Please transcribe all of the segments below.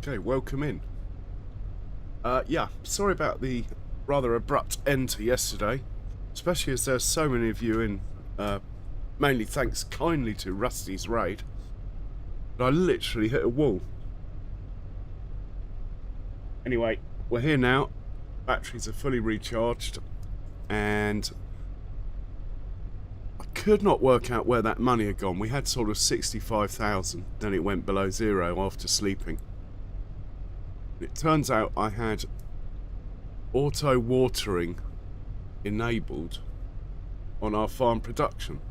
Okay, welcome in. Yeah, sorry about the rather abrupt end to yesterday, especially as there's so many of you in, mainly thanks kindly to Rusty's raid, but I literally hit a wall. Anyway, we're here now, batteries are fully recharged, and I could not work out where that money had gone. We had sort of 65,000, then it went below zero after sleeping. It turns out I had auto watering enabled on our farm production.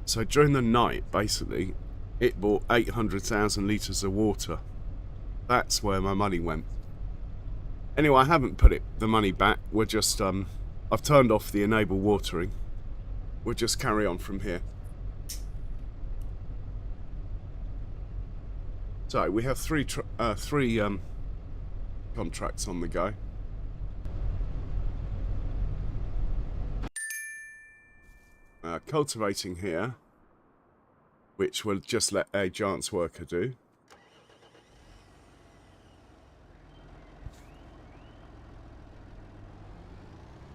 So during the night, basically, it bought 800,000 litres of water. That's where my money went. Anyway, I haven't put the money back. We're just, I've turned off the enable watering. We'll just carry on from here. So we have three contracts on the go. Cultivating here, which we'll just let a chance worker do.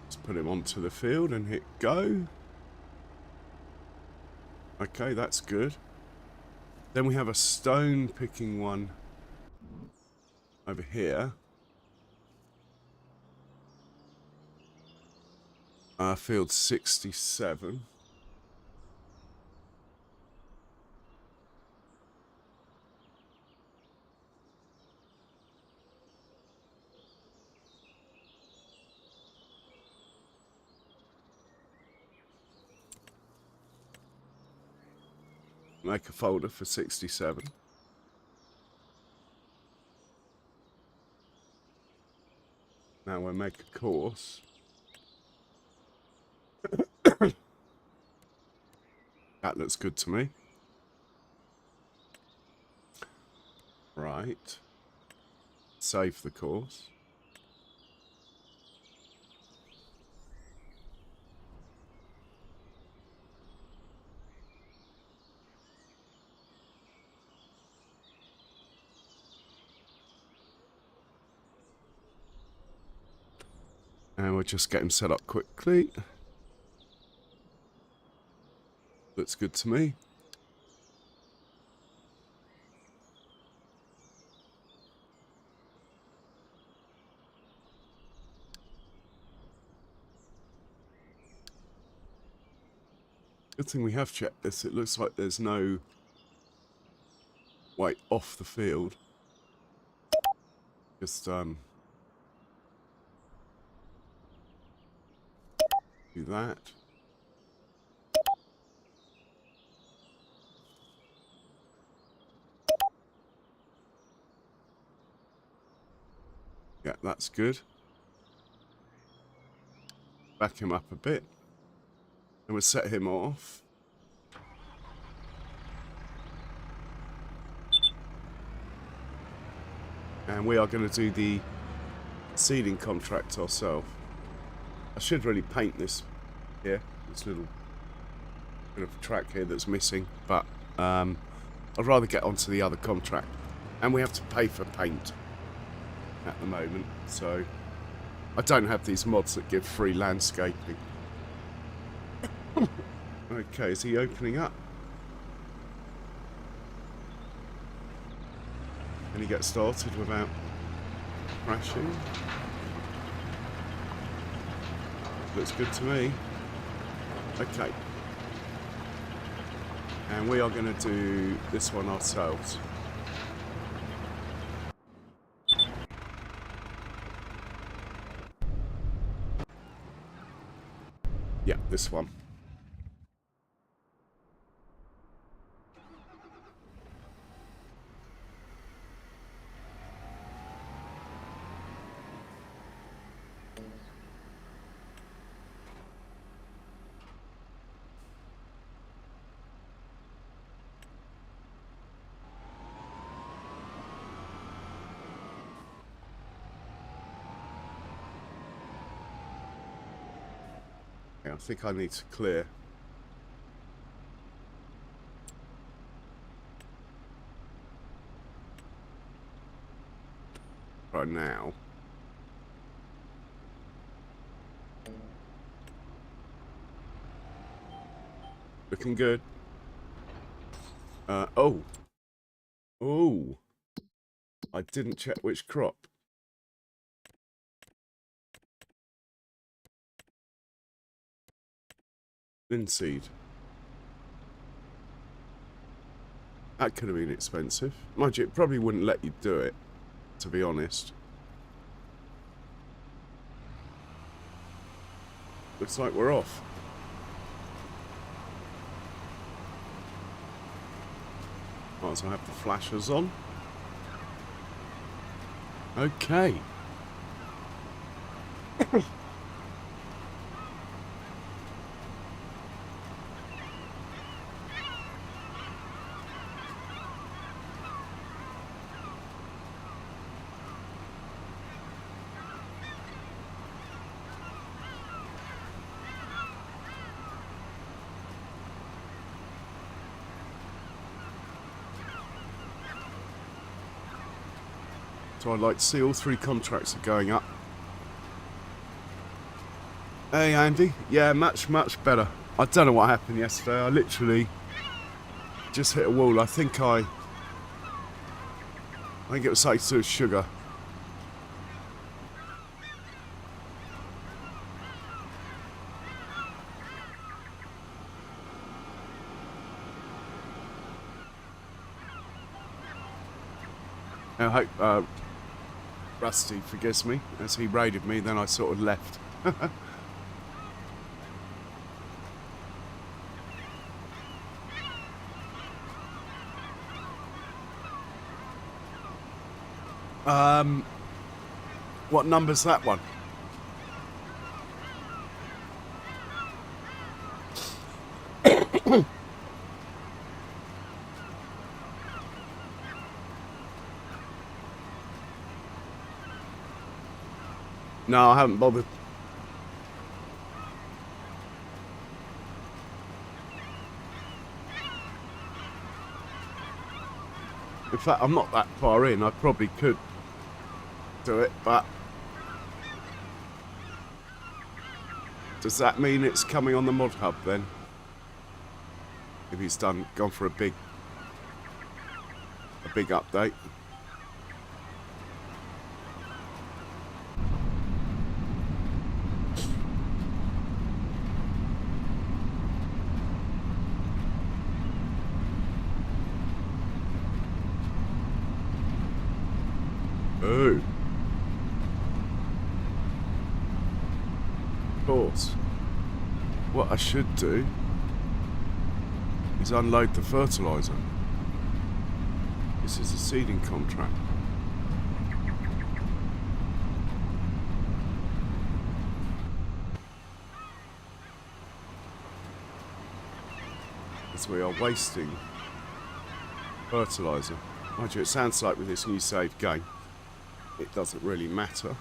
Let's put him onto the field and hit go. Okay, that's good. Then we have a stone picking one over here. Field 67. Make a folder for 67. Now we'll make a course. That looks good to me. Right. Save the course. And we'll just get him set up quickly. Looks good to me. Good thing we have checked this. It looks like there's no way off the field. Just do that. Yeah, that's good. Back him up a bit. And we'll set him off. And we are going to do the seeding contract ourselves. I should really paint this here. This little bit of track here that's missing. But I'd rather get onto the other contract. And we have to pay for paint at the moment. So I don't have these mods that give free landscaping. Okay, is he opening up? Can he get started without crashing? Looks good to me. Okay. And we are going to do this one ourselves. Yeah, this one. I think I need to clear. GoPro now. Looking good. Oh. Oh. I didn't check which crop. Linseed. That could have been expensive. Mind you, it probably wouldn't let you do it, to be honest. Looks like we're off. Might as well have the flashers on. Okay. So I'd like to see all 3 contracts are going up. Hey Andy, yeah, much better. I don't know what happened yesterday. I literally just hit a wall. I think it was something to do with sugar. I hope Rusty forgives me, as he raided me, then I sort of left. What number's that one? No, I haven't bothered. In fact, I'm not that far in. I probably could do it, but does that mean it's coming on the mod hub then? If he's gone for a big update. Oh. Of course. What I should do is unload the fertilizer. This is a seeding contract. As we are wasting fertilizer. Mind you, it sounds like with this new save game, it doesn't really matter.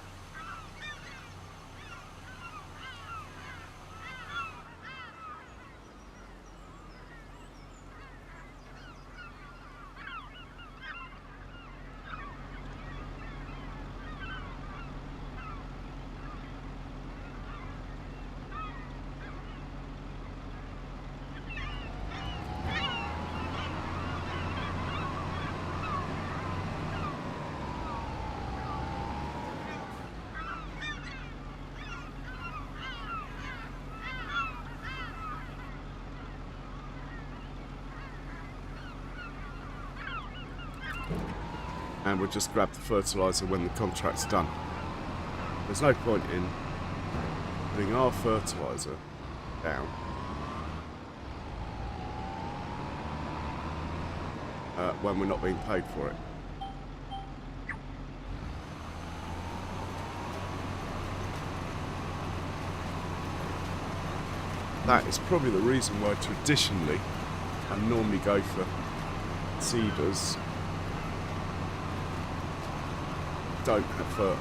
And we'll just grab the fertilizer when the contract's done. There's no point in putting our fertilizer down when we're not being paid for it. That is probably the reason why traditionally I normally go for seeders don't have fur.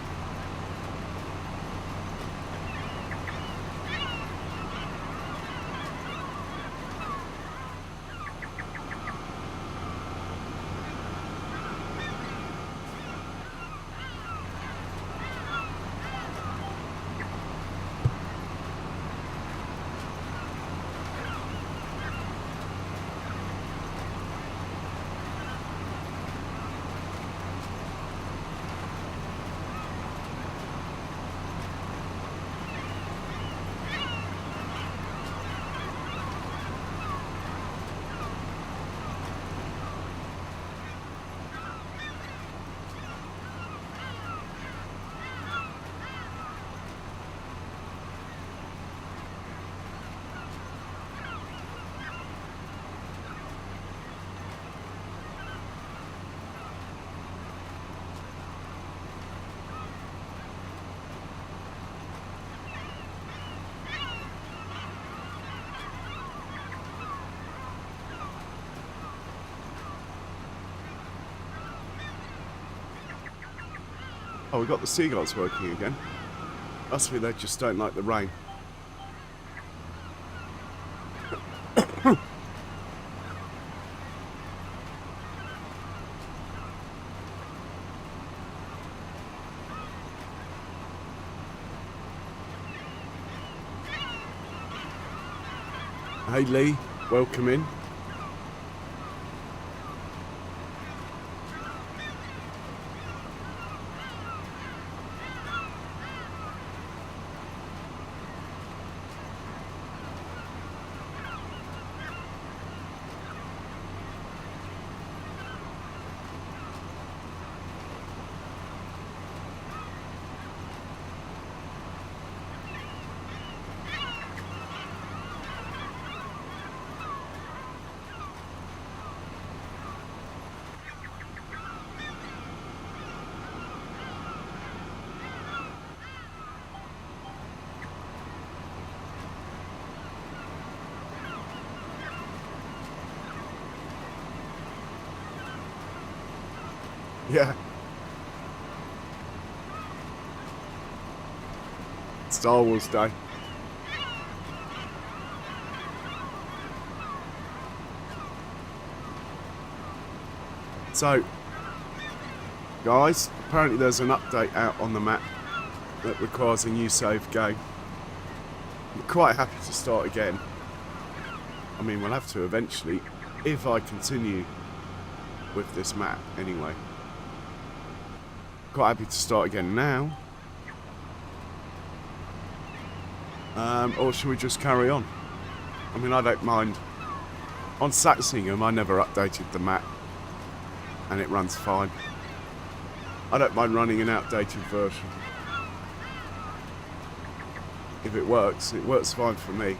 Oh, we got the seagulls working again. Must be they just don't like the rain. Hey Lee, welcome in. Yeah. Star Wars Day. So, guys, apparently there's an update out on the map that requires a new save game. I'm quite happy to start again. I mean, we'll have to eventually, if I continue with this map anyway. Quite happy to start again now. Or should we just carry on? I mean, I don't mind. On Saxingham, I never updated the map, and it runs fine. I don't mind running an outdated version. If it works fine for me.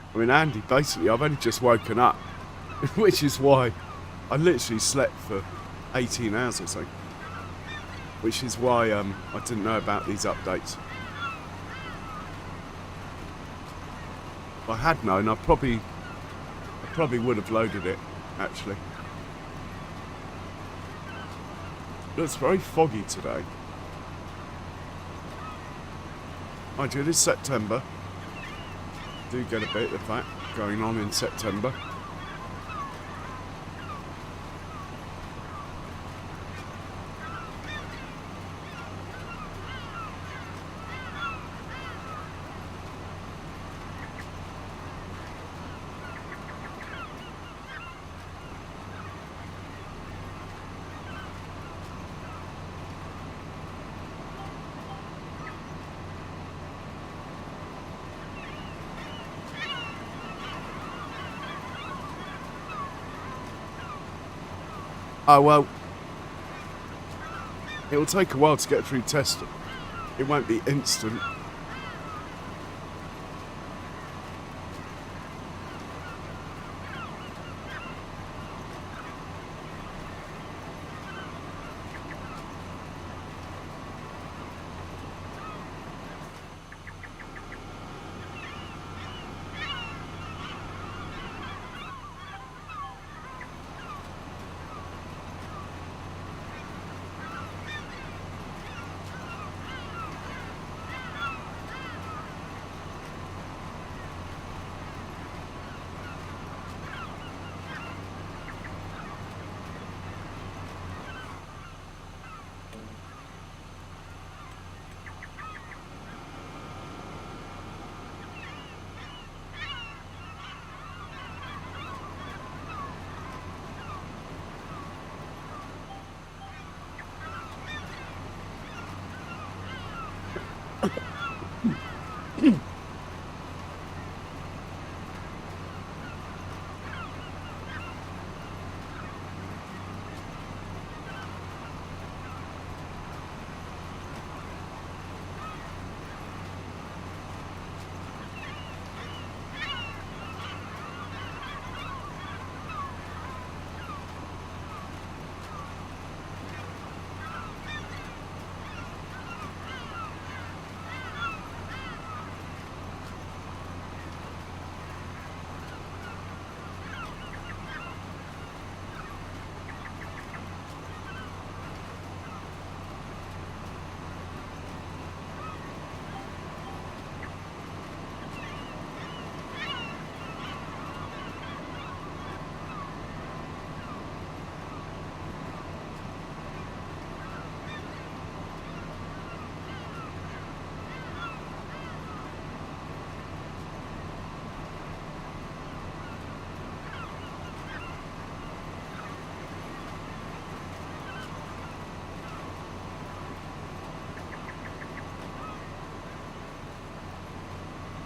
I mean, Andy, basically, I've only just woken up, which is why I literally slept for 18 hours or so. Which is why I didn't know about these updates. If I had known, I probably would have loaded it, actually. But it's very foggy today. Mind you, it is September. Do get a bit of that going on in September. Oh, well, it will take a while to get through testing. It won't be instant.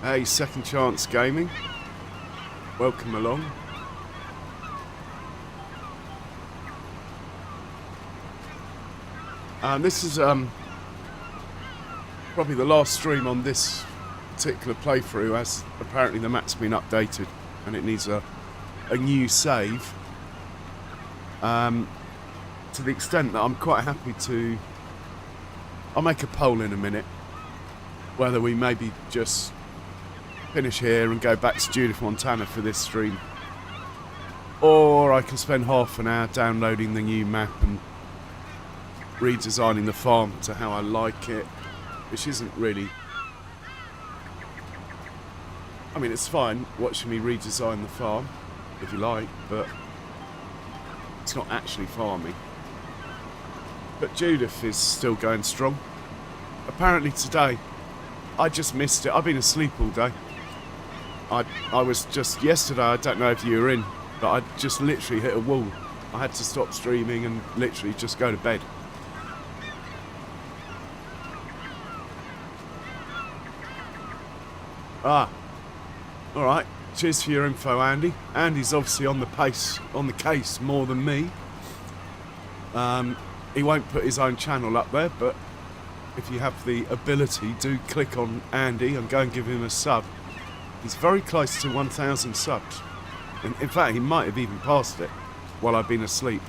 Hey, Second Chance Gaming. Welcome along. This is probably the last stream on this particular playthrough, as apparently the map's been updated and it needs a new save. To the extent that I'm quite happy to... I'll make a poll in a minute whether we maybe just finish here and go back to Judith, Montana for this stream, or I can spend half an hour downloading the new map and redesigning the farm to how I like it, which isn't really... I mean, it's fine watching me redesign the farm, if you like, but it's not actually farming. But Judith is still going strong. Apparently today, I just missed it. I've been asleep all day. I was just... Yesterday, I don't know if you were in, but I just literally hit a wall. I had to stop streaming and literally just go to bed. Ah, alright. Cheers for your info, Andy. Andy's obviously on the case more than me. He won't put his own channel up there, but if you have the ability, do click on Andy and go and give him a sub. He's very close to 1,000 subs. And in fact, he might have even passed it while I've been asleep.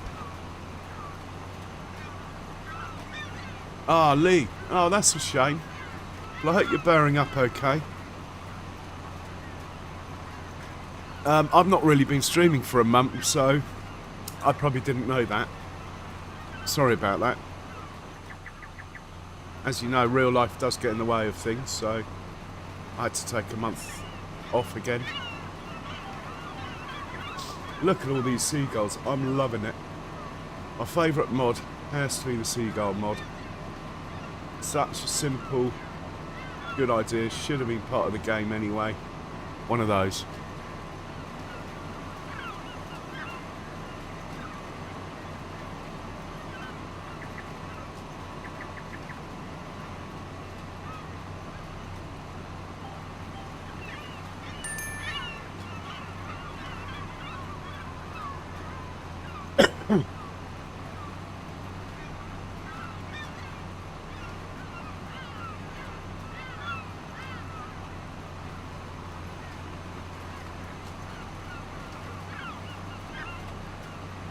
Ah, Lee. Oh, that's a shame. Well, I hope you're bearing up okay. I've not really been streaming for a month, so I probably didn't know that. Sorry about that. As you know, real life does get in the way of things, so I had to take a month off again. Look at all these seagulls. I'm loving it. My favourite mod has to be the seagull mod. Such a simple, good idea. Should have been part of the game anyway. One of those.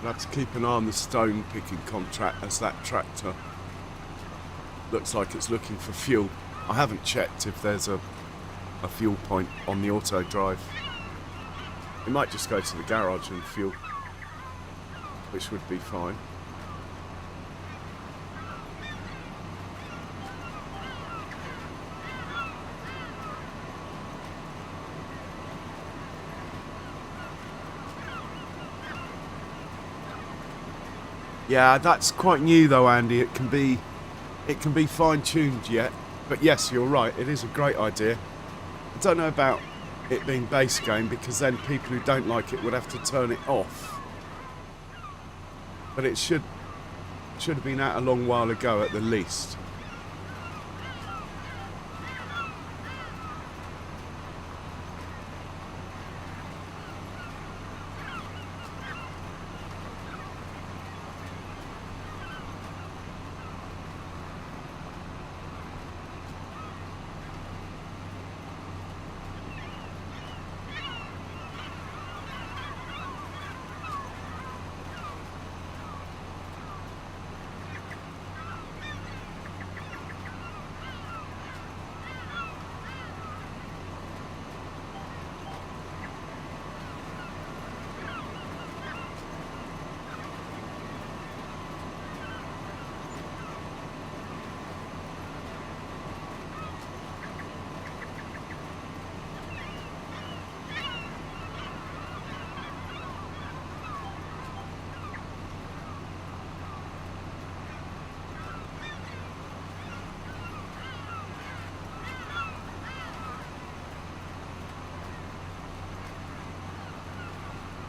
I'll have to keep an eye on the stone picking contract, as that tractor looks like it's looking for fuel. I haven't checked if there's a fuel point on the auto drive. It might just go to the garage and fuel, which would be fine. Yeah, that's quite new though, Andy. It can be fine-tuned yet. But yes, you're right. It is a great idea. I don't know about it being base game, because then people who don't like it would have to turn it off. But it should have been out a long while ago at the least.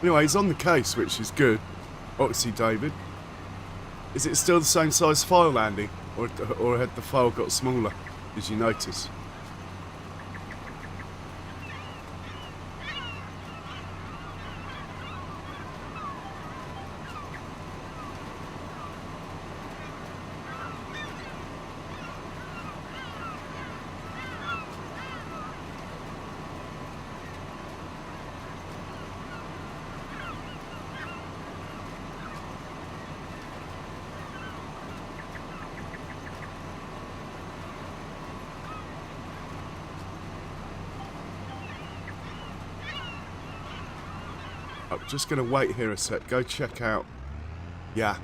Anyway, he's on the case, which is good. Oxy David. Is it still the same size file, Andy? Or had the file got smaller? Did you notice? I'm just going to wait here a sec. Go check out. Yeah.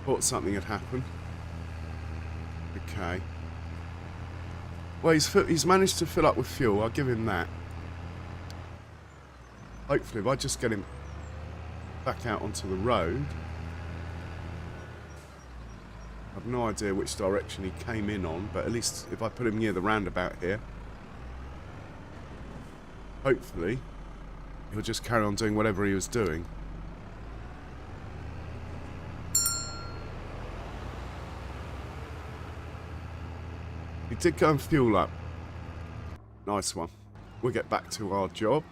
Thought something had happened. Okay. Well, he's managed to fill up with fuel. I'll give him that. Hopefully, if I just get him back out onto the road. I've no idea which direction he came in on, but at least if I put him near the roundabout here, hopefully he'll just carry on doing whatever he was doing. He did go and fuel up. Nice one. We'll get back to our job.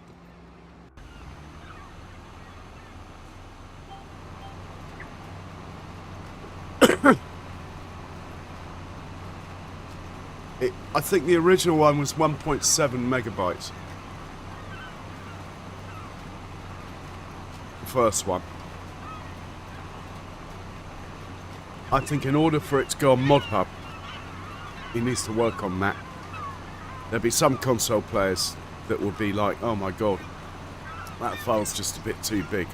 I think the original one was 1.7 megabytes. The first one. I think in order for it to go on ModHub, he needs to work on that. There'll be some console players that will be like, oh my god, that file's just a bit too big.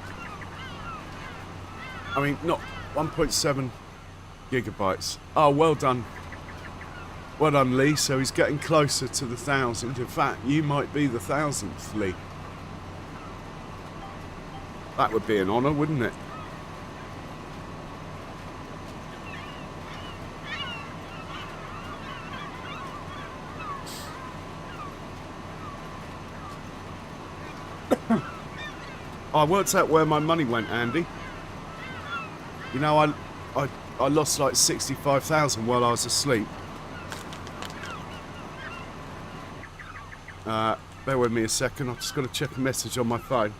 I mean, not 1.7 gigabytes. Oh, well done. Well done, Lee. So he's getting closer to the 1,000. In fact, you might be the 1,000th, Lee. That would be an honour, wouldn't it? I worked out where my money went, Andy. You know, I lost like 65,000 while I was asleep. Bear with me a second. I've just got to check a message on my phone.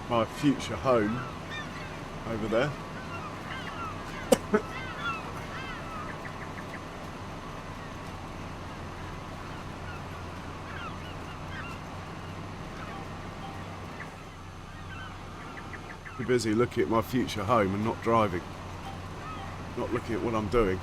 My future home over there. Too busy looking at my future home and not driving. Not looking at what I'm doing.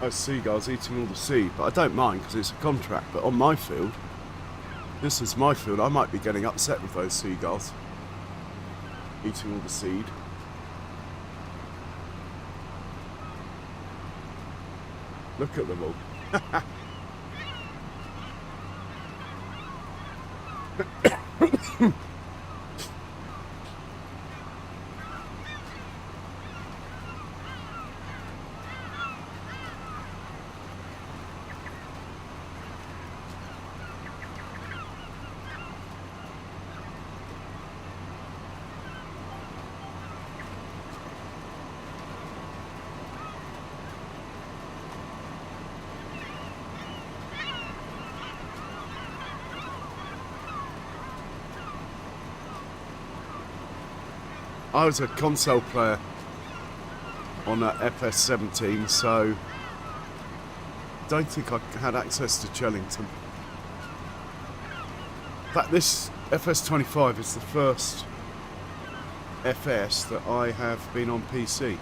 those seagulls eating all the seed, but I don't mind because it's a contract. But on my field, this is my field, I might be getting upset with those seagulls eating all the seed. Look at them all. I was a console player on a FS17, so I don't think I had access to Chellington. In fact, this FS25 is the first FS that I have been on PC.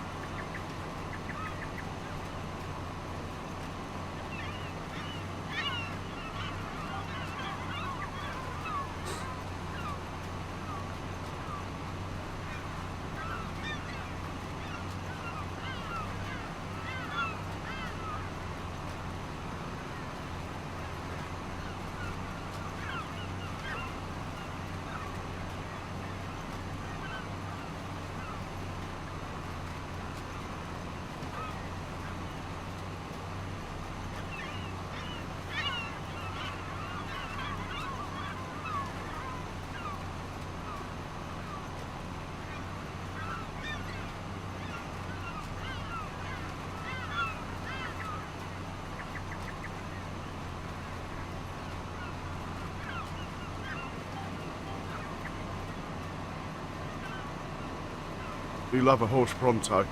Do love a horse pronto.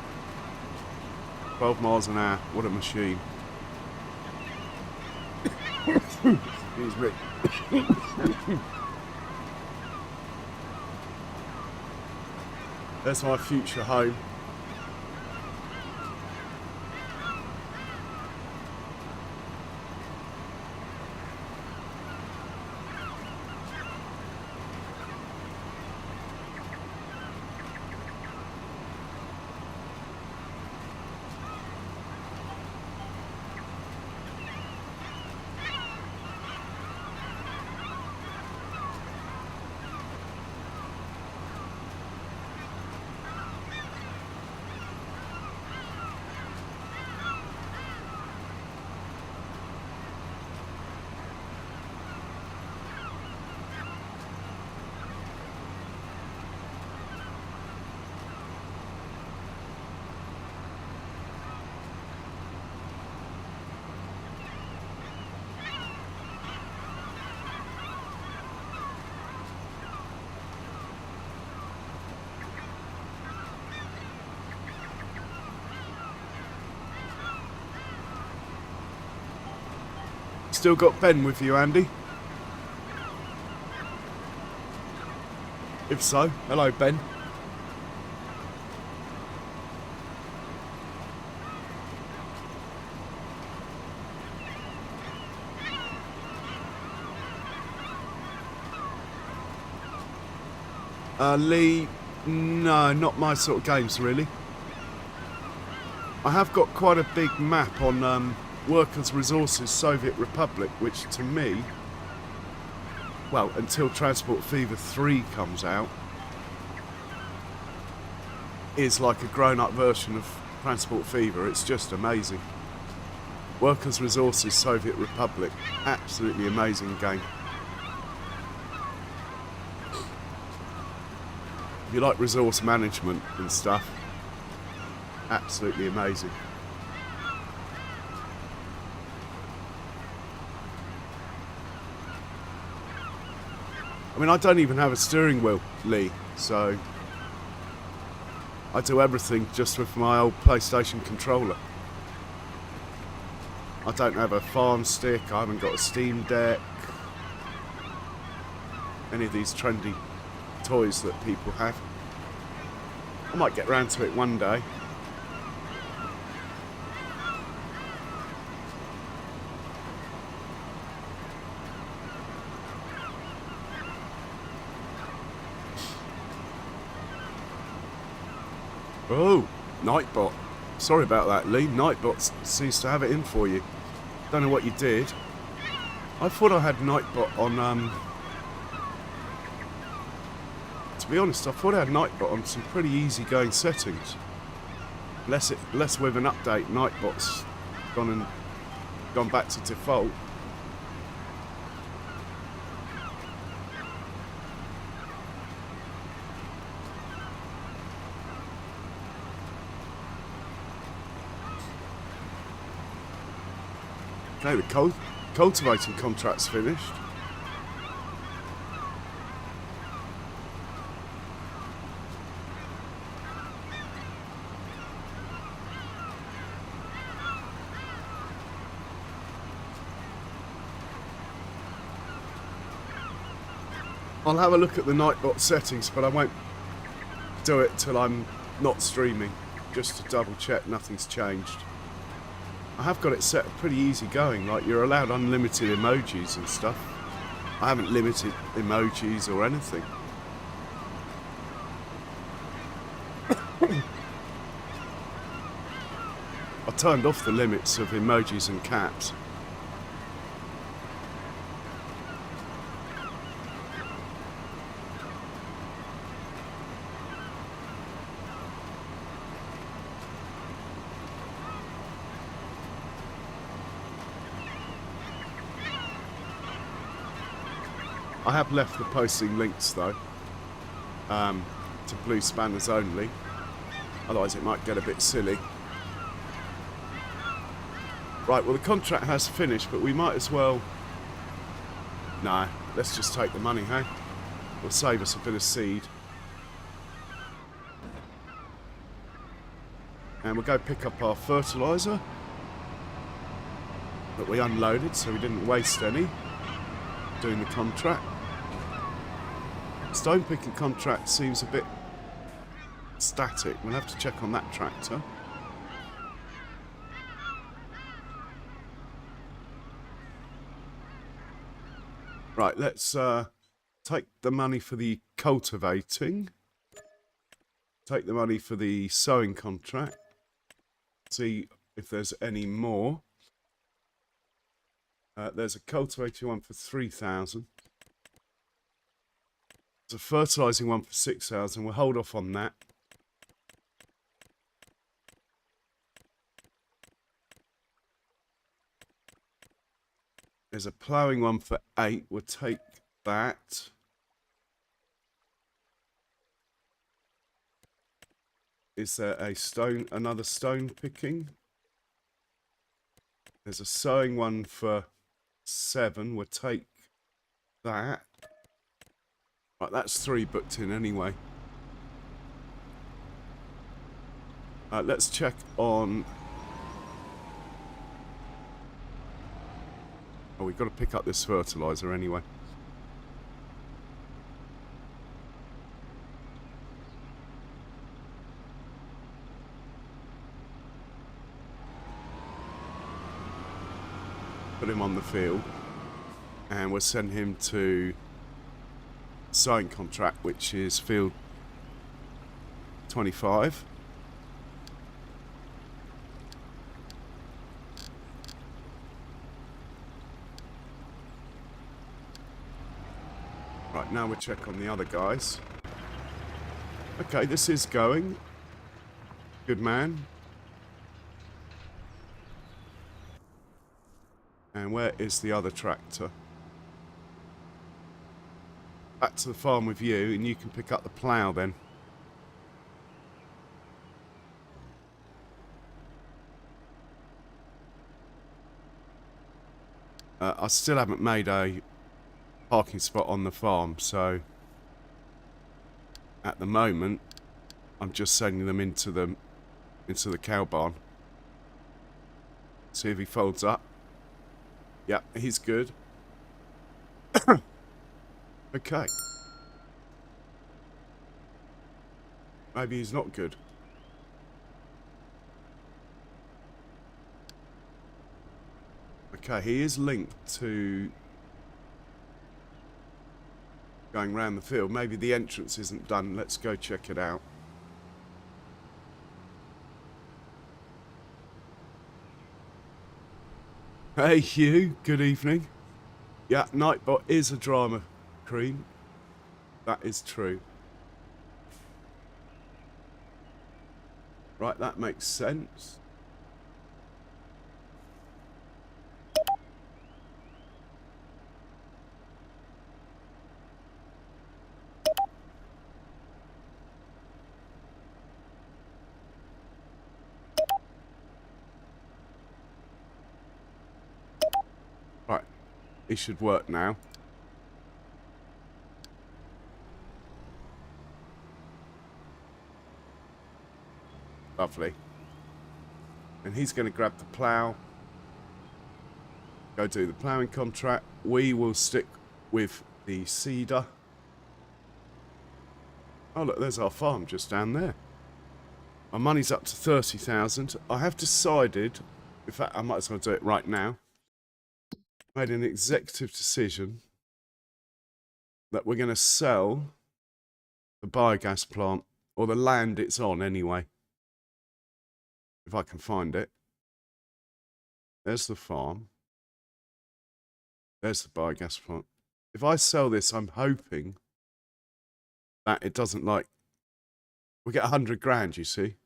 12 miles an hour. What a machine. Excuse me. There's my future home. Still got Ben with you, Andy? If so, hello, Ben. Lee, no, not my sort of games, really. I have got quite a big map on Workers' Resources Soviet Republic, which to me, well, until Transport Fever 3 comes out, is like a grown-up version of Transport Fever. It's just amazing. Workers' Resources Soviet Republic, absolutely amazing game. If you like resource management and stuff, absolutely amazing. I mean, I don't even have a steering wheel, Lee, so I do everything just with my old PlayStation controller. I don't have a farm stick, I haven't got a Steam Deck, any of these trendy toys that people have. I might get round to it one day. Oh, Nightbot. Sorry about that, Lee. Nightbot seems to have it in for you. Don't know what you did. I thought I had Nightbot on, to be honest, I thought I had Nightbot on some pretty easy-going settings. Less with an update, Nightbot's gone back to default. Okay, the cultivating contract's finished. I'll have a look at the Nightbot settings, but I won't do it till I'm not streaming, just to double check nothing's changed. I have got it set pretty easy going, like you're allowed unlimited emojis and stuff. I haven't limited emojis or anything. I turned off the limits of emojis and caps. I have left the posting links though, to blue spanners only, otherwise it might get a bit silly. Right, well the contract has finished, but we might as well... No, let's just take the money, hey? It'll save us a bit of seed. And we'll go pick up our fertiliser that we unloaded, so we didn't waste any doing the contract. Stone picking contract seems a bit static. We'll have to check on that tractor. Right, let's take the money for the cultivating. Take the money for the sowing contract. See if there's any more. There's a cultivating one for 3,000. There's a fertilising one for 6,000. We'll hold off on that. There's a ploughing one for 8. We'll take that. Is there another stone picking? There's a sowing one for 7. We'll take that. Right, that's 3 booked in anyway. Let's check on... Oh, we've got to pick up this fertiliser anyway. Put him on the field. And we'll send him to sowing contract, which is field 25. Right, now we'll check on the other guys. Okay, this is going. Good man. And where is the other tractor? Back to the farm with you, and you can pick up the plough then. I still haven't made a parking spot on the farm, so at the moment I'm just sending them into the cow barn. See if he folds up. Yep, he's good. Okay. Maybe he's not good. Okay, he is linked to going round the field. Maybe the entrance isn't done. Let's go check it out. Hey Hugh, good evening. Yeah, Nightbot is a drama queen. That is true. Right, that makes sense. Right, it should work now. Lovely. And he's going to grab the plough. Go do the ploughing contract. We will stick with the cedar. Oh look, there's our farm just down there. My money's up to 30,000. I have decided, in fact I might as well do it right now. Made an executive decision that we're going to sell the biogas plant, or the land it's on anyway. If I can find it. There's the farm. There's the biogas plant. If I sell this, I'm hoping that it doesn't we get 100 grand, you see.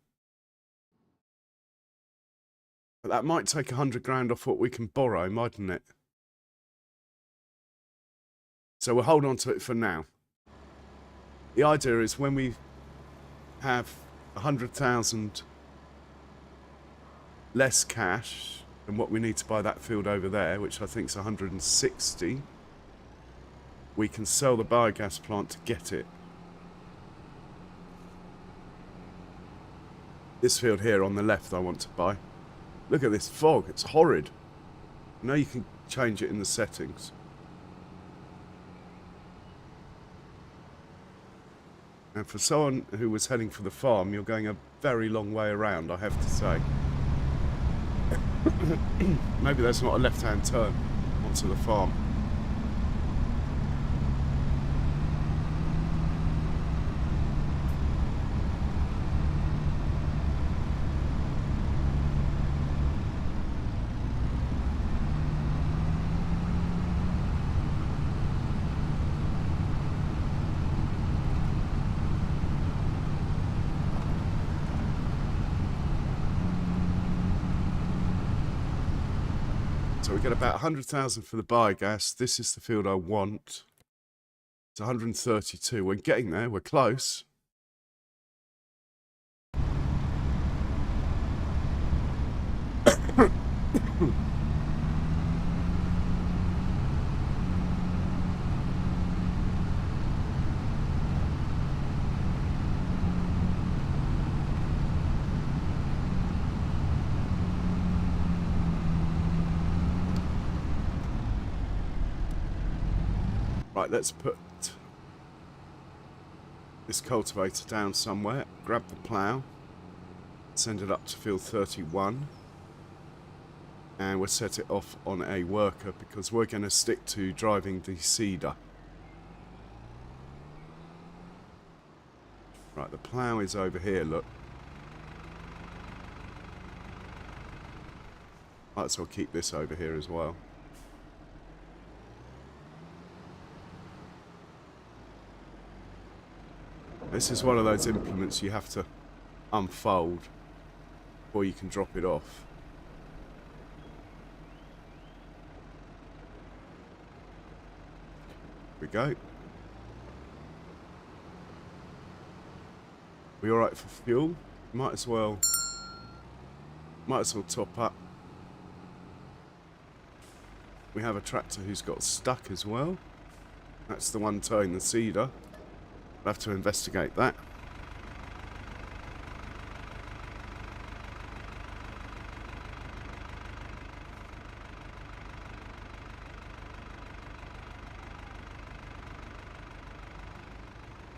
But that might take 100 grand off what we can borrow, mightn't it? So we'll hold on to it for now. The idea is when we have 100,000 less cash than what we need to buy that field over there, which I think is 160, we can sell the biogas plant to get it. This field here on the left I want to buy. Look at this fog, it's horrid. You know you can change it in the settings. And for someone who was heading for the farm, you're going a very long way around, I have to say. Maybe that's not a left-hand turn onto the farm. So we get about 100,000 for the biogas. This is the field I want. It's 132. We're getting there. We're close. Right, let's put this cultivator down somewhere, grab the plough, send it up to field 31, and we'll set it off on a worker because we're going to stick to driving the seeder. Right, the plough is over here, look. Might as well keep this over here as well. This is one of those implements you have to unfold before you can drop it off. Here we go. We alright for fuel? Might as well top up. We have a tractor who's got stuck as well. That's the one towing the seeder. We'll have to investigate that.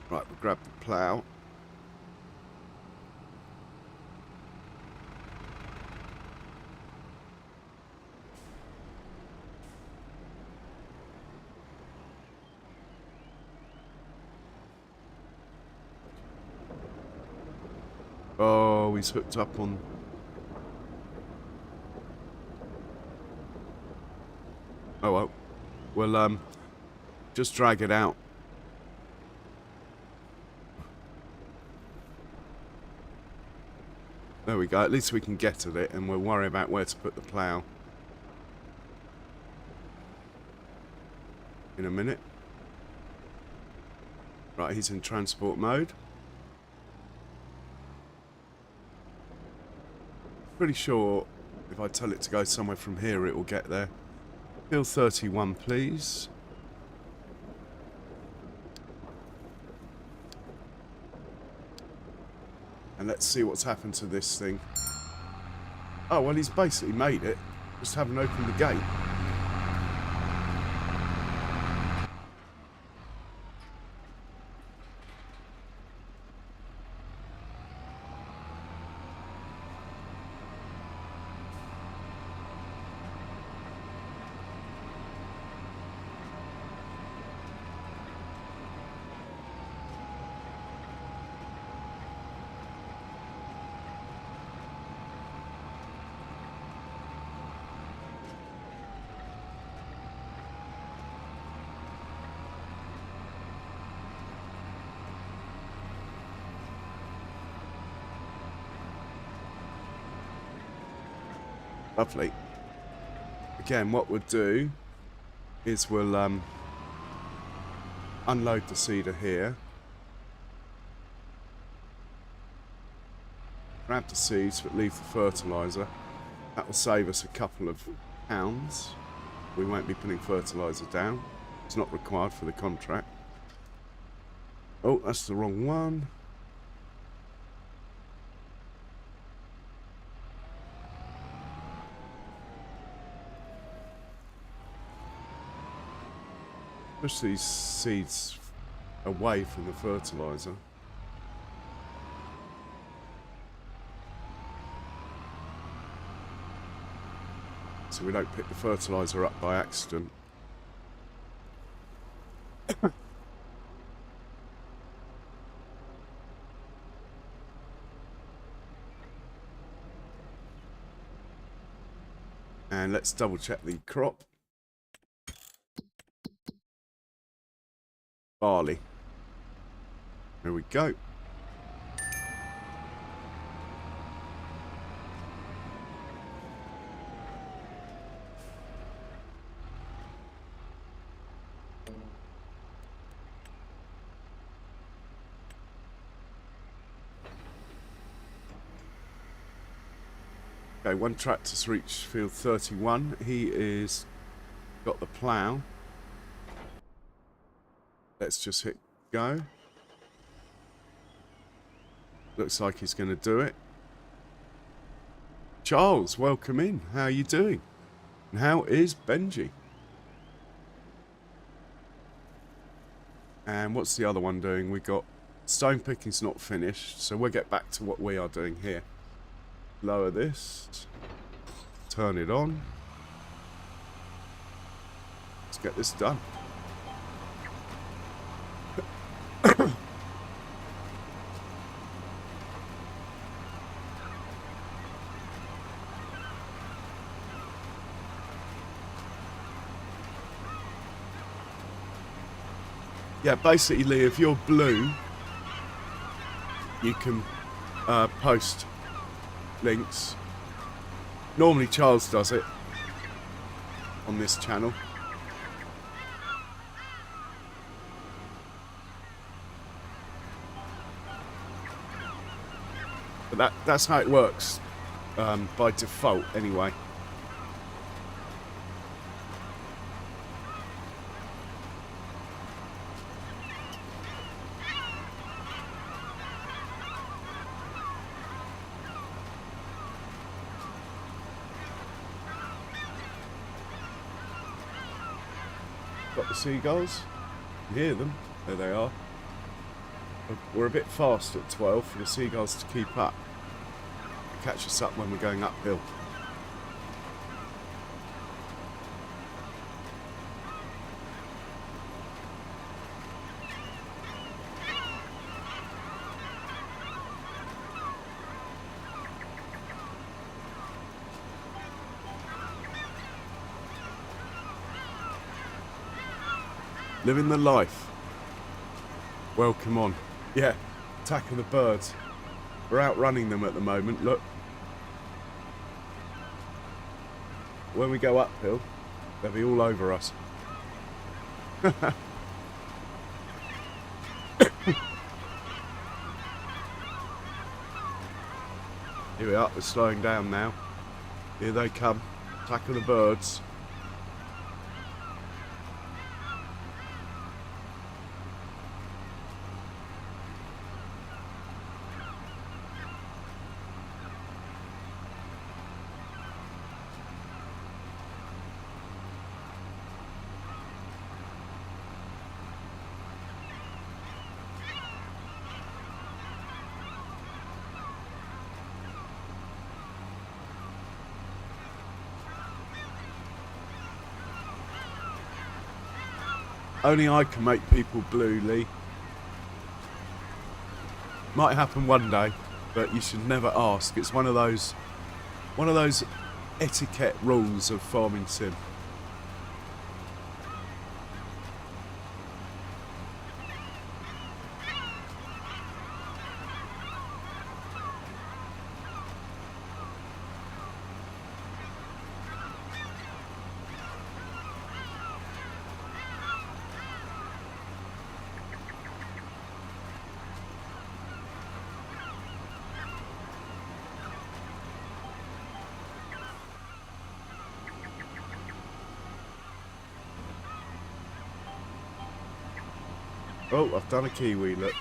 Right, we'll grab the plough. Oh, he's hooked up on... Oh well. We'll just drag it out. There we go. At least we can get at it, and we'll worry about where to put the plough in a minute. Right, he's in transport mode. Pretty sure if I tell it to go somewhere from here, it will get there. Field 31, please. And let's see what's happened to this thing. Oh, well, he's basically made it. Just haven't opened the gate. Lovely. Again, what we'll do is we'll unload the seeder here. Grab the seeds, but leave the fertiliser. That will save us a couple of pounds. We won't be putting fertiliser down. It's not required for the contract. Oh, that's the wrong one. Push these seeds away from the fertiliser. So we don't pick the fertiliser up by accident. And let's double check the crop. Barley. There we go. Okay, one tractor's reached field 31. He is got the plough. Let's just hit go. Looks like he's going to do it. Charles, welcome in. How are you doing? And how is Benji? And what's the other one doing? We got stone picking's not finished, so we'll get back to what we are doing here. Lower this. Turn it on. Let's get this done. Yeah, basically, if you're blue, you can post links. Normally Charles does it on this channel. But that's how it works by default anyway. Got the seagulls. You hear them. There they are. We're a bit fast at 12 for the seagulls to keep up. Catch us up when we're going uphill. Living the life. Welcome on. Yeah, Attack of the Birds. We're outrunning them at the moment, look. When we go uphill, they'll be all over us. Here we are, we're slowing down now. Here they come. Attack of the Birds. Only I can make people blue, Lee. Might happen one day, but you should never ask. It's one of those etiquette rules of farming sim. Oh, I've done a kiwi, look.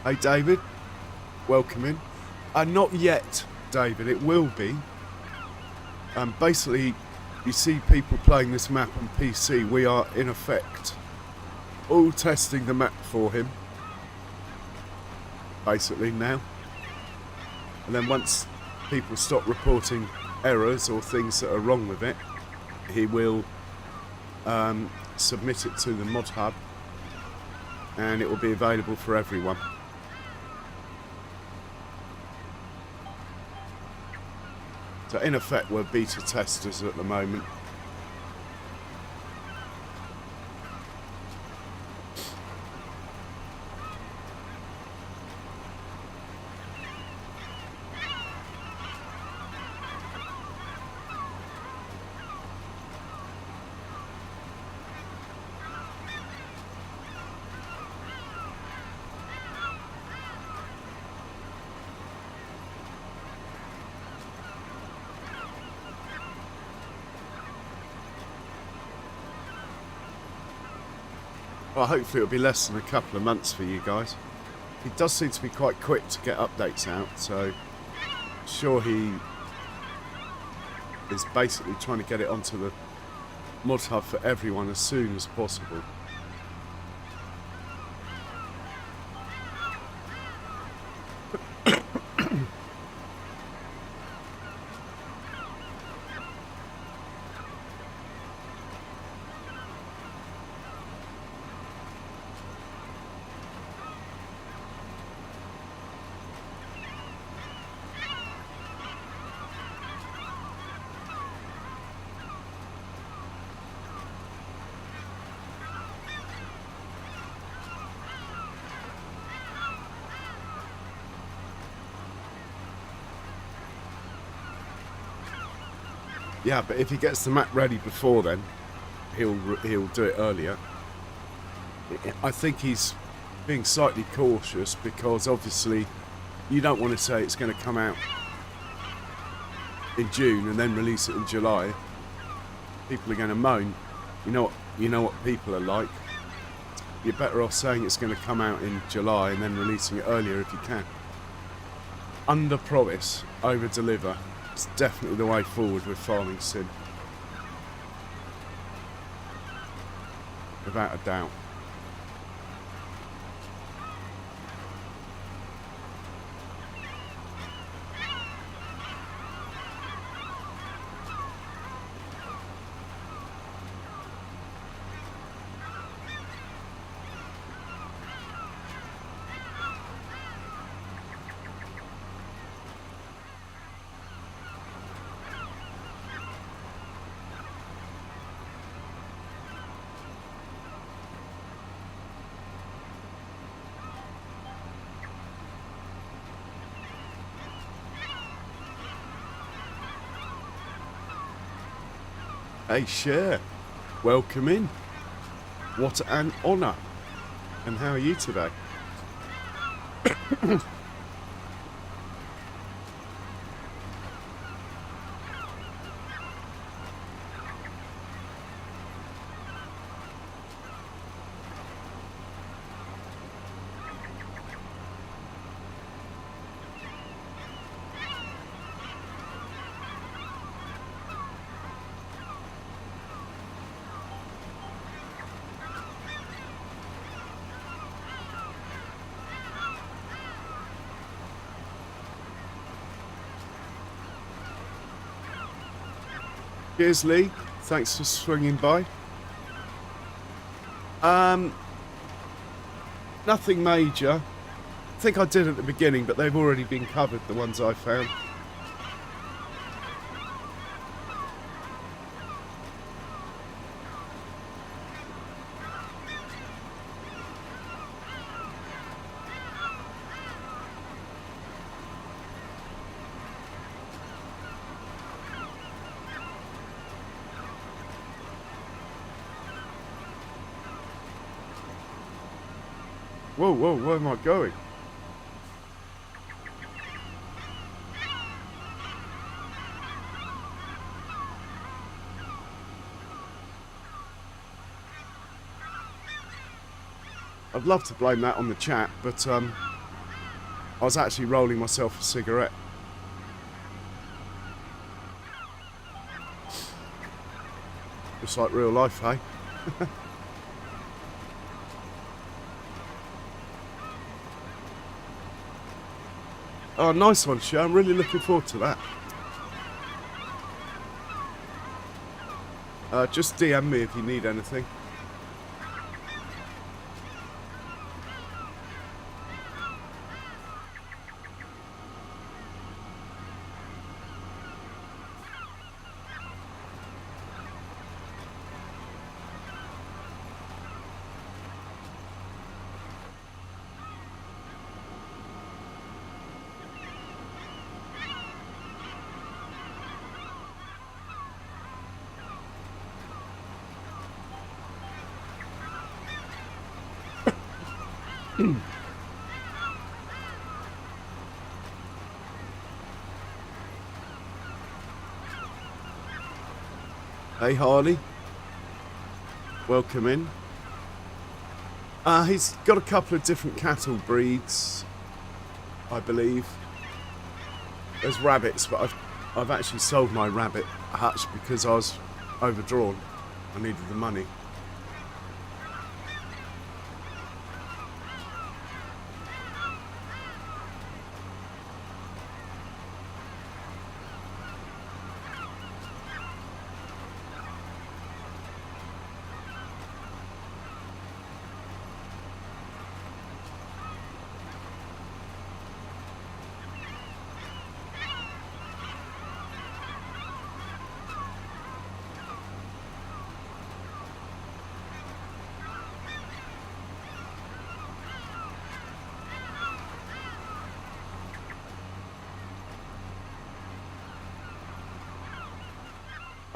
Hey, David. Welcome in. Not yet, David. It will be. Basically, you see people playing this map on PC. We are, in effect, all testing the map for him. Basically, now. And then once people stop reporting errors or things that are wrong with it, he will submit it to the mod hub and it will be available for everyone. So in effect we're beta testers at the moment. Well, hopefully it'll be less than a couple of months for you guys. He does seem to be quite quick to get updates out, so I'm sure he is basically trying to get it onto the mod hub for everyone as soon as possible. Yeah, but if he gets the map ready before then, he'll do it earlier. I think he's being slightly cautious because obviously you don't want to say it's going to come out in June and then release it in July. People are going to moan. You know what people are like. You're better off saying it's going to come out in July and then releasing it earlier if you can. Under promise, over deliver. It's definitely the way forward with farming sim. Without a doubt. Hey, Cher. Welcome in. What an honour. And how are you today? Cheers, Lee. Thanks for swinging by. Nothing major. I think I did at the beginning, but they've already been covered, the ones I found. Whoa, whoa, where am I going? I'd love to blame that on the chat, but I was actually rolling myself a cigarette. Just like real life, hey? Oh, nice one, Cher. I'm really looking forward to that. Just DM me if you need anything. Hey, Harley. Welcome in. He's got a couple of different cattle breeds, I believe. There's rabbits, but I've actually sold my rabbit hutch because I was overdrawn. I needed the money.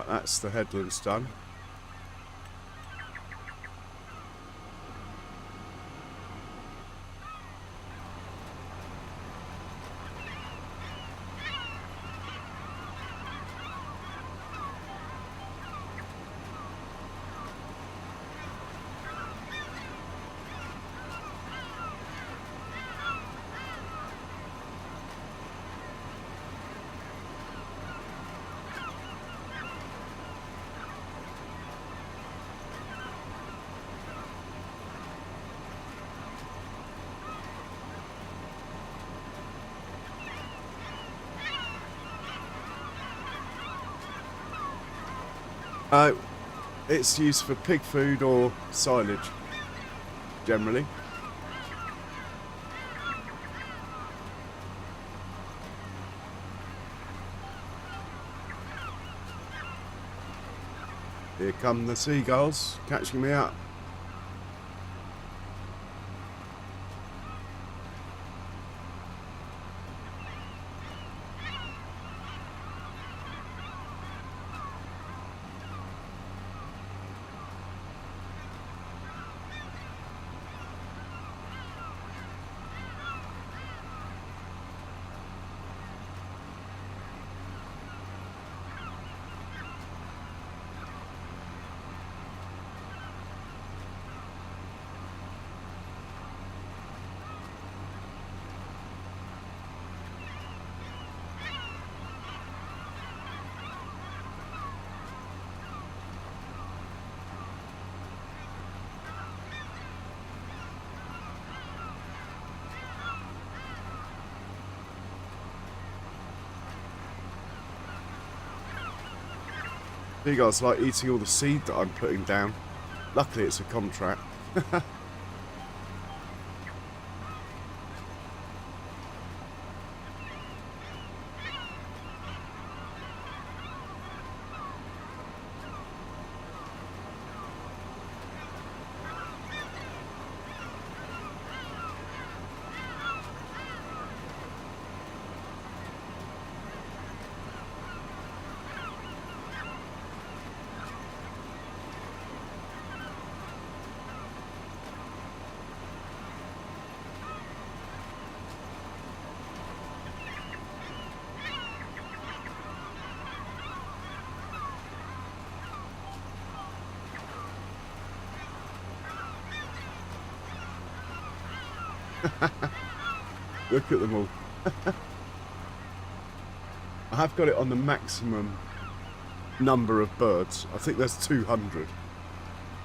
That's the headlands done. It's used for pig food or silage, generally. Here come the seagulls catching me up. Seagulls like eating all the seed that I'm putting down. Luckily it's a contract. Look at them all. I have got it on the maximum number of birds. I think there's 200.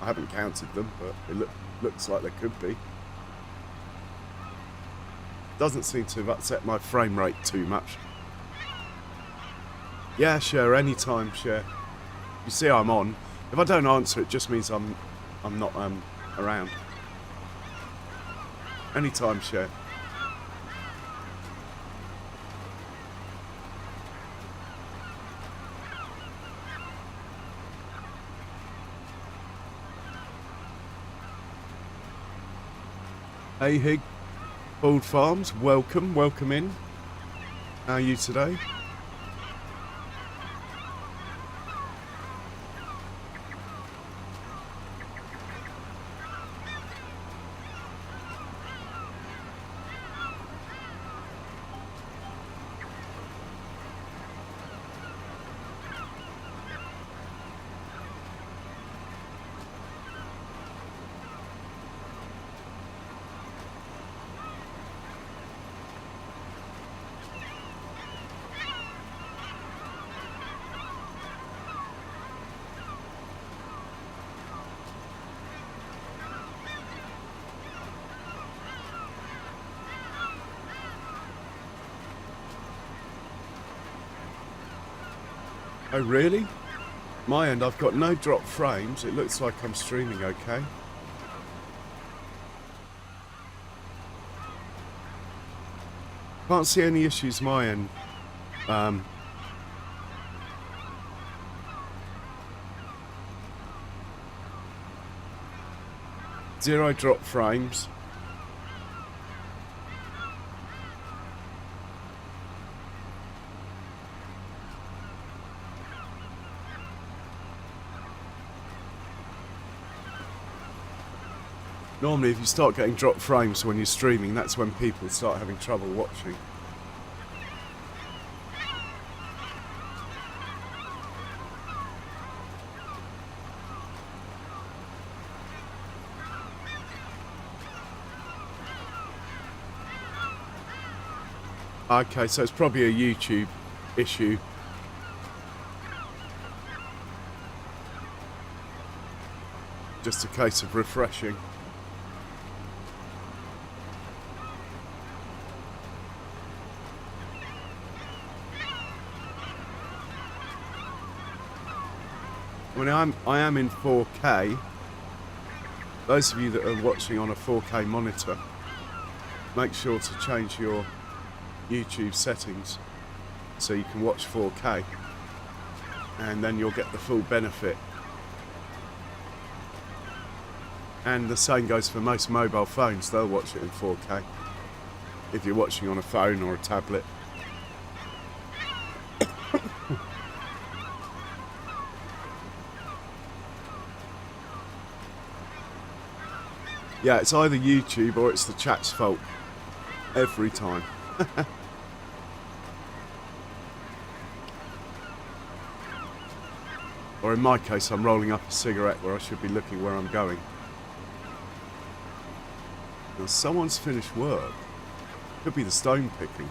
I haven't counted them, but it looks like there could be. Doesn't seem to have upset my frame rate too much. Yeah, share anytime, share. You see I'm on. If I don't answer, it just means I'm not around. Anytime, share. Hey Hig, Bald Farms, welcome in. How are you today? Oh really? My end, I've got no drop frames. It looks like I'm streaming okay. Can't see any issues my end. Zero drop frames. Normally if you start getting drop frames when you're streaming, that's when people start having trouble watching. Okay, so it's probably a YouTube issue. Just a case of refreshing. I mean, I am in 4K. Those of you that are watching on a 4K monitor, make sure to change your YouTube settings so you can watch 4K, and then you'll get the full benefit. And the same goes for most mobile phones, they'll watch it in 4K if you're watching on a phone or a tablet. Yeah, it's either YouTube or it's the chat's fault. Every time. Or in my case, I'm rolling up a cigarette where I should be looking where I'm going. Now, someone's finished work. Could be the stone picking.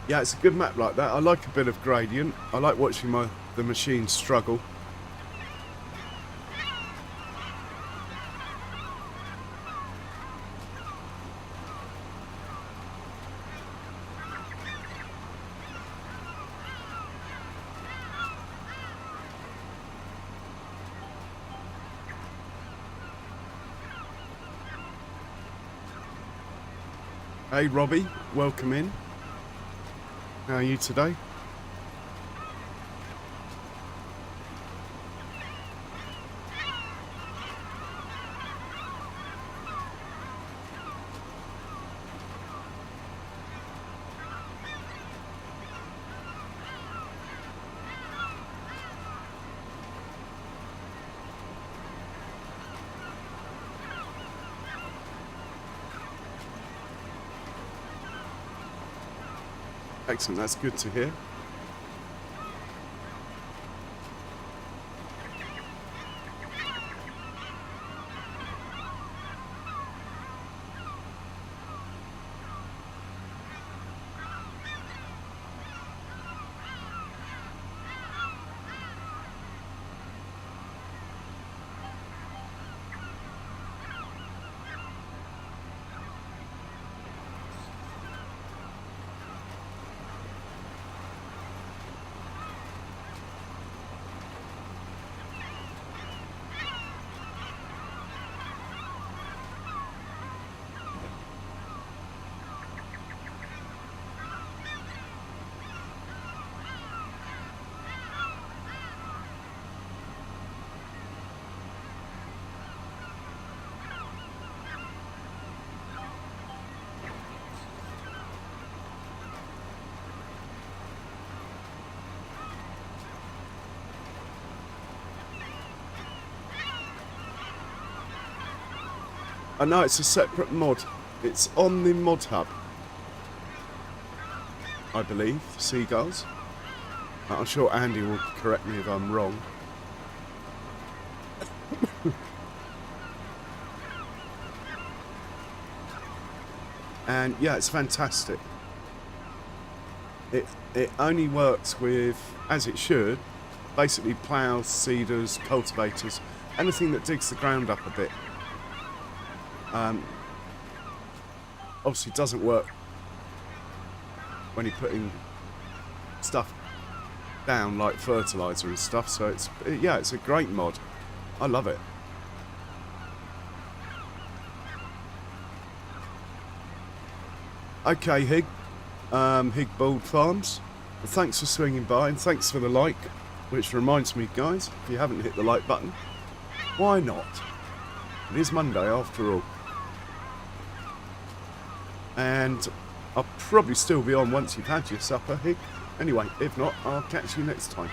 Yeah, it's a good map like that. I like a bit of gradient. I like watching the machine struggle. Hey Robbie, welcome in. How are you today? Excellent, that's good to hear. I know it's a separate mod. It's on the mod hub, I believe, Seagulls. I'm sure Andy will correct me if I'm wrong. And yeah, it's fantastic. It only works with, as it should, basically ploughs, seeders, cultivators, anything that digs the ground up a bit. Obviously doesn't work when you're putting stuff down like fertilizer and stuff, so it's a great mod. I love it. Okay, Hig Bald Farms, well, thanks for swinging by and thanks for the like, which reminds me guys, if you haven't hit the like button, why not? It is Monday after all. And I'll probably still be on once you've had your supper, Hig. Anyway, if not, I'll catch you next time.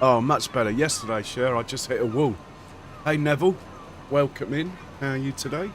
Oh, much better. Yesterday, Cher, I just hit a wall. Hey, Neville. Welcome in. How are you today?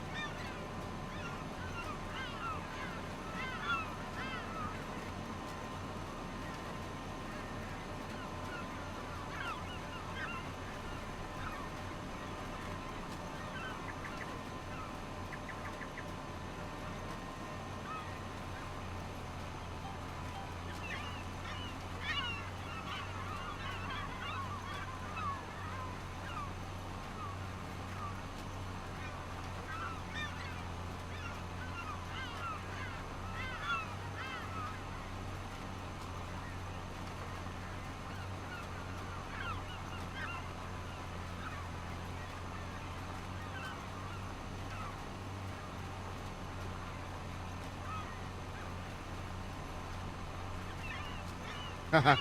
Alright.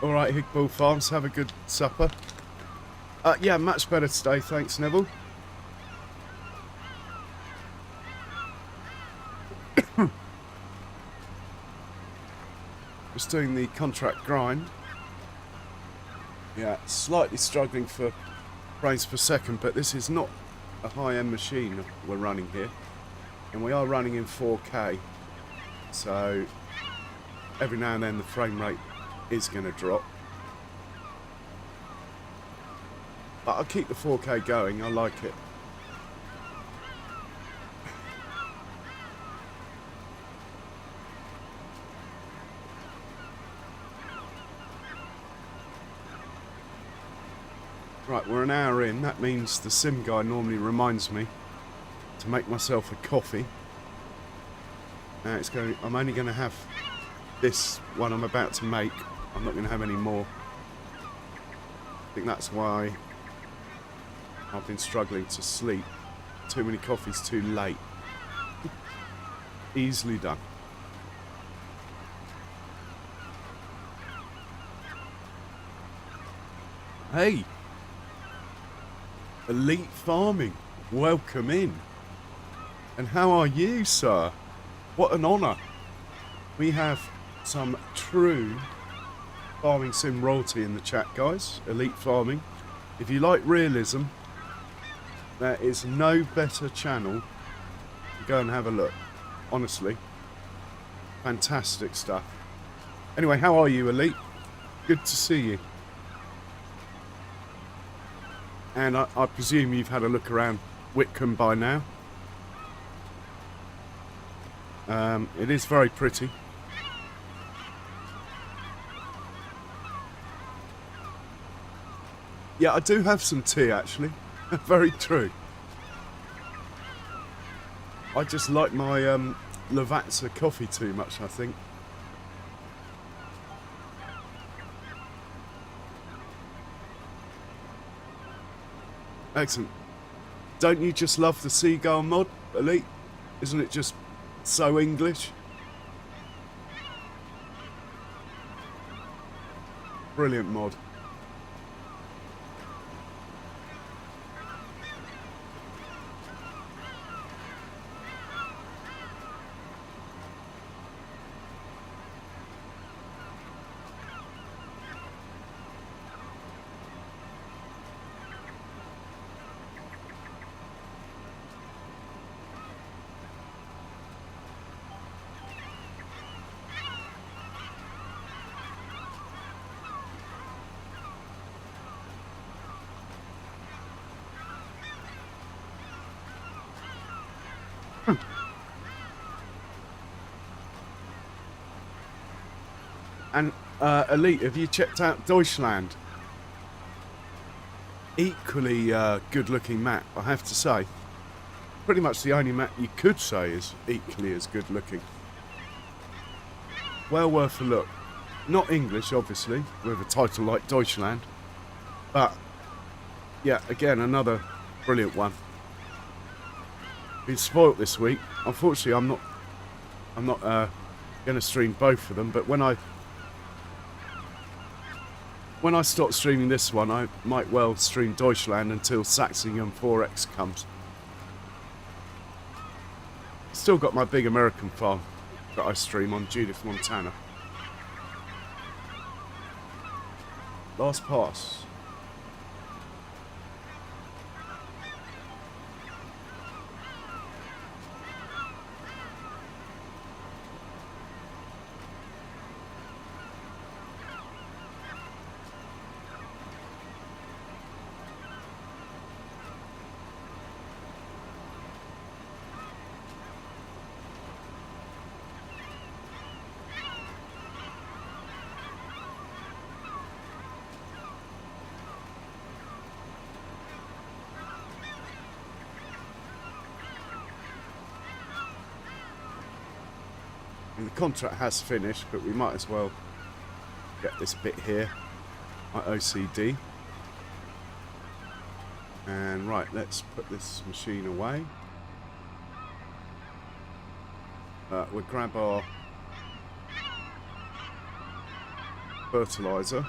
Alright, Higbull Farms, have a good supper. Yeah, much better today, thanks, Neville. Just doing the contract grind. Yeah, slightly struggling for frames per second, but this is not a high-end machine we're running here. And we are running in 4K. So, every now and then the frame rate is going to drop. But I'll keep the 4K going, I like it. Right, we're an hour in. That means the sim guy normally reminds me to make myself a coffee. Now I'm only going to have this one I'm about to make. I'm not going to have any more. I think that's why I've been struggling to sleep. Too many coffees too late. Easily done. Hey! Elite Farming, welcome in. And how are you, sir? What an honour. We have some true farming sim royalty in the chat, guys. Elite Farming. If you like realism, there is no better channel to go and have a look. Honestly. Fantastic stuff. Anyway, how are you, Elite? Good to see you. And I presume you've had a look around Witcombe by now. It is very pretty. Yeah, I do have some tea, actually. Very true. I just like my Lavazza coffee too much, I think. Excellent. Don't you just love the seagull mod, Elite? Isn't it just so English? Brilliant mod. And Elite, have you checked out Deutschland? Equally good looking map, I have to say. Pretty much the only map you could say is equally as good looking. Well worth a look. Not English, obviously, with a title like Deutschland. But, yeah, again, another brilliant one. Been spoilt this week. Unfortunately, I'm not going to stream both of them, but when I stop streaming this one, I might well stream Deutschland until Saxingham 4X comes. Still got my big American farm that I stream on Judith, Montana. Last pass. And the contract has finished, but we might as well get this bit here. My OCD. And right, let's put this machine away. We'll grab our fertiliser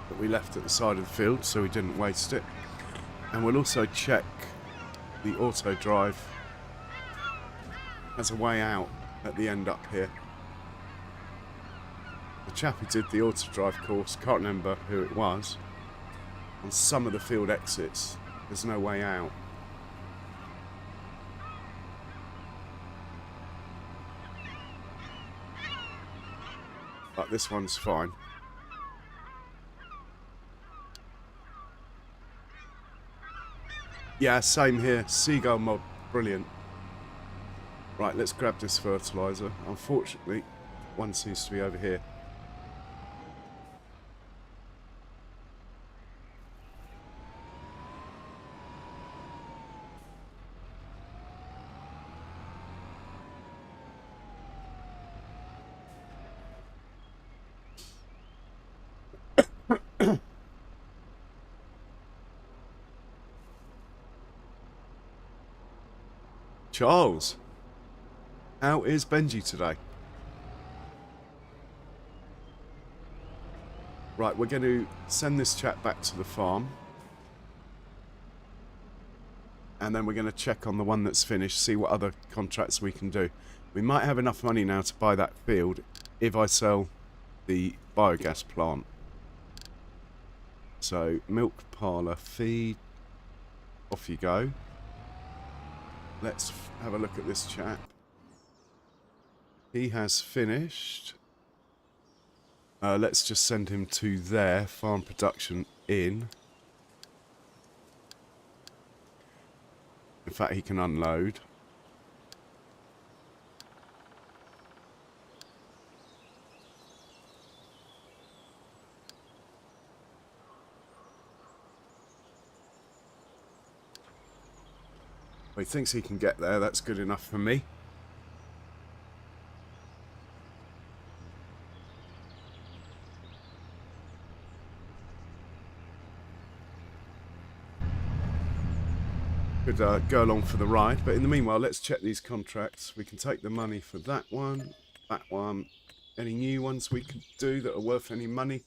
that we left at the side of the field so we didn't waste it. And we'll also check the auto drive as a way out at the end up here. The chap who did the auto drive course, can't remember who it was, on some of the field exits there's no way out. But this one's fine. Yeah, same here. Seagull mod, brilliant. Right, let's grab this fertiliser. Unfortunately, one seems to be over here. Charles, how is Benji today? Right, we're going to send this chap back to the farm. And then we're going to check on the one that's finished, see what other contracts we can do. We might have enough money now to buy that field if I sell the biogas plant. So, milk parlour, feed, off you go. Let's have a look at this chap. He has finished. Let's just send him to there, farm production in. In fact, he can unload. He thinks he can get there. That's good enough for me. Could go along for the ride, but in the meanwhile, let's check these contracts. We can take the money for that one, that one. Any new ones we could do that are worth any money?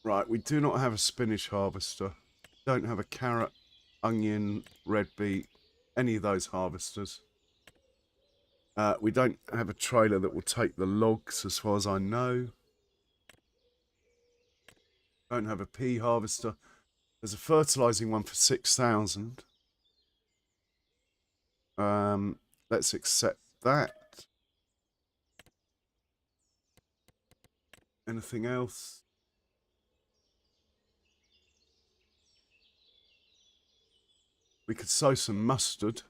Right, we do not have a spinach harvester. Don't have a carrot, onion, red beet, any of those harvesters. We don't have a trailer that will take the logs, as far as I know. Don't have a pea harvester. There's a fertilizing one for 6,000. Let's accept that. Anything else? We could sow some mustard.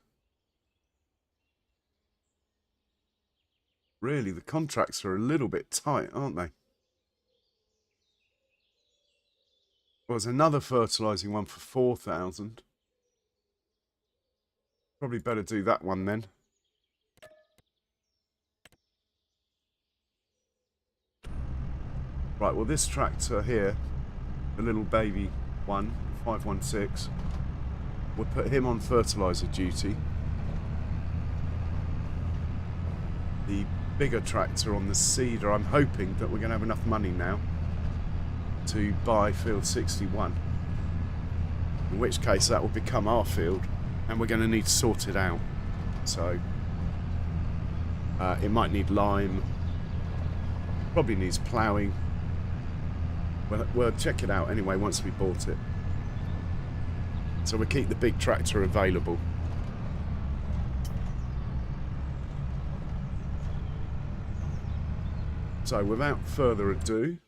Really, the contracts are a little bit tight, aren't they? Well, there's another fertilizing one for 4,000. Probably better do that one then. Right, well this tractor here, the little baby one, 516, we'll put him on fertilizer duty. The bigger tractor on the seeder, I'm hoping that we're going to have enough money now to buy field 61. In which case that will become our field and we're going to need to sort it out. So it might need lime, probably needs ploughing. We'll check it out anyway once we bought it. So we'll keep the big tractor available. So without further ado,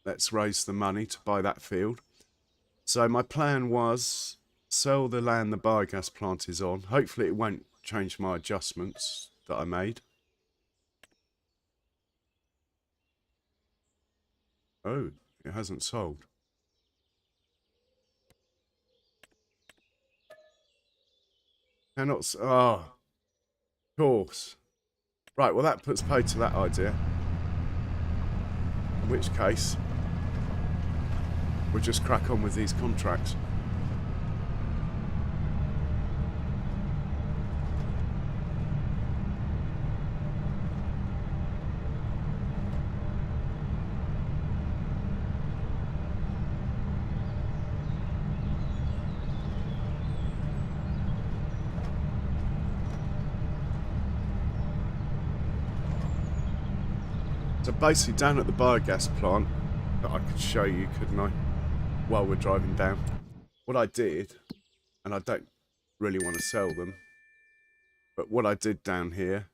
let's raise the money to buy that field. So my plan was sell the land the biogas plant is on. Hopefully it won't change my adjustments that I made. Oh, it hasn't sold. Cannot. Ah, of course. Right, well that puts paid to that idea. In which case, we'll just crack on with these contracts. So basically down at the biogas plant, that I could show you, couldn't I, while we're driving down, what I did, and I don't really want to sell them, but what I did down here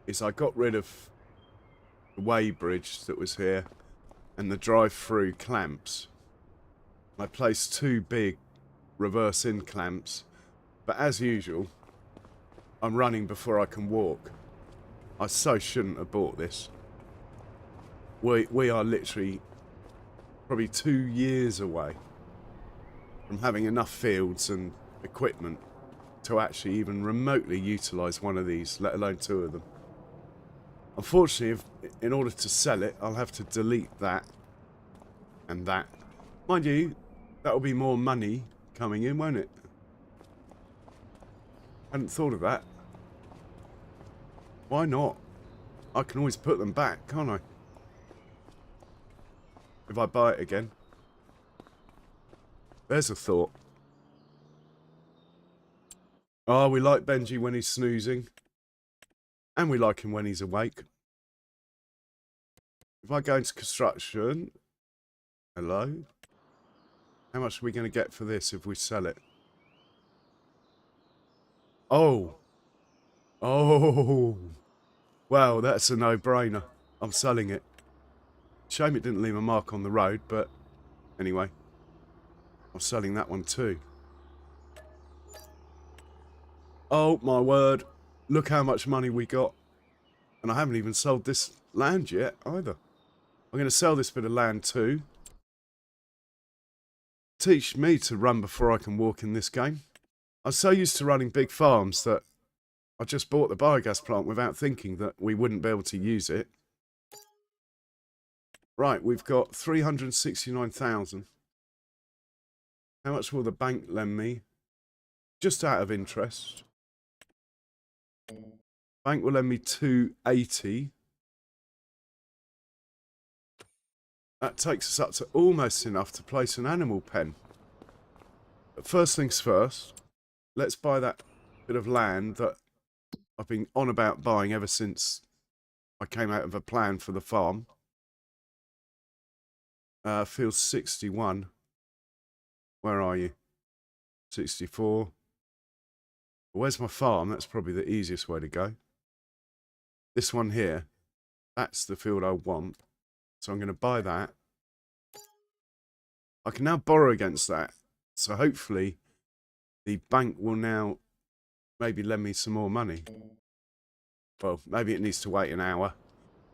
is I got rid of the weighbridge that was here and the drive-through clamps. I placed 2 big reverse-in clamps, but as usual, I'm running before I can walk. I so shouldn't have bought this. We are literally probably 2 years away from having enough fields and equipment to actually even remotely utilise one of these, let alone 2 of them. Unfortunately, in order to sell it, I'll have to delete that and that. Mind you, that'll be more money coming in, won't it? Hadn't thought of that. Why not? I can always put them back, can't I? If I buy it again. There's a thought. Oh, we like Benji when he's snoozing. And we like him when he's awake. If I go into construction... Hello? How much are we going to get for this if we sell it? Oh! Oh! Well, that's a no-brainer. I'm selling it. Shame it didn't leave a mark on the road, but anyway. I'm selling that one too. Oh, my word. Look how much money we got. And I haven't even sold this land yet, either. I'm going to sell this bit of land too. Teach me to run before I can walk in this game. I'm so used to running big farms that I just bought the biogas plant without thinking that we wouldn't be able to use it. Right, we've got 369,000. How much will the bank lend me? Just out of interest. Bank will lend me 280. That takes us up to almost enough to place an animal pen. But first things first, let's buy that bit of land that I've been on about buying ever since I came out of a plan for the farm. Field 61. Where are you? 64. Where's my farm? That's probably the easiest way to go. This one here, that's the field I want. So I'm going to buy that. I can now borrow against that. So hopefully the bank will now maybe lend me some more money. Well, maybe it needs to wait an hour.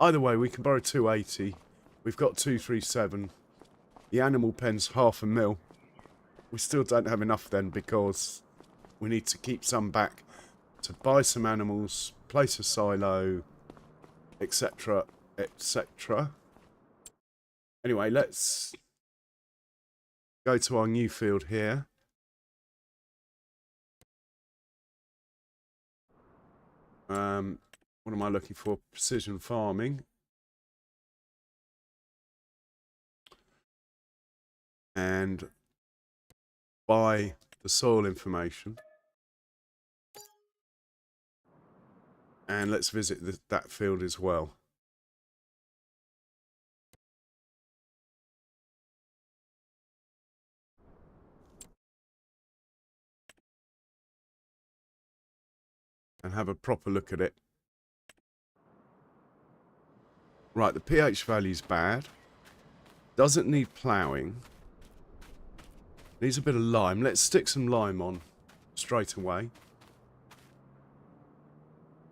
Either way, we can borrow 280. We've got 237. The animal pen's 500,000. We still don't have enough then because we need to keep some back to buy some animals, place a silo, etc, etc. Anyway, let's go to our new field here. What am I looking for? Precision farming. And buy the soil information. And let's visit that field as well. And have a proper look at it. Right, the pH value's bad. Doesn't need ploughing. Needs a bit of lime. Let's stick some lime on straight away.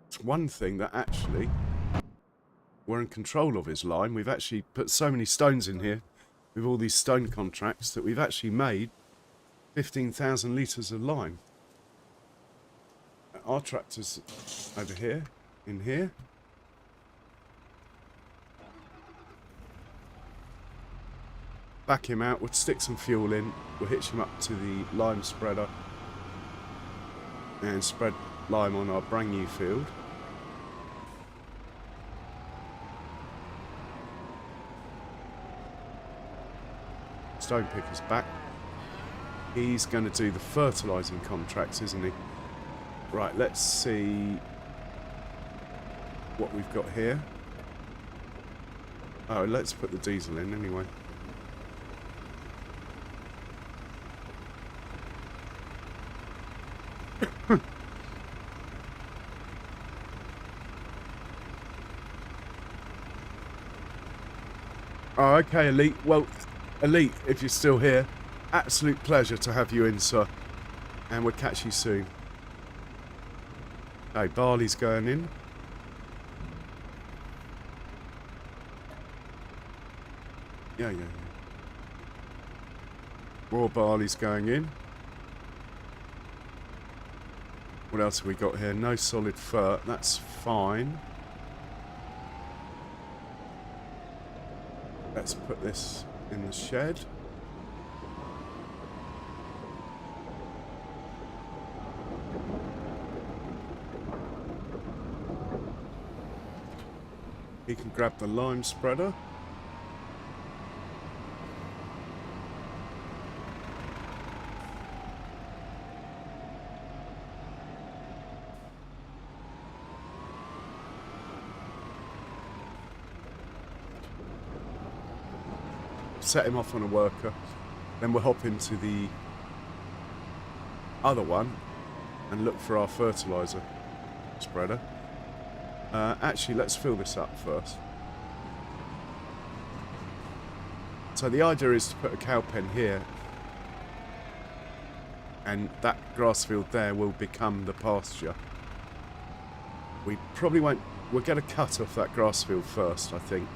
It's one thing that actually we're in control of is lime. We've actually put so many stones in here with all these stone contracts that we've actually made 15,000 litres of lime. Our tractor's over here, in here. Back him out, we'll stick some fuel in, we'll hitch him up to the lime spreader and spread lime on our brand new field. Stone picker's back. He's going to do the fertilising contracts, isn't he? Right, let's see what we've got here. Oh, let's put the diesel in anyway. Oh, okay, Elite. Well, Elite, if you're still here, absolute pleasure to have you in, sir. And we'll catch you soon. Okay, barley's going in. Yeah. More barley's going in. What else have we got here? No solid fur. That's fine. Let's put this in the shed. He can grab the lime spreader. Set him off on a worker. Then we'll hop into the other one and look for our fertiliser spreader. Actually, let's fill this up first. So the idea is to put a cow pen here, and that grass field there will become the pasture. We probably won't... We'll get a cut off that grass field first, I think,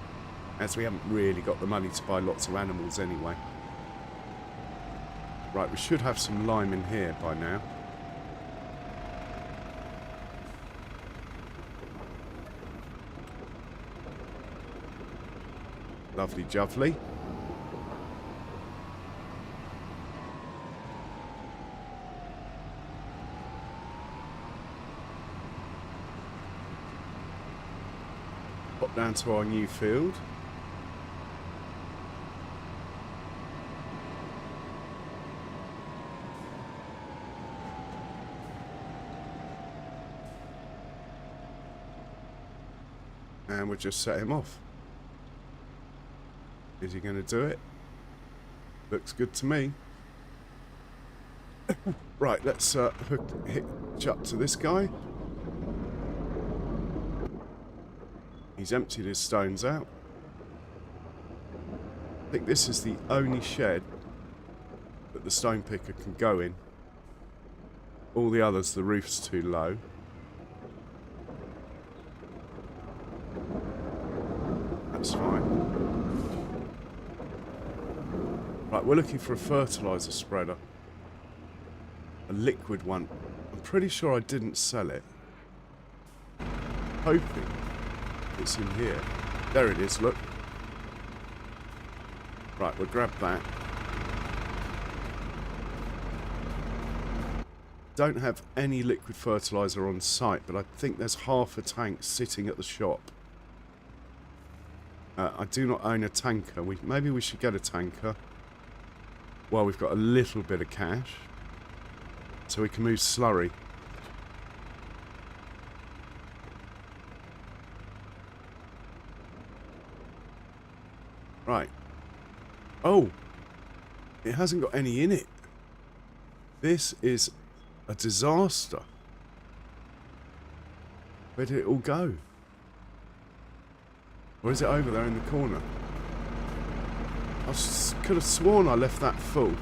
as we haven't really got the money to buy lots of animals anyway. Right, we should have some lime in here by now. Lovely jubbly. Pop down to our new field. And we'll just set him off. Is he going to do it? Looks good to me. Right, let's hitch up to this guy. He's emptied his stones out. I think this is the only shed that the stone picker can go in. All the others, the roof's too low. That's fine. Right, we're looking for a fertiliser spreader. A liquid one. I'm pretty sure I didn't sell it. Hoping it's in here. There it is, look. Right, we'll grab that. Don't have any liquid fertiliser on site, but I think there's half a tank sitting at the shop. I do not own a tanker. Maybe we should get a tanker. Well, we've got a little bit of cash. So we can move slurry. Right. Oh! It hasn't got any in it. This is a disaster. Where did it all go? Or is it over there in the corner? I could have sworn I left that full.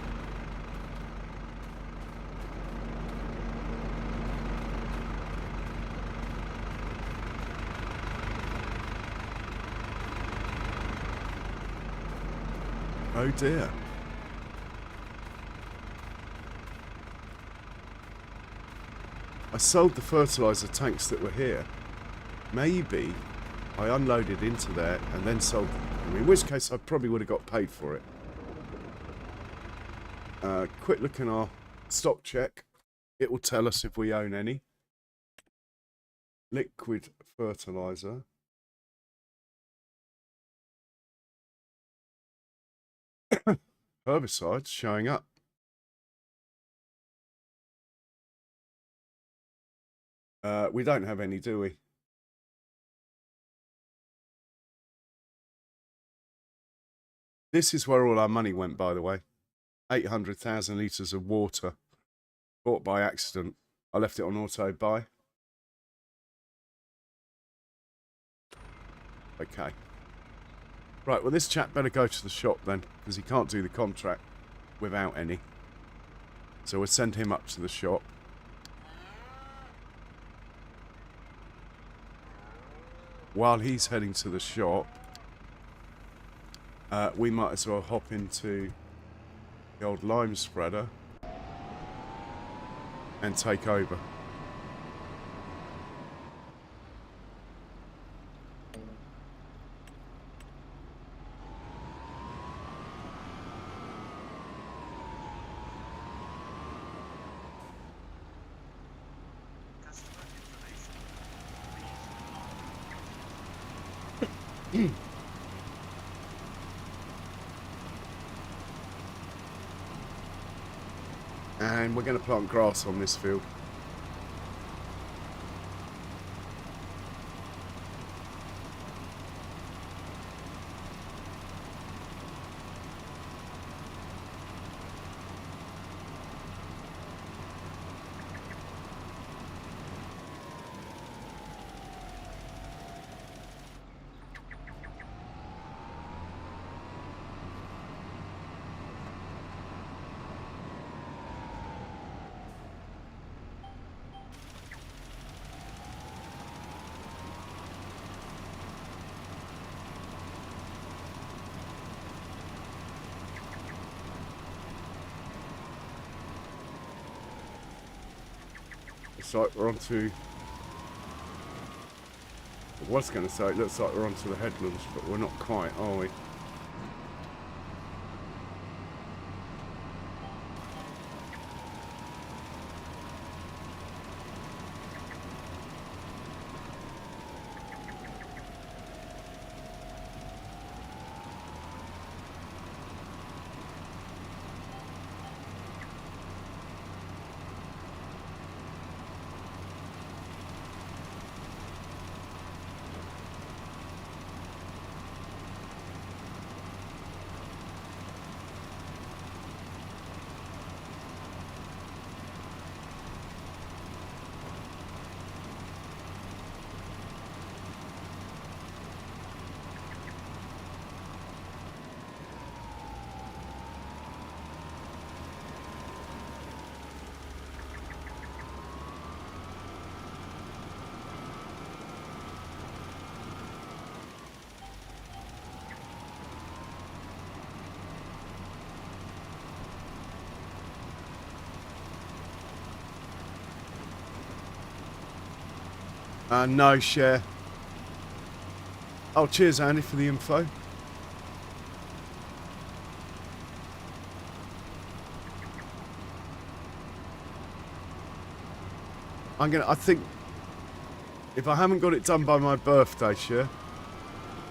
Oh dear. I sold the fertiliser tanks that were here. Maybe I unloaded into there and then sold them. In which case I probably would have got paid for it. Quick look in our stock check. It will tell us if we own any. Liquid fertiliser. Herbicides showing up. We don't have any, do we? This is where all our money went, by the way. 800,000 litres of water. Bought by accident. I left it on auto buy. Okay. Right, well this chap better go to the shop then, because he can't do the contract without any. So we'll send him up to the shop. While he's heading to the shop, we might as well hop into the old lime spreader and take over. And we're going to plant grass on this field. Looks like we're onto... I was going to say it looks like we're onto the headlands, but we're not quite, are we? No share. Oh, cheers, Andy, for the info. I think, if I haven't got it done by my birthday, share,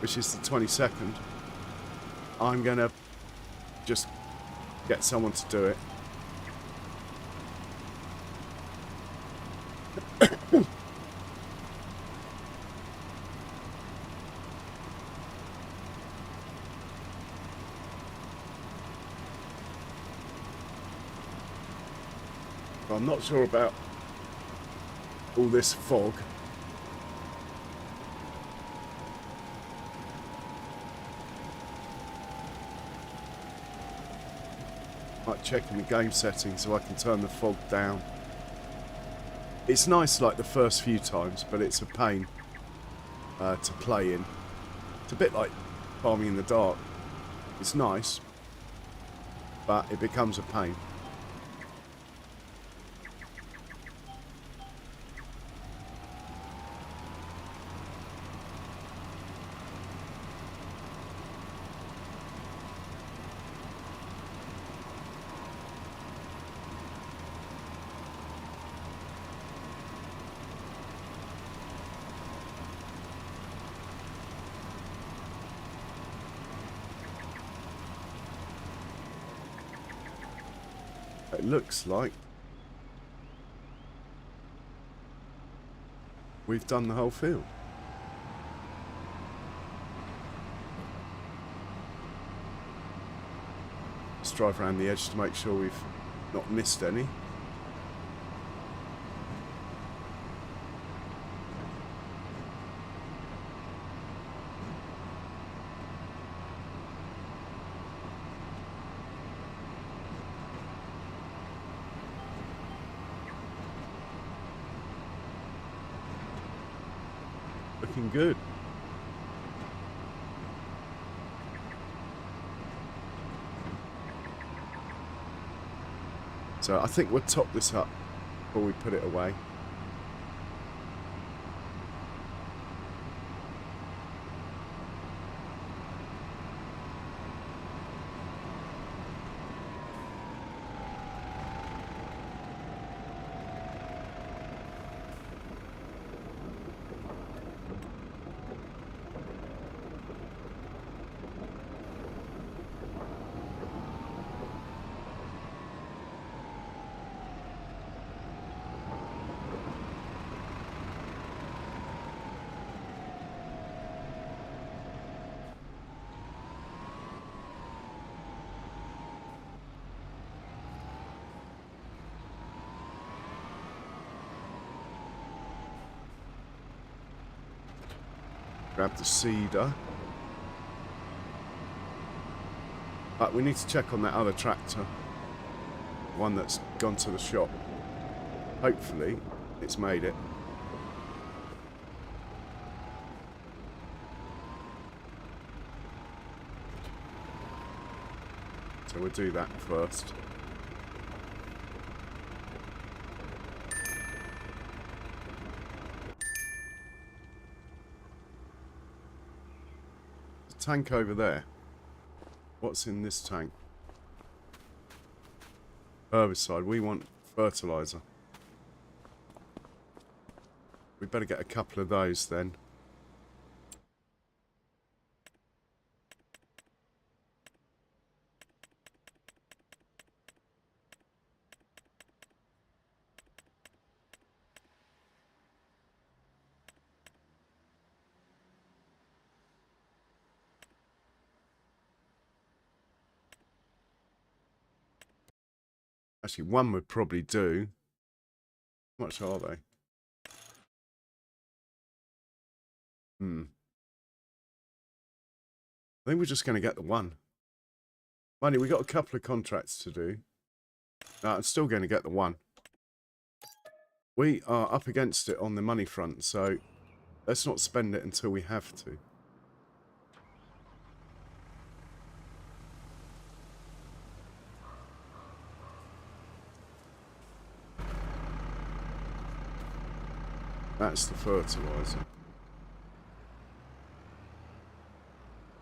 which is the 22nd, I'm gonna just get someone to do it. I'm not sure about all this fog. Might check in the game settings so I can turn the fog down. It's nice like the first few times, but it's a pain to play in. It's a bit like farming in the dark. It's nice, but it becomes a pain. It looks like we've done the whole field. Let's drive around the edge to make sure we've not missed any. Looking good. So I think we'll top this up before we put it away. Grab the seeder. But we need to check on that other tractor. One that's gone to the shop. Hopefully, it's made it. So we'll do that first. Tank over there. What's in this tank? Herbicide. We want fertilizer. We better get a couple of those then. Actually, one would probably do. How much are they? I think we're just going to get the one. Money, we got a couple of contracts to do. No, I'm still going to get the one. We are up against it on the money front, so let's not spend it until we have to. That's the fertilizer.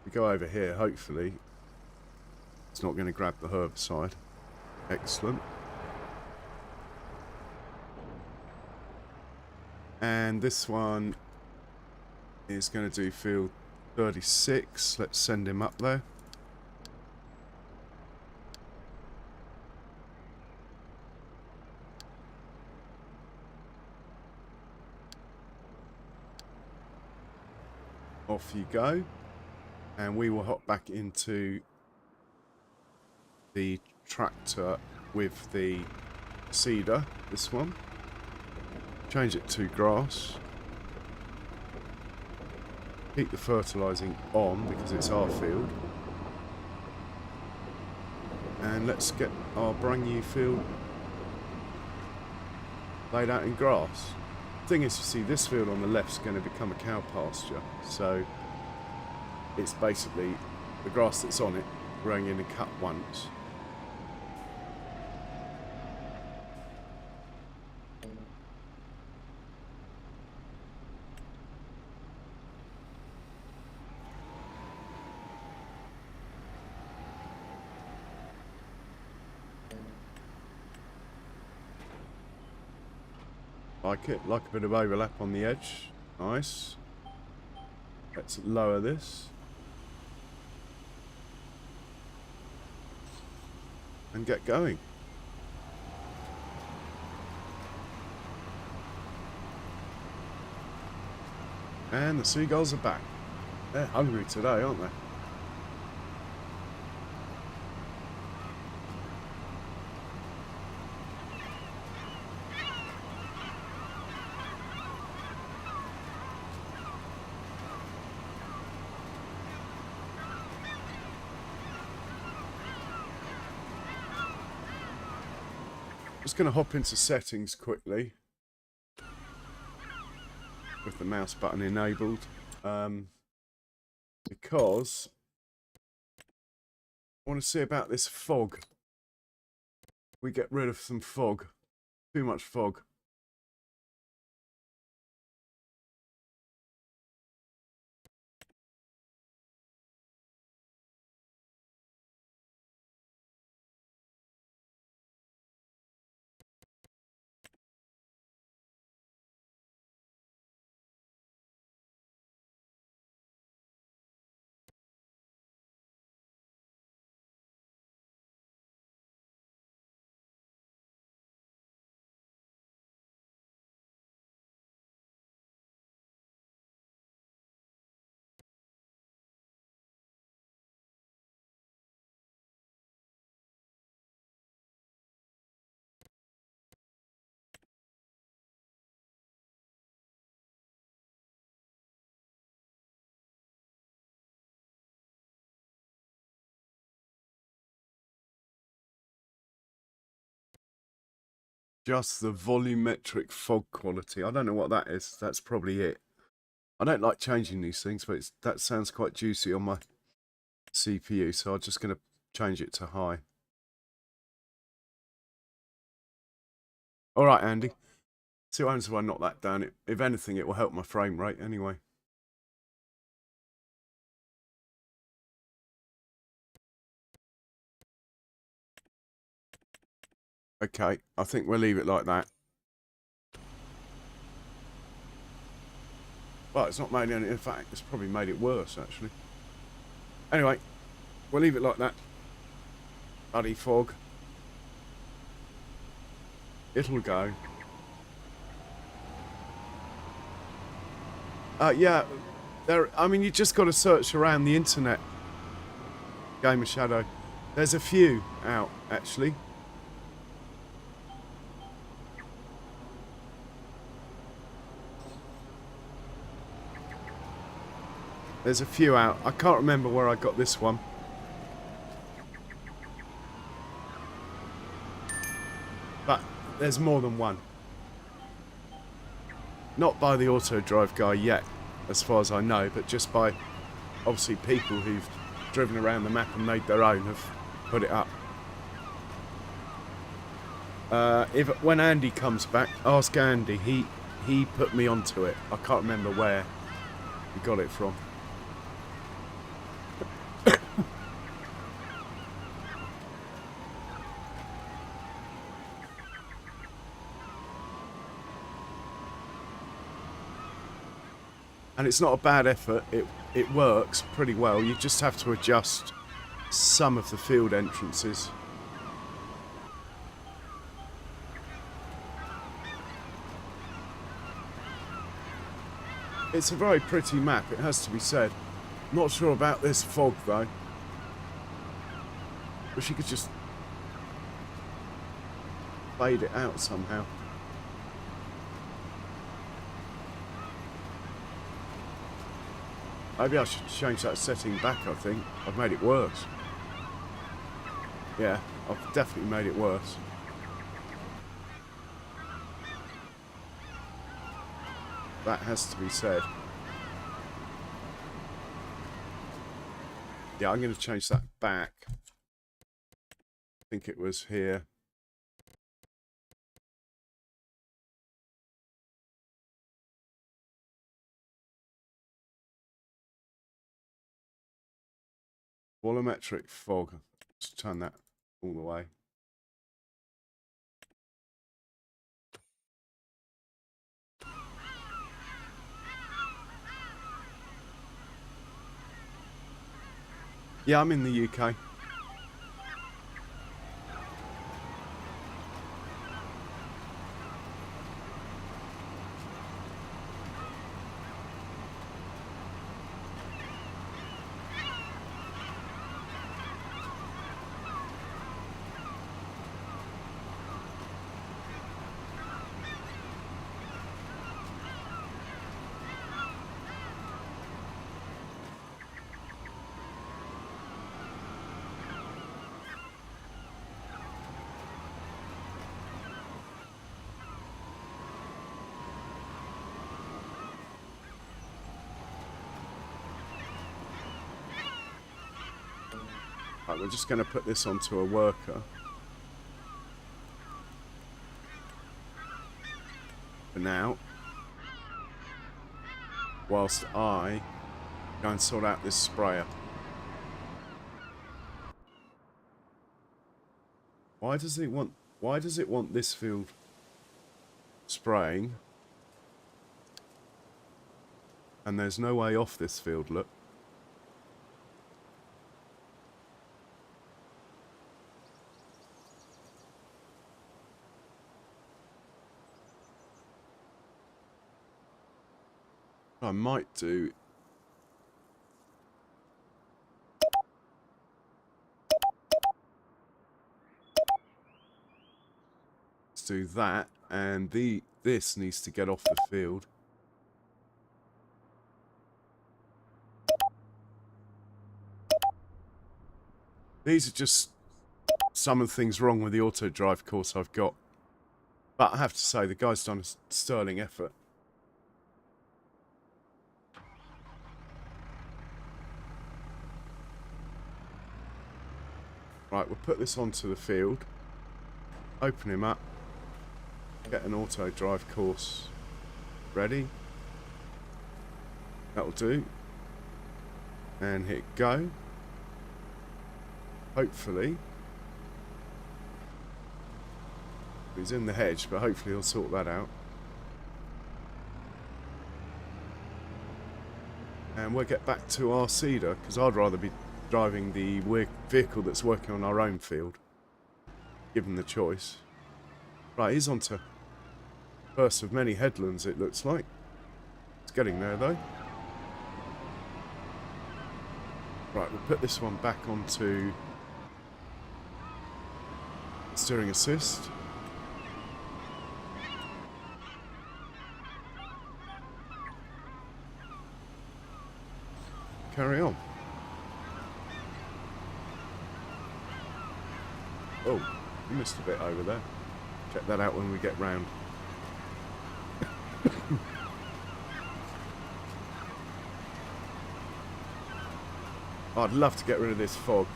We go over here, hopefully it's not going to grab the herbicide. Excellent. And this one is going to do field 36. Let's send him up there. Off you go. And we will hop back into the tractor with the seeder, this one. Change it to grass. Keep the fertilising on because it's our field. And let's get our brand new field laid out in grass. Thing is, you see, this field on the left is going to become a cow pasture, so it's basically the grass that's on it growing in and cut once. Like it, like a bit of overlap on the edge. Nice. Let's lower this. And get going. And the seagulls are back. They're hungry today, aren't they? Just going to hop into settings quickly with the mouse button enabled, because I want to see about this fog. We get rid of some fog. Too much fog. Just the volumetric fog quality. I don't know what that is. That's probably it. I don't like changing these things, but that sounds quite juicy on my CPU, so I'm just going to change it to high. All right, Andy. See what happens if I knock that down. If anything, it will help my frame rate anyway. Okay, I think we'll leave it like that. Well, it's not made any. In fact, it's probably made it worse, actually. Anyway, we'll leave it like that. Bloody fog. It'll go. Yeah, I mean, you just got to search around the internet. Game of Shadow. There's a few out, actually. There's a few out. I can't remember where I got this one. But there's more than one. Not by the auto drive guy yet, as far as I know, but just by, obviously, people who've driven around the map and made their own have put it up. When Andy comes back, ask Andy. He put me onto it. I can't remember where he got it from. And it's not a bad effort. It works pretty well. You just have to adjust some of the field entrances. It's a very pretty map, it has to be said. Not sure about this fog though. Wish you could just fade it out somehow. Maybe I should change that setting back, I think. I've made it worse. Yeah, I've definitely made it worse. That has to be said. Yeah, I'm going to change that back. I think it was here. Volumetric fog. Let's turn that all the way. Yeah, I'm in the UK. Right, we're just going to put this onto a worker. For now. Whilst I go and sort out this sprayer. Why does it want this field spraying? And there's no way off this field, look. What I might do is do that, and this needs to get off the field. These are just some of the things wrong with the auto drive course I've got. But I have to say, the guy's done a sterling effort. Right, we'll put this onto the field. Open him up. Get an auto drive course ready. That'll do. And hit go. Hopefully. He's in the hedge, but hopefully he'll sort that out. And we'll get back to our seeder, because I'd rather be driving the vehicle that's working on our own field, given the choice. Right, he's on to first of many headlands, it looks like. It's getting there, though. Right, we'll put this one back onto steering assist. Carry on. Oh, you missed a bit over there. Check that out when we get round. I'd love to get rid of this fog.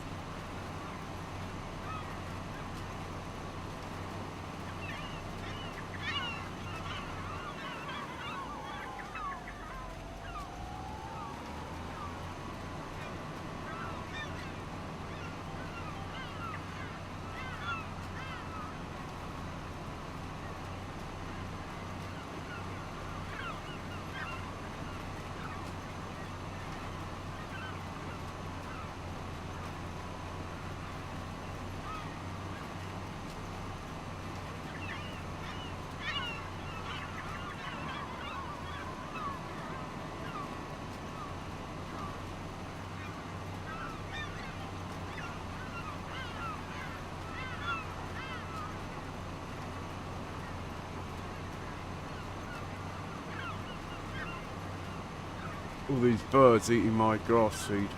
All these birds eating my grass seed.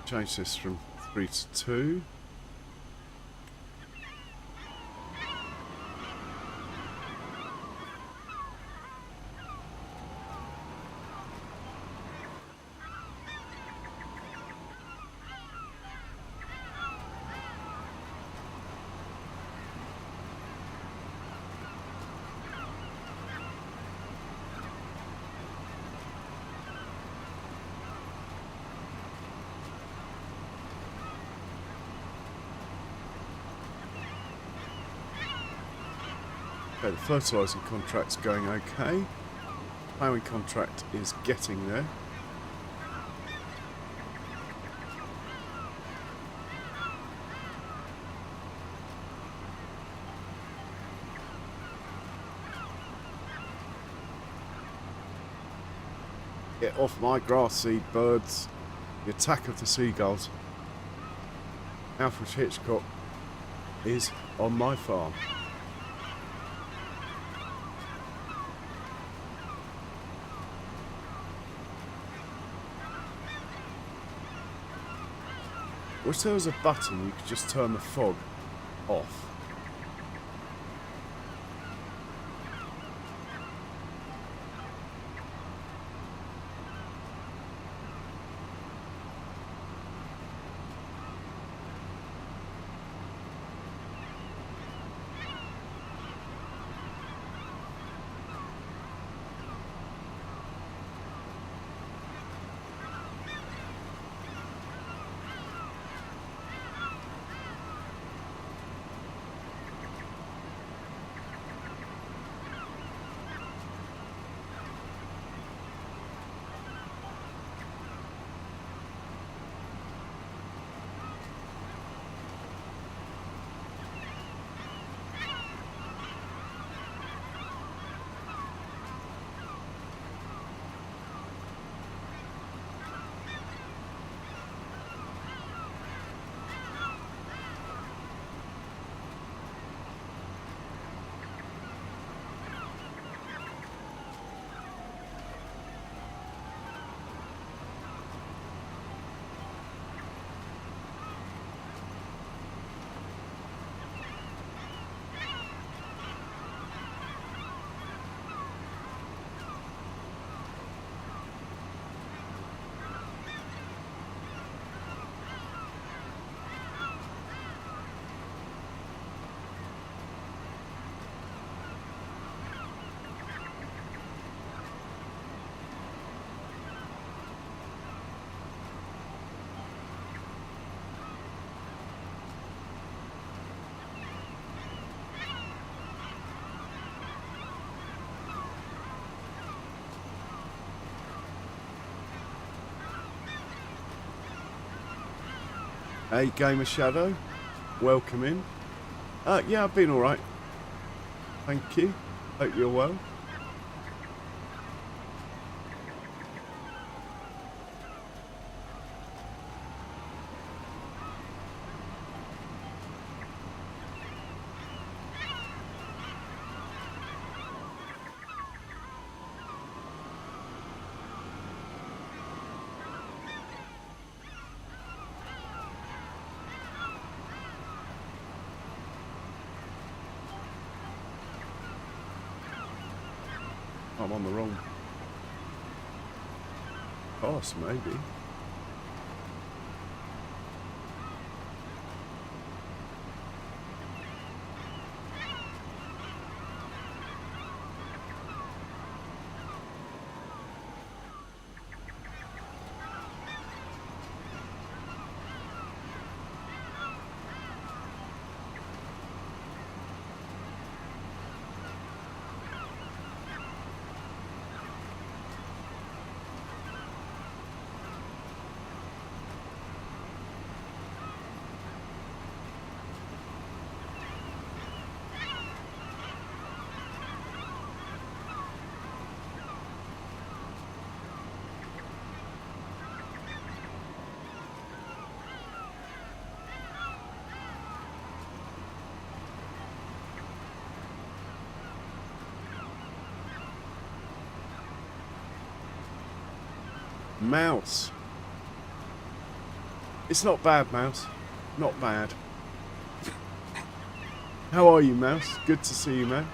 Change this from 3 to 2. Okay, the fertilising contract's going okay. Ploughing contract is getting there. Get off my grass seed, birds. The attack of the seagulls. Alfred Hitchcock is on my farm. Wish there was a button you could just turn the fog off. Hey, Gamer Shadow, welcome in. Yeah, I've been alright. Thank you. Hope you're well. I'm on the wrong pass, maybe. Mouse. It's not bad, Mouse. Not bad. How are you, Mouse? Good to see you, man.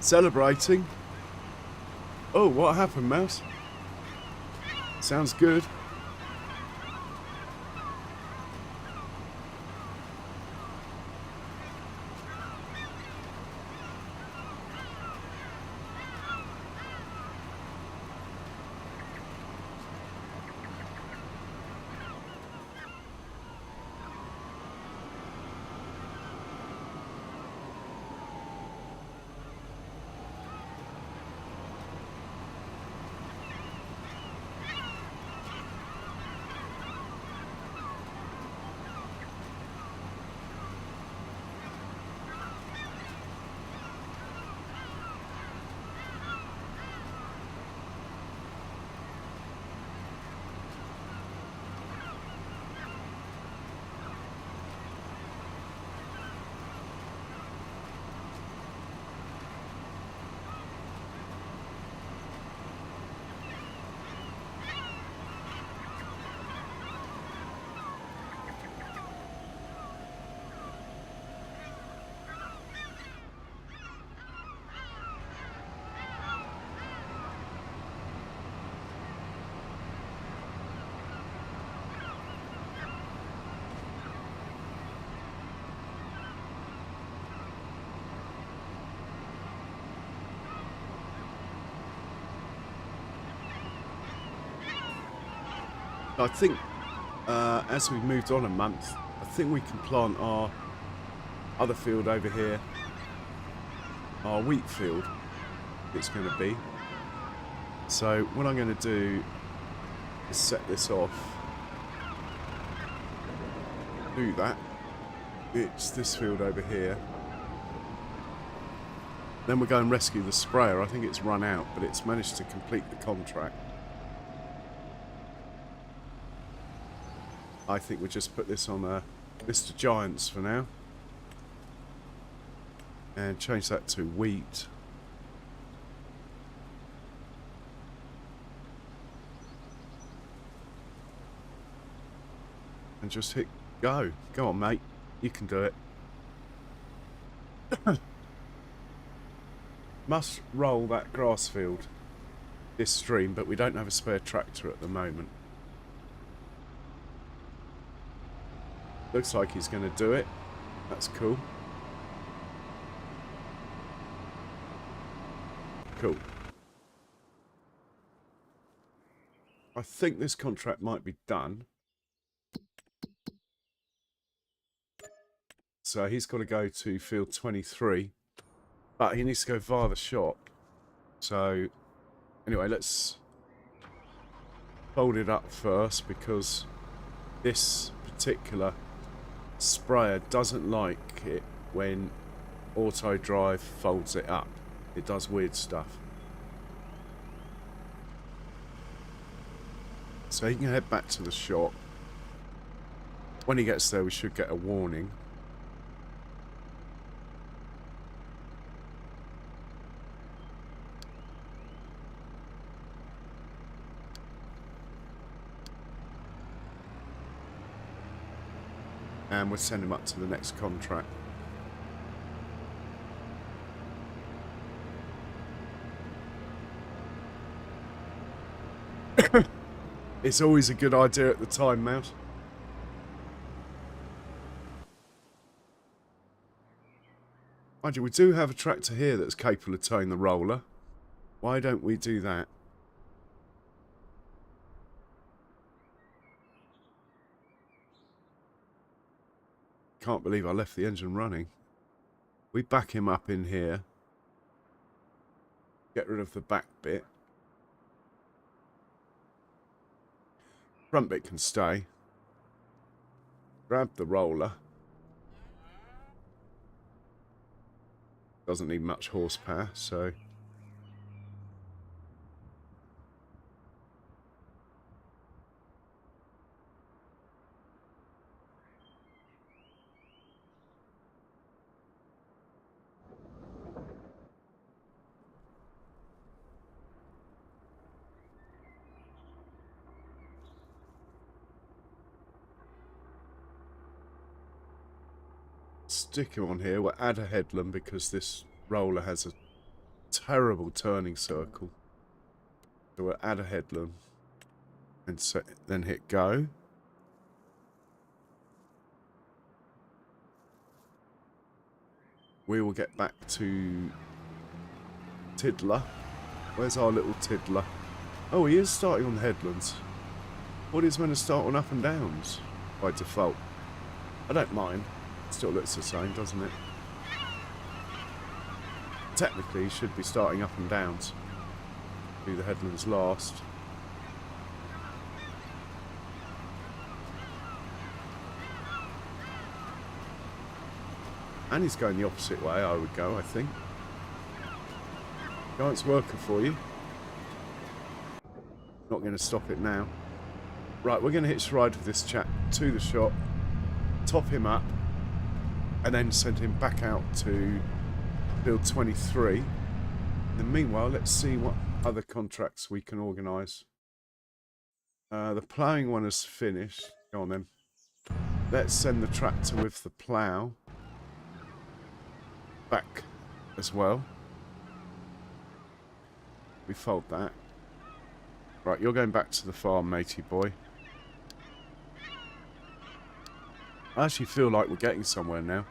Celebrating? Oh, what happened, Mouse? Sounds good. I think as we've moved on a month, I think we can plant our other field over here, our wheat field it's going to be. So what I'm going to do is set this off, do that, it's this field over here, then we'll go and rescue the sprayer. I think it's run out, but it's managed to complete the contract. I think we'll just put this on a list of giants for now. And change that to wheat. And just hit go. Go on, mate. You can do it. Must roll that grass field this stream, but we don't have a spare tractor at the moment. Looks like he's going to do it. That's cool. Cool. I think this contract might be done. So he's got to go to field 23. But he needs to go via the shop. So anyway, let's fold it up first, because this particular sprayer doesn't like it when auto drive folds it up. It does weird stuff. So he can head back to the shop. When he gets there, we should get a warning. And we'll send him up to the next contract. It's always a good idea at the time, Mouse. Mind you, we do have a tractor here that's capable of towing the roller. Why don't we do that? Can't believe I left the engine running. We back him up in here. Get rid of the back bit. Front bit can stay. Grab the roller. Doesn't need much horsepower, so... stick him on here. We'll add a headland because this roller has a terrible turning circle. So we'll add a headland and then hit go. We will get back to Tiddler. Where's our little Tiddler? Oh, he is starting on the headlands. What is meant to start on up and downs by default? I don't mind. Still looks the same, doesn't it? Technically, he should be starting up and downs. Do the headlands last. And he's going the opposite way, I would go, I think. Giant's working for you. Not going to stop it now. Right, we're going to hitch a ride with this chap to the shop, top him up, and then send him back out to Field 23. In the meanwhile, let's see what other contracts we can organise. The ploughing one is finished. Go on then. Let's send the tractor with the plough back as well. We fold that. Right, you're going back to the farm, matey boy. I actually feel like we're getting somewhere now.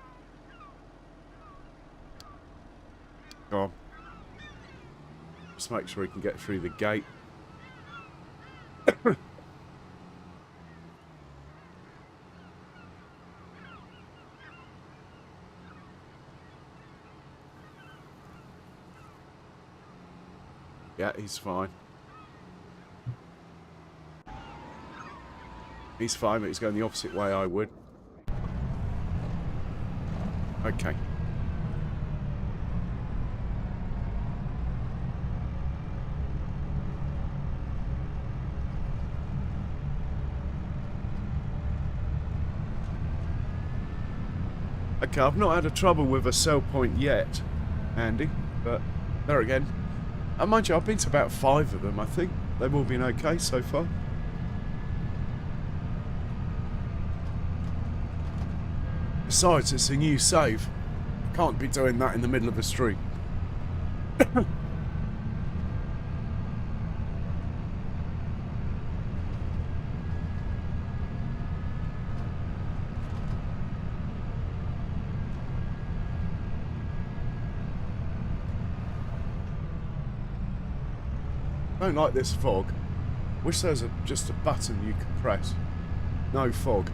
Go on. Just make sure we can get through the gate. Yeah, he's fine. He's fine, but he's going the opposite way I would. Okay. Okay, I've not had a trouble with a sell point yet, Andy, but there again. And mind you, I've been to about 5 of them, I think. They've all been okay so far. Besides, it's a new save. Can't be doing that in the middle of a street. I don't like this fog. Wish there was just a button you could press. No fog.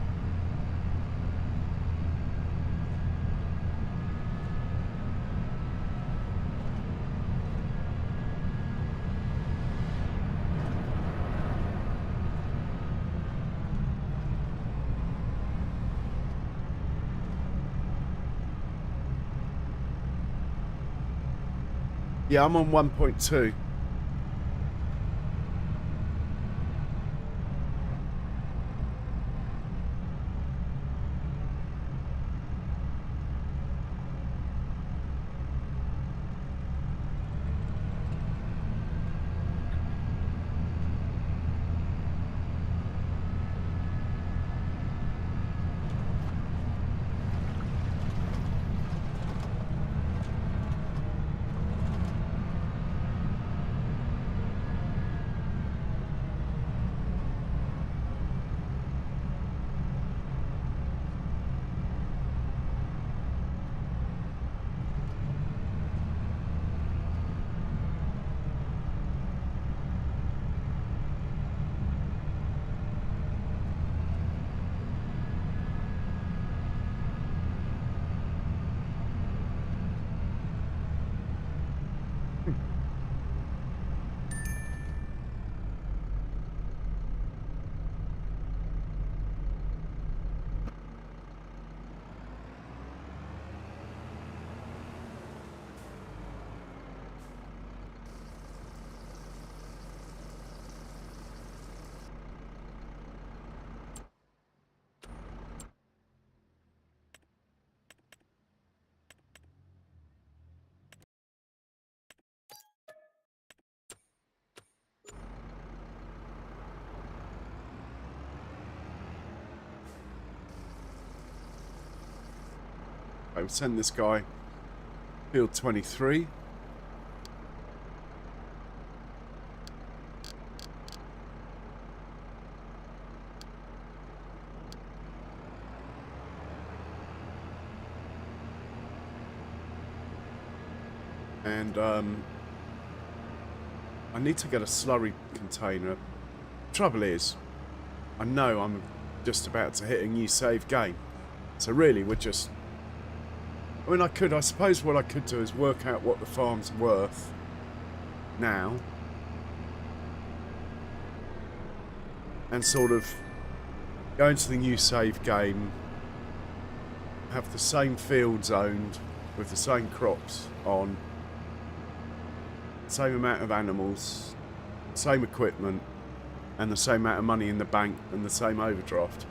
Yeah, I'm on 1.2. I would send this guy field 23. And I need to get a slurry container. Trouble is, I know I'm just about to hit a new save game. So really, we're just... I mean, I suppose what I could do is work out what the farm's worth now. And sort of go into the new save game, have the same fields owned with the same crops on, same amount of animals, same equipment, and the same amount of money in the bank and the same overdraft.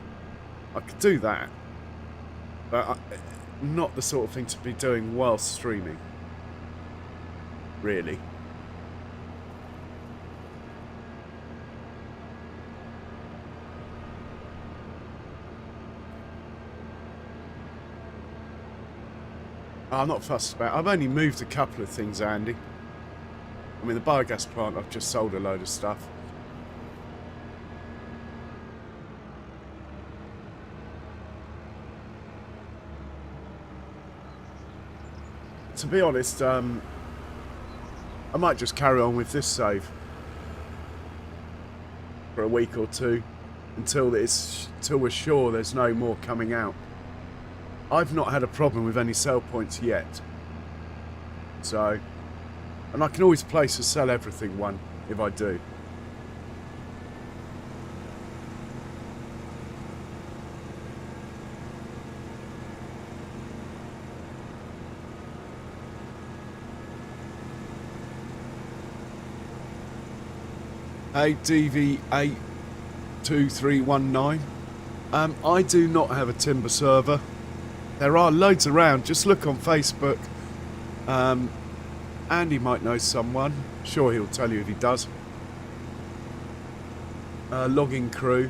I could do that, but not the sort of thing to be doing whilst streaming, really. I'm not fussed about it. I've only moved a couple of things, Andy. I mean, the biogas plant, I've just sold a load of stuff. To be honest, I might just carry on with this save for a week or two until we're sure there's no more coming out. I've not had a problem with any sell points yet. So, and I can always place a sell everything one if I do. Hey, DV82319. I do not have a timber server. There are loads around. Just look on Facebook. Andy might know someone. Sure, he'll tell you if he does. Logging crew.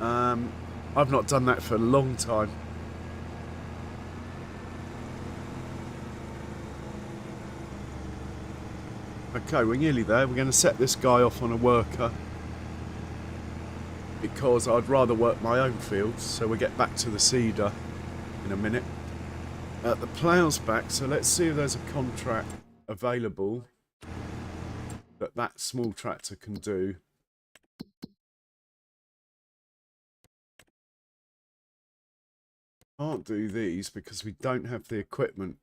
I've not done that for a long time. Okay, we're nearly there. We're going to set this guy off on a worker because I'd rather work my own fields, so we'll get back to the seeder in a minute. The plough's back, so let's see if there's a contract available that small tractor can do. Can't do these because we don't have the equipment.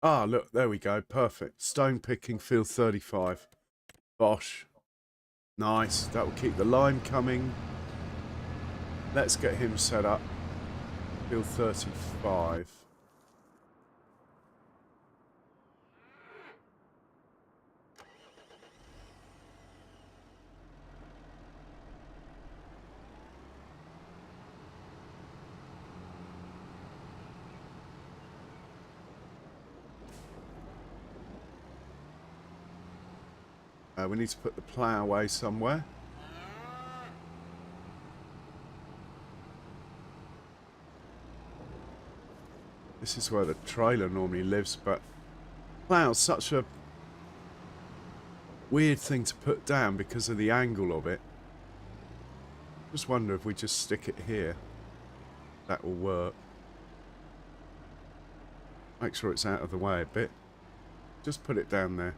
Ah, look, there we go. Perfect. Stone picking, field 35. Bosh. Nice. That will keep the lime coming. Let's get him set up. Field 35. We need to put the plough away somewhere. This is where the trailer normally lives, but plough's such a weird thing to put down because of the angle of it. Just wonder if we just stick it here. That will work. Make sure it's out of the way a bit. Just put it down there.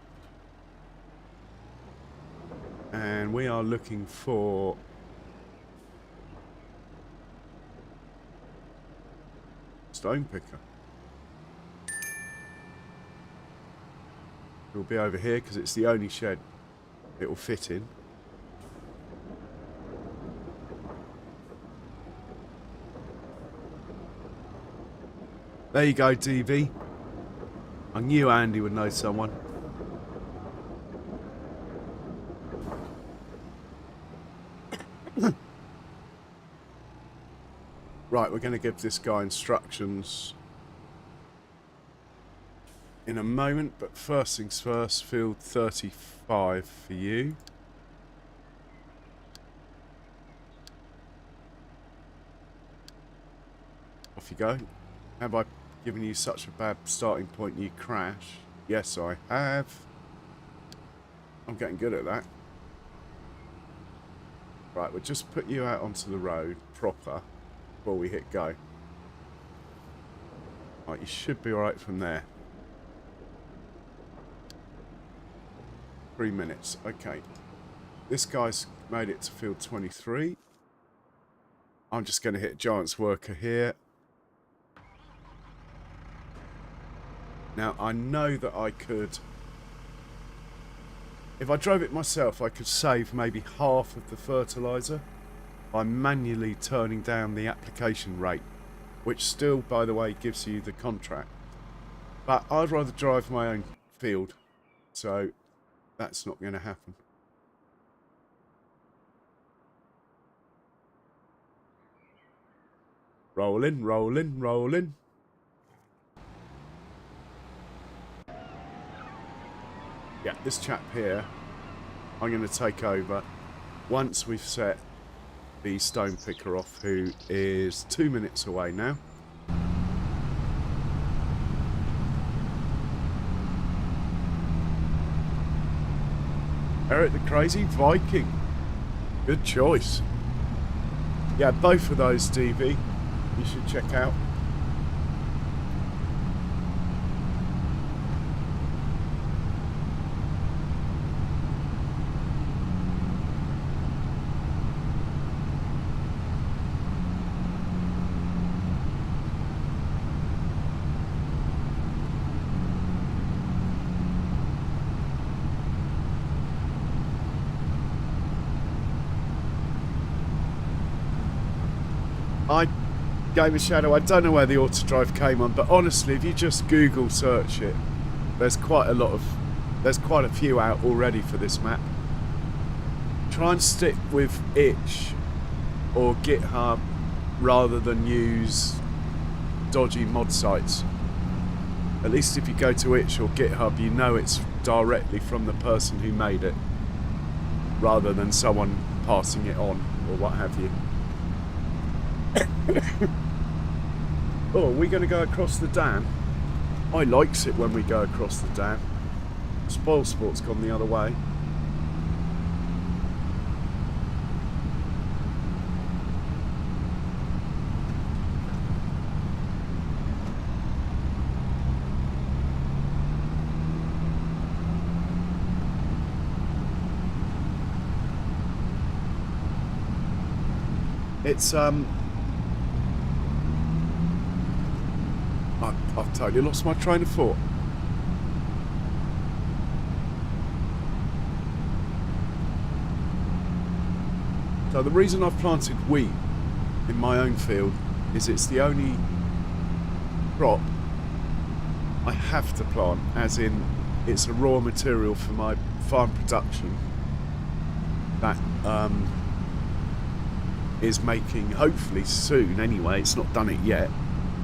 And we are looking for stone picker. It will be over here because it's the only shed it will fit in. There you go, DV. I knew Andy would know someone. Right, we're going to give this guy instructions in a moment, but first things first, field 35 for you. Off you go. Have I given you such a bad starting point you crash? Yes, I have. I'm getting good at that. Right, we'll just put you out onto the road proper before we hit go. Right, you should be alright from there. 3 minutes. Okay. This guy's made it to field 23. I'm just going to hit Giant's Worker here. Now, I know that I could... If I drove it myself, I could save maybe half of the fertiliser by manually turning down the application rate, which still, by the way, gives you the contract. But I'd rather drive my own field, so that's not going to happen. Rolling, rolling, rolling. Yeah, this chap here, I'm going to take over once we've set the stone picker off, who is 2 minutes away now. Eric the Crazy Viking. Good choice. Yeah, both of those, DV, you should check out. Game of Shadow, I don't know where the auto drive came on, but honestly, if you just Google search it, there's quite a few out already for this map. Try and stick with itch or GitHub rather than use dodgy mod sites. At least if you go to itch or GitHub, you know it's directly from the person who made it, rather than someone passing it on or what have you. Oh, are we going to go across the dam? I likes it when we go across the dam. Spoil Sport's gone the other way. It's I've totally lost my train of thought. So the reason I've planted wheat in my own field is it's the only crop I have to plant, as in it's a raw material for my farm production that is making, hopefully soon anyway, it's not done it yet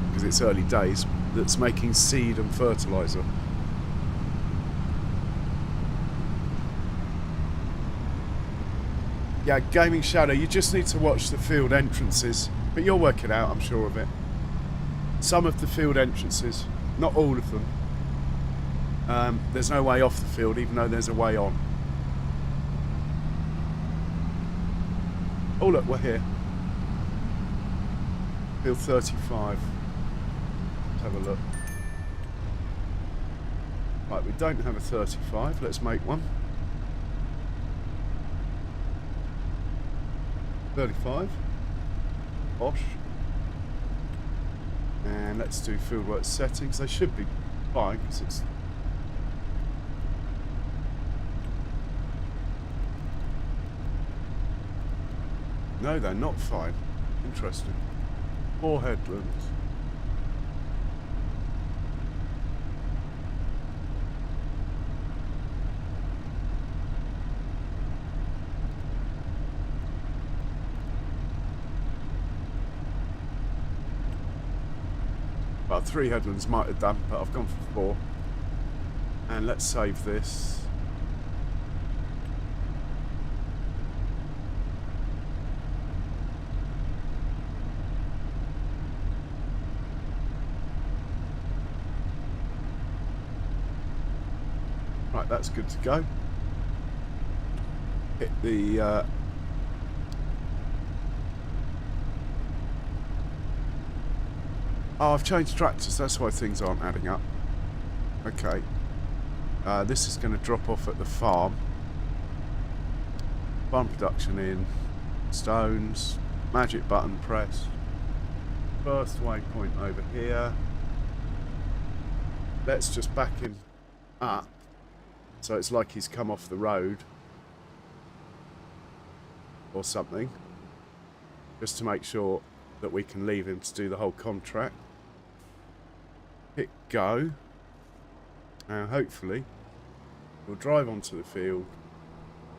because it's early days, that's making seed and fertiliser. Yeah, Gaming Shadow, you just need to watch the field entrances, but you'll work it out, I'm sure of it. Some of the field entrances, not all of them. There's no way off the field, even though there's a way on. Oh look, we're here. Field 35. Let's have a look. Right, we don't have a 35. Let's make one. 35. Bosh. And let's do fieldwork settings. They should be fine because it's... No, they're not fine. Interesting. 4 headlands. Well, 3 headlands might have done, but I've gone for 4. And let's save this. Right, that's good to go. Hit the oh, I've changed tractors, that's why things aren't adding up. Okay. This is going to drop off at the farm. Farm production in. Stones. Magic button press. First waypoint over here. Let's just back him up. So it's like he's come off the road. Or something. Just to make sure that we can leave him to do the whole contract. Hit go. Now hopefully he'll drive onto the field,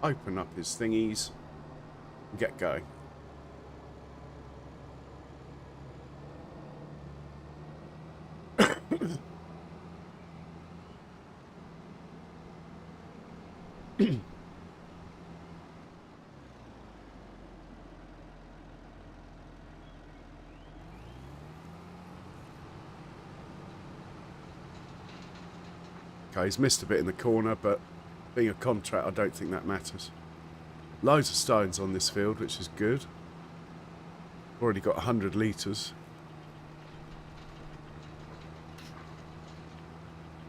open up his thingies, and get going. Okay, he's missed a bit in the corner, but being a contract, I don't think that matters. Loads of stones on this field, which is good. Already got 100 litres.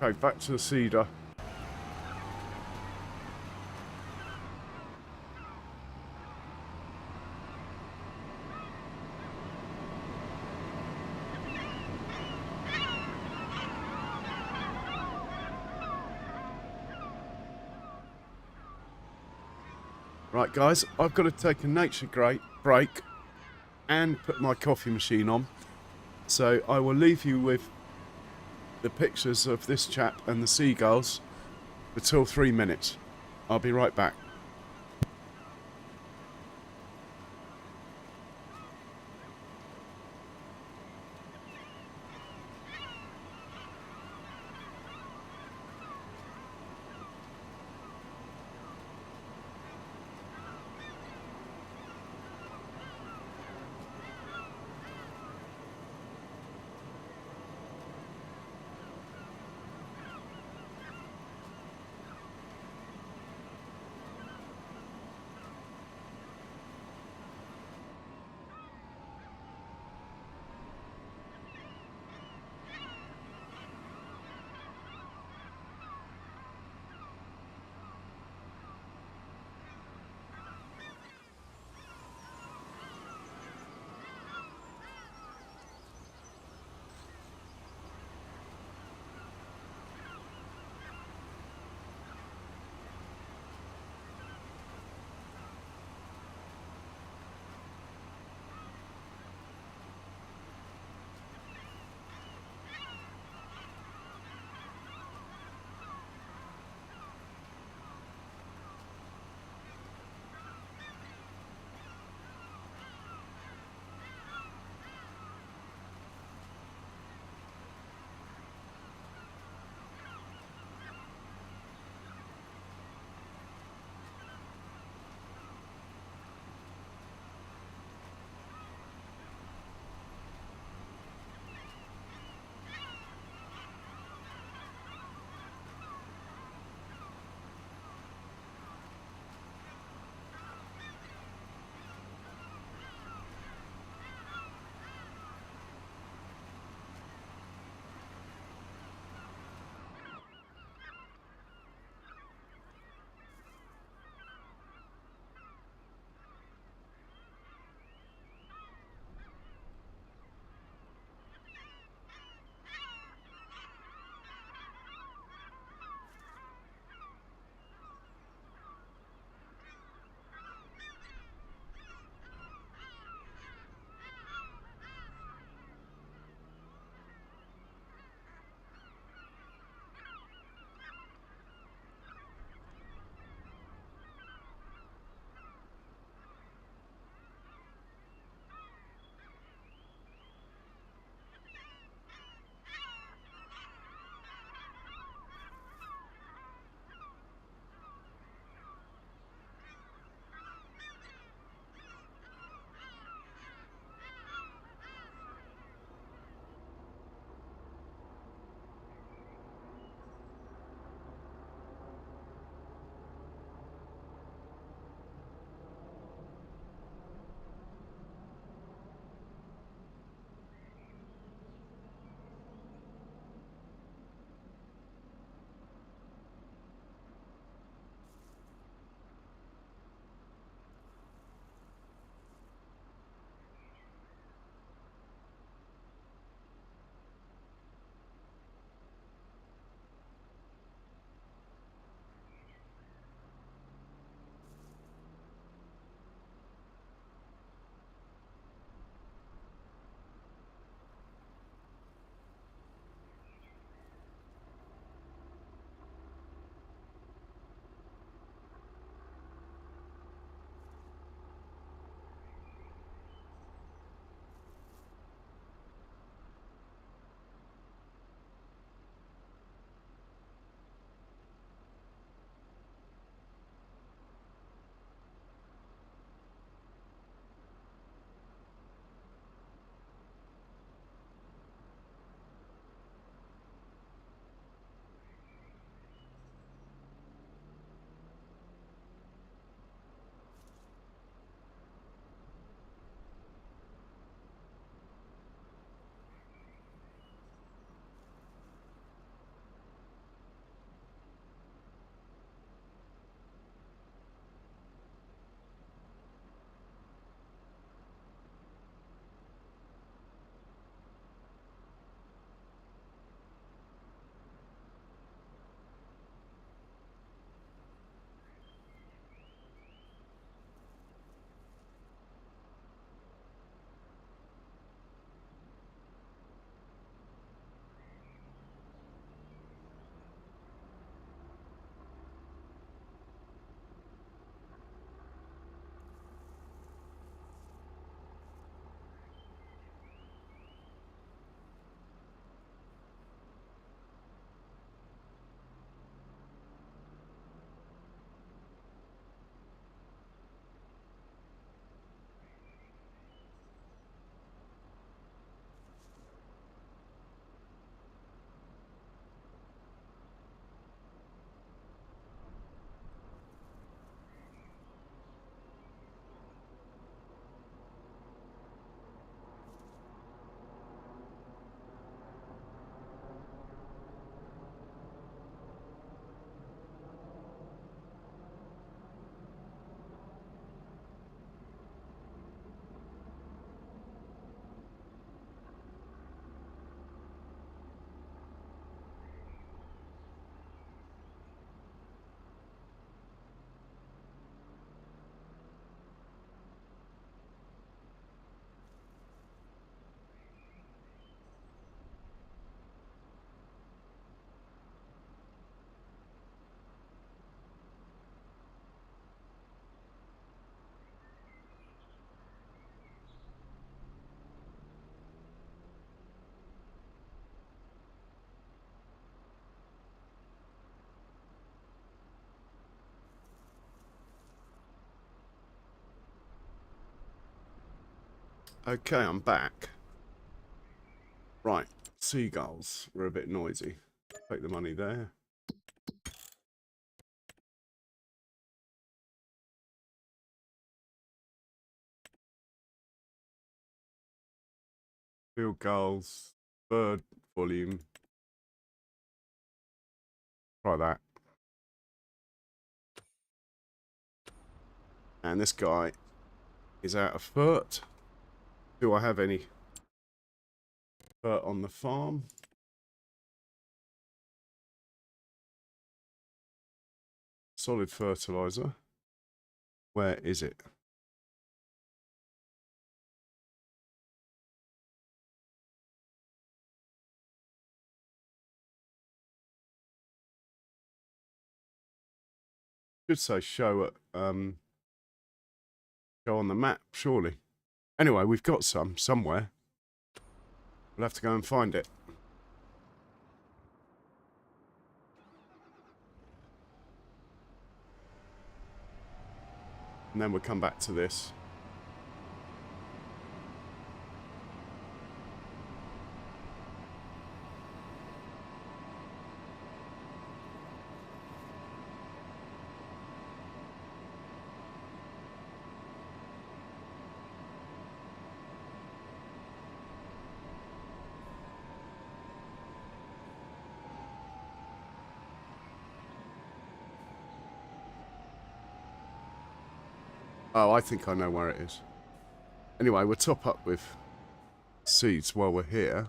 Okay, back to the cedar. Right guys, I've got to take a nature break and put my coffee machine on. So I will leave you with the pictures of this chap and the seagulls until 3 minutes. I'll be right back. Okay, I'm back. Right, seagulls were a bit noisy. Take the money there. Field gulls, bird volume. Try that. And this guy is out of fert. Do I have any fert on the farm? Solid fertilizer. Where is it? Should say show at show on the map, surely. Anyway, we've got some somewhere. We'll have to go and find it. And then we'll come back to this. Oh, I think I know where it is. Anyway, we'll top up with seeds while we're here.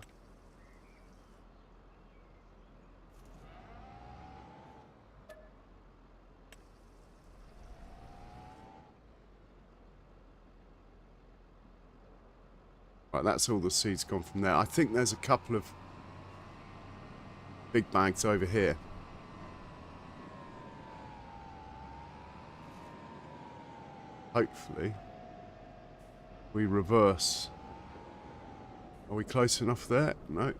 Right, that's all the seeds gone from there. I think there's a couple of big bags over here. Hopefully we reverse. Are we close enough there? No.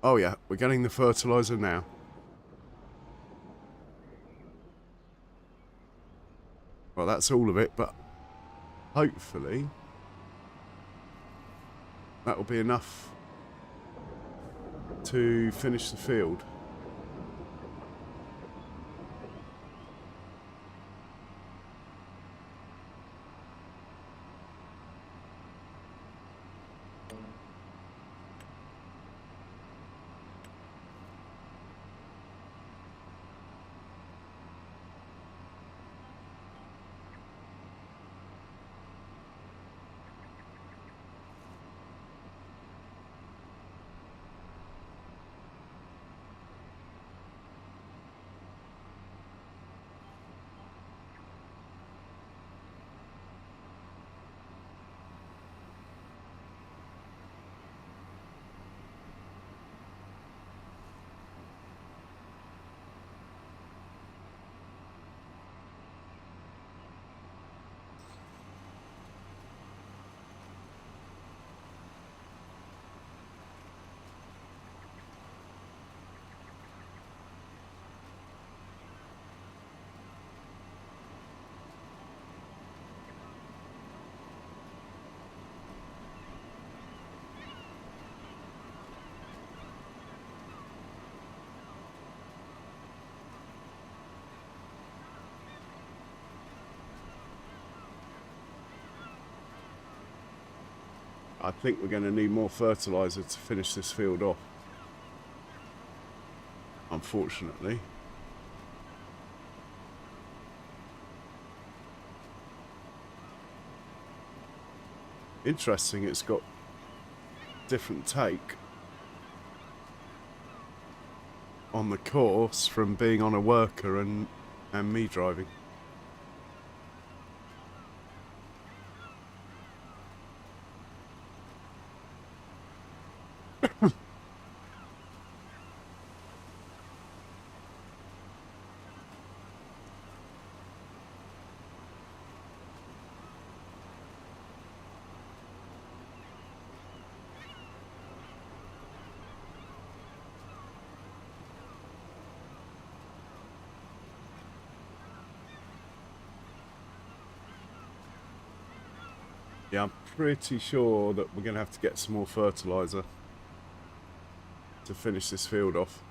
Oh yeah, we're getting the fertilizer now. Well, that's all of it, but hopefully that'll be enough to finish the field. I think we're going to need more fertilizer to finish this field off. Unfortunately. Interesting, it's got different take on the course from being on a worker and me driving. Yeah, I'm pretty sure that we're going to have to get some more fertiliser to finish this field off.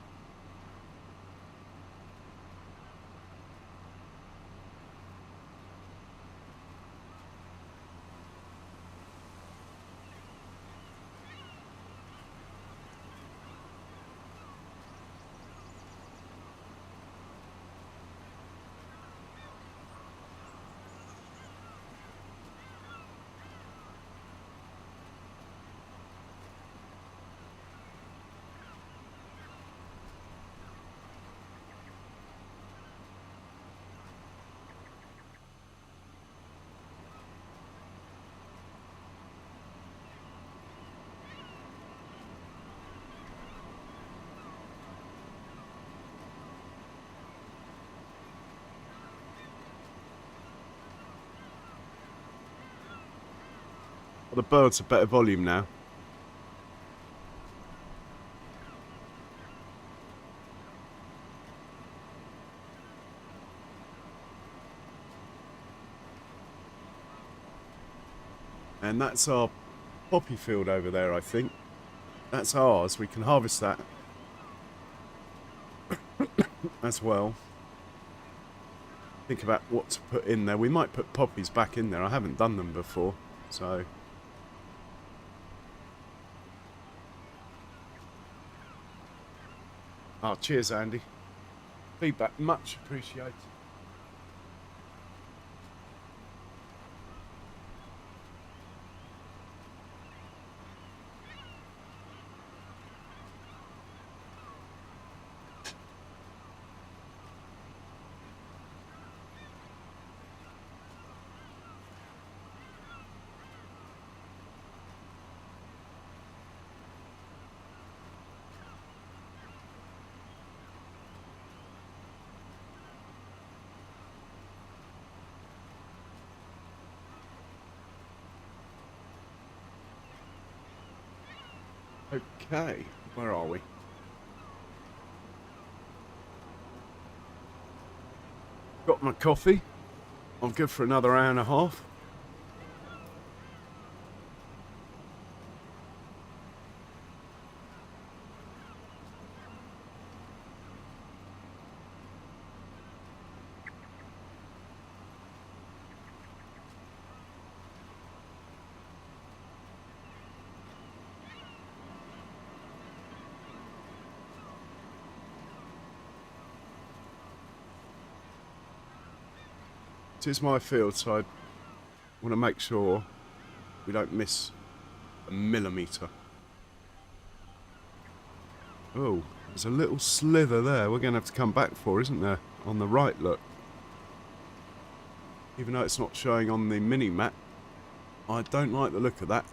Well, the birds are better volume now. And that's our poppy field over there, I think. That's ours. We can harvest that as well. Think about what to put in there. We might put poppies back in there. I haven't done them before, so... Oh, cheers, Andy. Feedback much appreciated. Okay, where are we? Got my coffee. I'm good for another hour and a half. It is my field, so I want to make sure we don't miss a millimetre. Oh, there's a little slither there we're going to have to come back for, isn't there? On the right, look. Even though it's not showing on the mini-map, I don't like the look of that.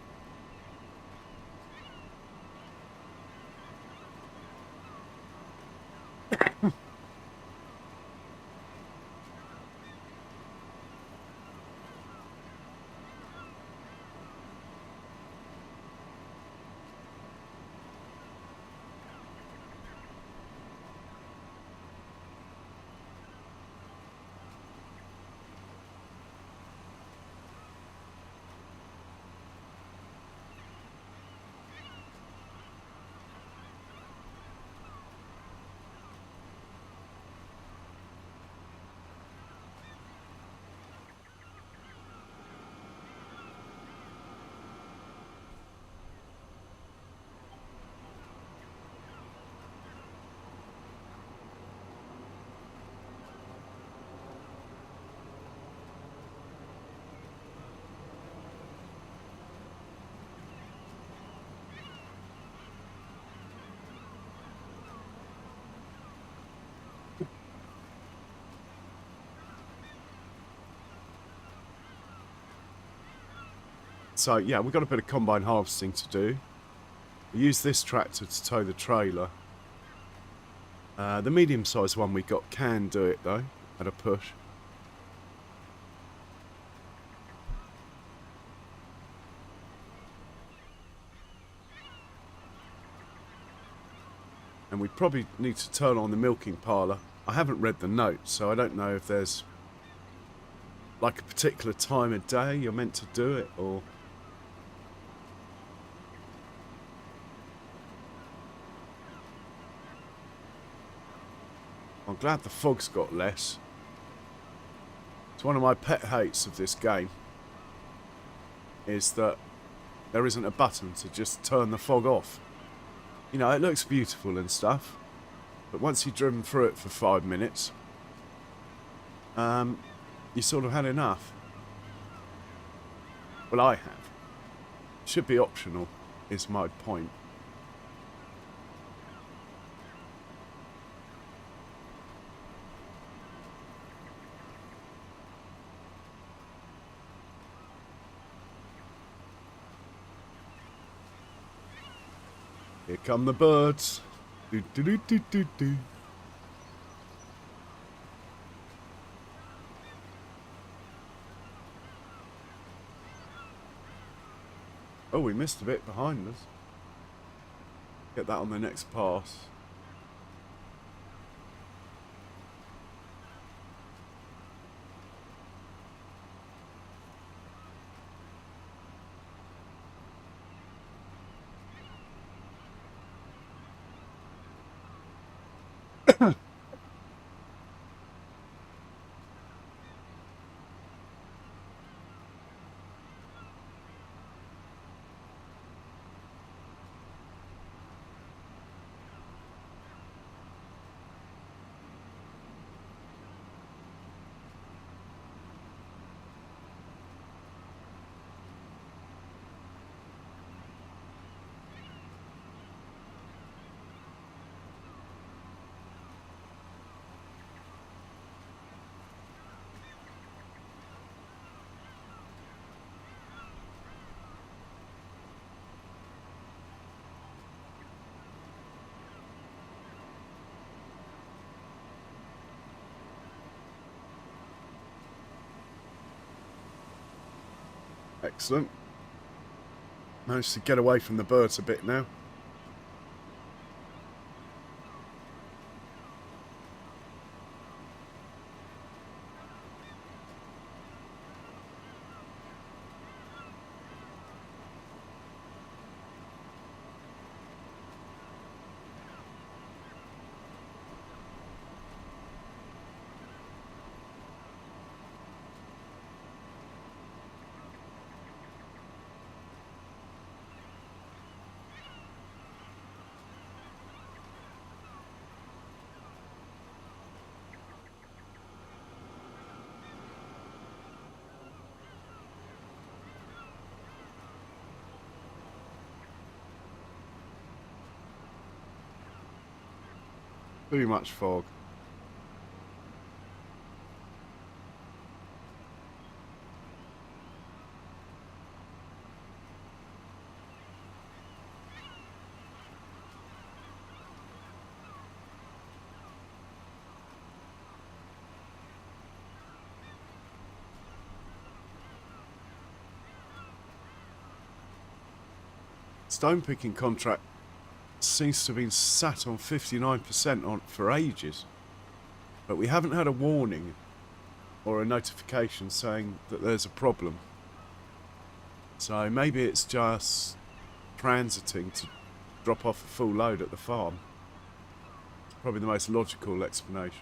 So yeah, we've got a bit of combine harvesting to do. We use this tractor to tow the trailer. The medium-sized one we got can do it though, at a push. And we probably need to turn on the milking parlour. I haven't read the notes, so I don't know if there's like a particular time of day you're meant to do it, or I'm glad the fog's got less. It's one of my pet hates of this game, is that there isn't a button to just turn the fog off. You know, it looks beautiful and stuff, but once you've driven through it for 5 minutes, you sort of had enough. Well, I have. Should be optional, is my point. Here come the birds. Do, do, do, do, do, do. Oh, we missed a bit behind us. Get that on the next pass. Excellent. Managed to get away from the birds a bit now. Too much fog. Stone picking contract seems to have been sat on 59% on for ages, but we haven't had a warning or a notification saying that there's a problem. So maybe it's just transiting to drop off a full load at the farm. It's probably the most logical explanation.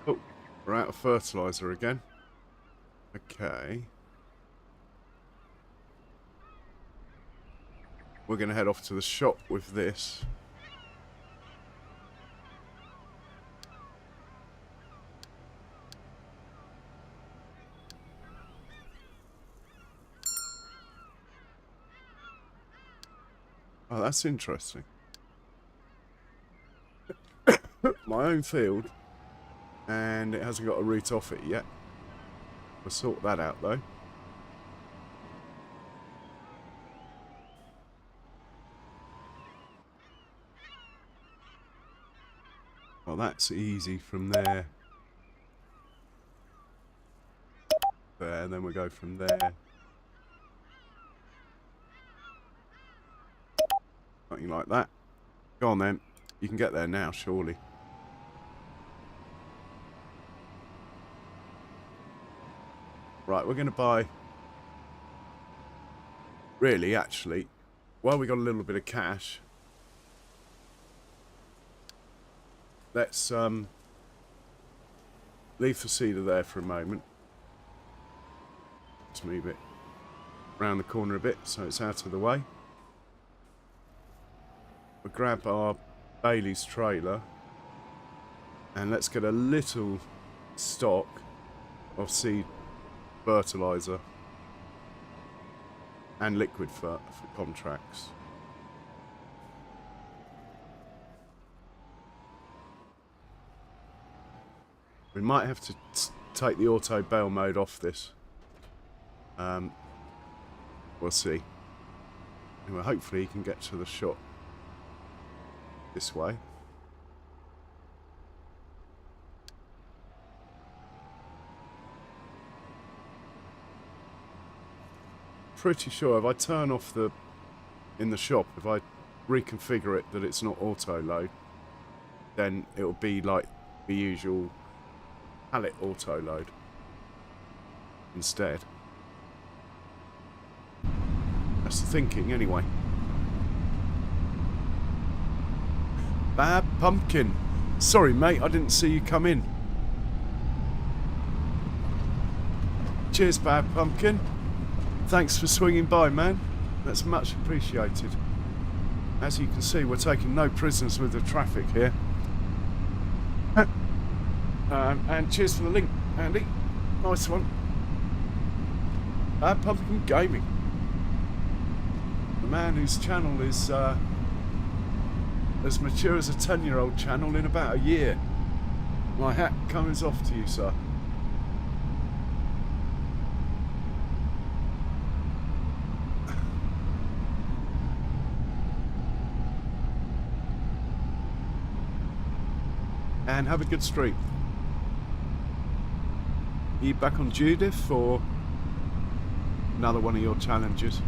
Oh, we're out of fertilizer again. Okay. We're going to head off to the shop with this. Oh, that's interesting. My own field, and it hasn't got a root off it yet. We'll sort that out though. Well, that's easy from there. There, and then we'll go from there. Something like that. Go on then. You can get there now, surely. Right, we're going to buy... Really, actually, while we got a little bit of cash, let's leave the cedar there for a moment. Let's move it round the corner a bit so it's out of the way. We'll grab our Bailey's trailer and let's get a little stock of seed fertilizer and liquid for contracts. We might have to take the auto bail mode off this. We'll see. Anyway, hopefully you can get to the shop this way. Pretty sure if I turn off the in the shop, if I reconfigure it that it's not auto load, then it'll be like the usual pallet auto load instead. That's the thinking anyway. Bad Pumpkin. Sorry mate, I didn't see you come in. Cheers Bad Pumpkin. Thanks for swinging by, man. That's much appreciated. As you can see, we're taking no prisoners with the traffic here. And cheers for the link, Andy. Nice one. Bad Pumpkin Gaming. The man whose channel is as mature as a 10-year-old channel in about a year. My hat comes off to you, sir. And have a good stream. Are you back on Judith or another one of your challenges?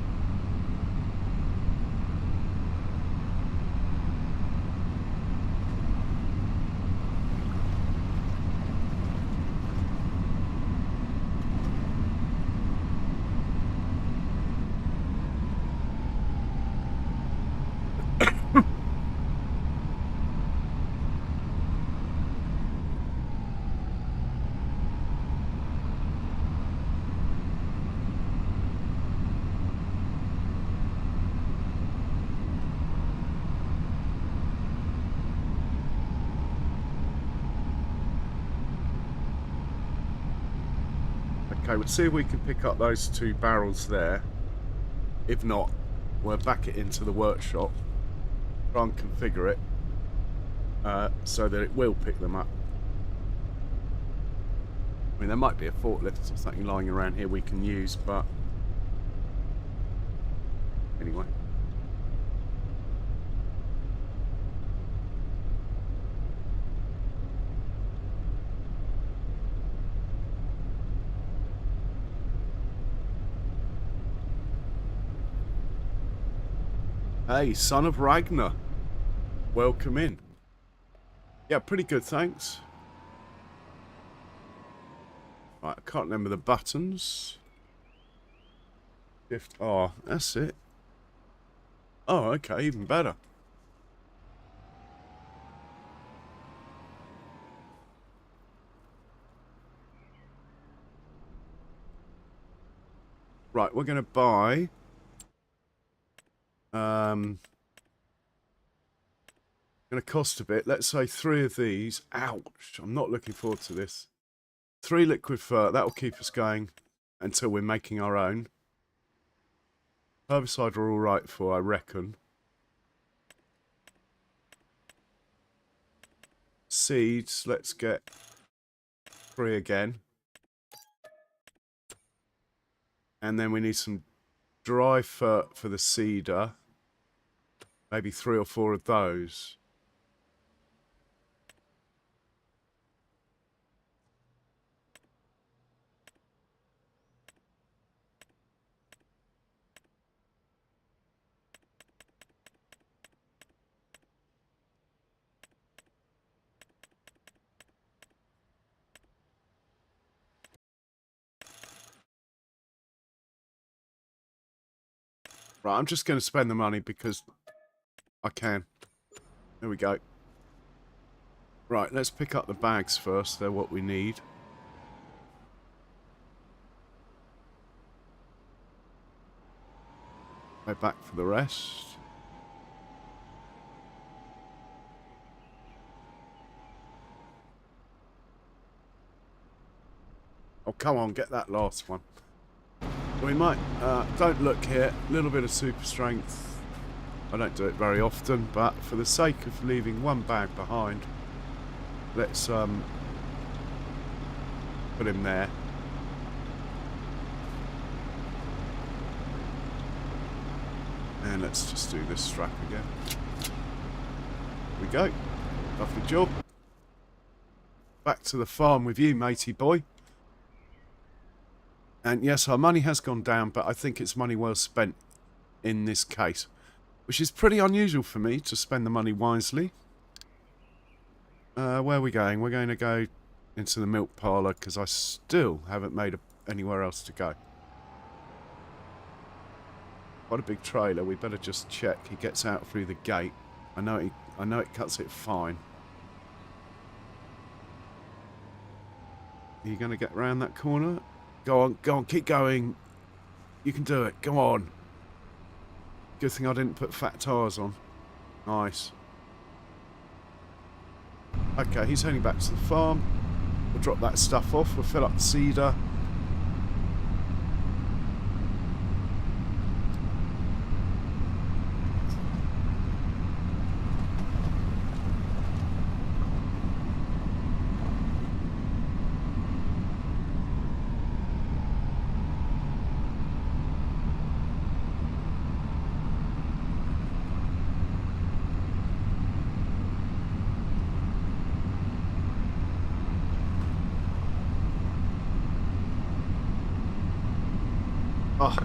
Okay, we'll see if we can pick up those 2 barrels there. If not, we'll back it into the workshop, try and configure it so that it will pick them up. I mean, there might be a forklift or something lying around here we can use, but anyway. Hey, son of Ragnar. Welcome in. Yeah, pretty good, thanks. Right, I can't remember the buttons. Shift R, that's it. Oh, okay, even better. Right, we're going to buy... going to cost a bit. Let's say 3 of these. Ouch. I'm not looking forward to this. 3 liquid fur. That'll keep us going until we're making our own. Herbicide are all right for, I reckon. Seeds. Let's get 3 again. And then we need some dry fur for the cedar. Maybe 3 or 4 of those. Right, I'm just going to spend the money because I can. There we go. Right, let's pick up the bags first. They're what we need. Go back for the rest. Oh, come on, get that last one. We might, don't look here, a little bit of super strength. I don't do it very often, but for the sake of leaving one bag behind, let's put him there. And let's just do this strap again. Here we go. Lovely job. Back to the farm with you, matey boy. And yes, our money has gone down, but I think it's money well spent in this case. Which is pretty unusual for me to spend the money wisely. Where are we going? We're going to go into the milk parlour because I still haven't made anywhere else to go. Quite a big trailer. We better just check he gets out through the gate. I know it cuts it fine. Are you going to get around that corner? Go on, keep going. You can do it. Go on. Good thing I didn't put fat tyres on. Nice. Okay, he's heading back to the farm. We'll drop that stuff off. We'll fill up the cedar. Oh,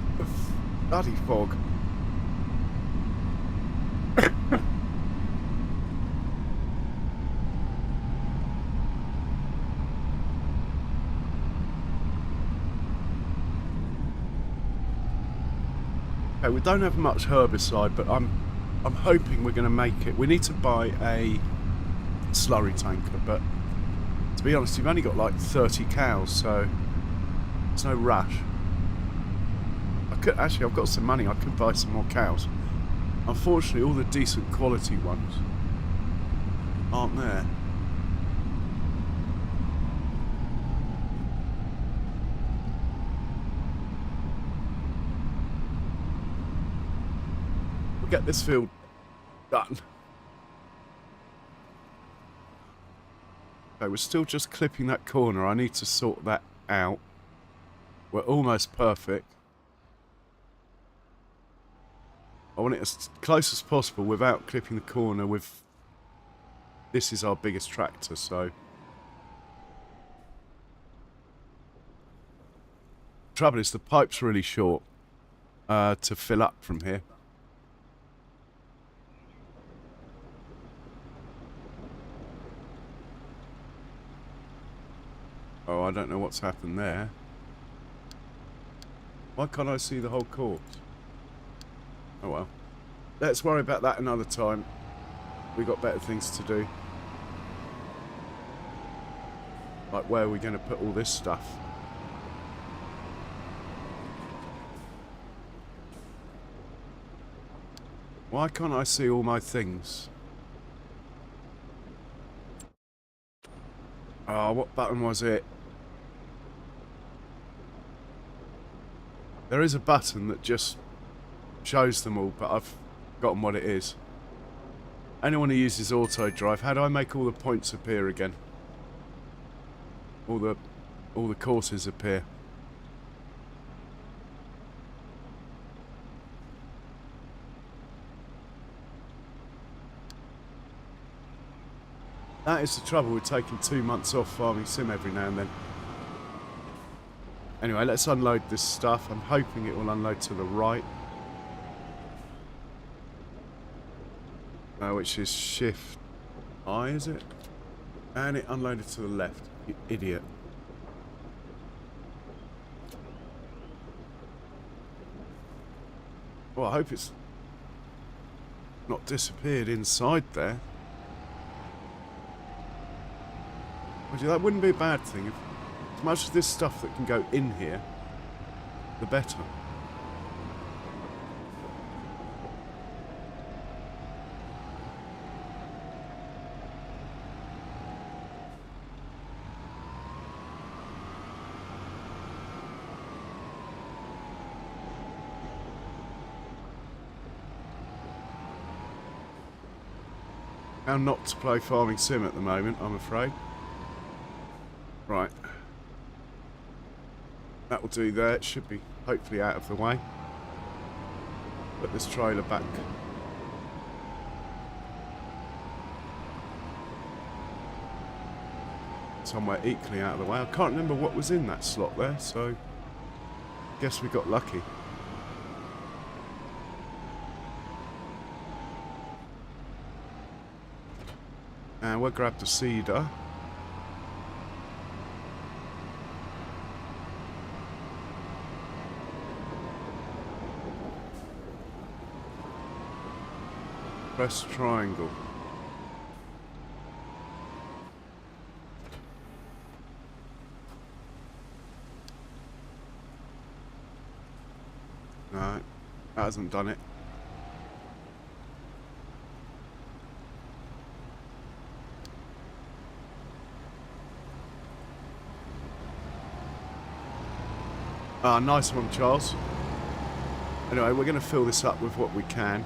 bloody fog. Okay, we don't have much herbicide, but I'm hoping we're going to make it. We need to buy a slurry tanker, but to be honest, we've only got like 30 cows, so there's no rush. Actually, I've got some money. I could buy some more cows. Unfortunately, all the decent quality ones aren't there. We'll get this field done. Okay, we're still just clipping that corner. I need to sort that out. We're almost perfect. I want it as close as possible without clipping the corner with... This is our biggest tractor, so... Trouble is, the pipe's really short to fill up from here. Oh, I don't know what's happened there. Why can't I see the whole course? Oh well. Let's worry about that another time. We've got better things to do. Like, where are we going to put all this stuff? Why can't I see all my things? Oh, what button was it? There is a button that just shows them all, but I've forgotten what it is. Anyone who uses auto drive, how do I make all the points appear again? All the courses appear. That is the trouble with taking 2 months off farming sim every now and then. Anyway, let's unload this stuff. I'm hoping it will unload to the right. Which is shift I, is it? And it unloaded to the left. You idiot. Well, I hope it's not disappeared inside there. That wouldn't be a bad thing. As much as this stuff that can go in here, the better. How not to play farming sim at the moment, I'm afraid. Right. That will do there. It should be hopefully out of the way. Put this trailer back. Somewhere equally out of the way. I can't remember what was in that slot there, so guess we got lucky. And we'll grab the cedar. Press triangle. No, that hasn't done it. Ah, nice one, Charles. Anyway, we're going to fill this up with what we can.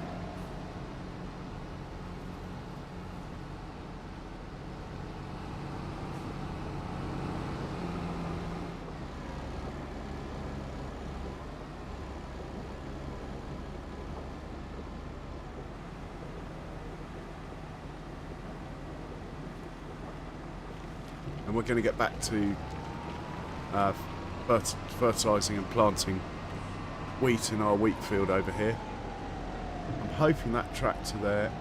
And we're going to get back to fertilising and planting wheat in our wheat field over here. I'm hoping that tractor there,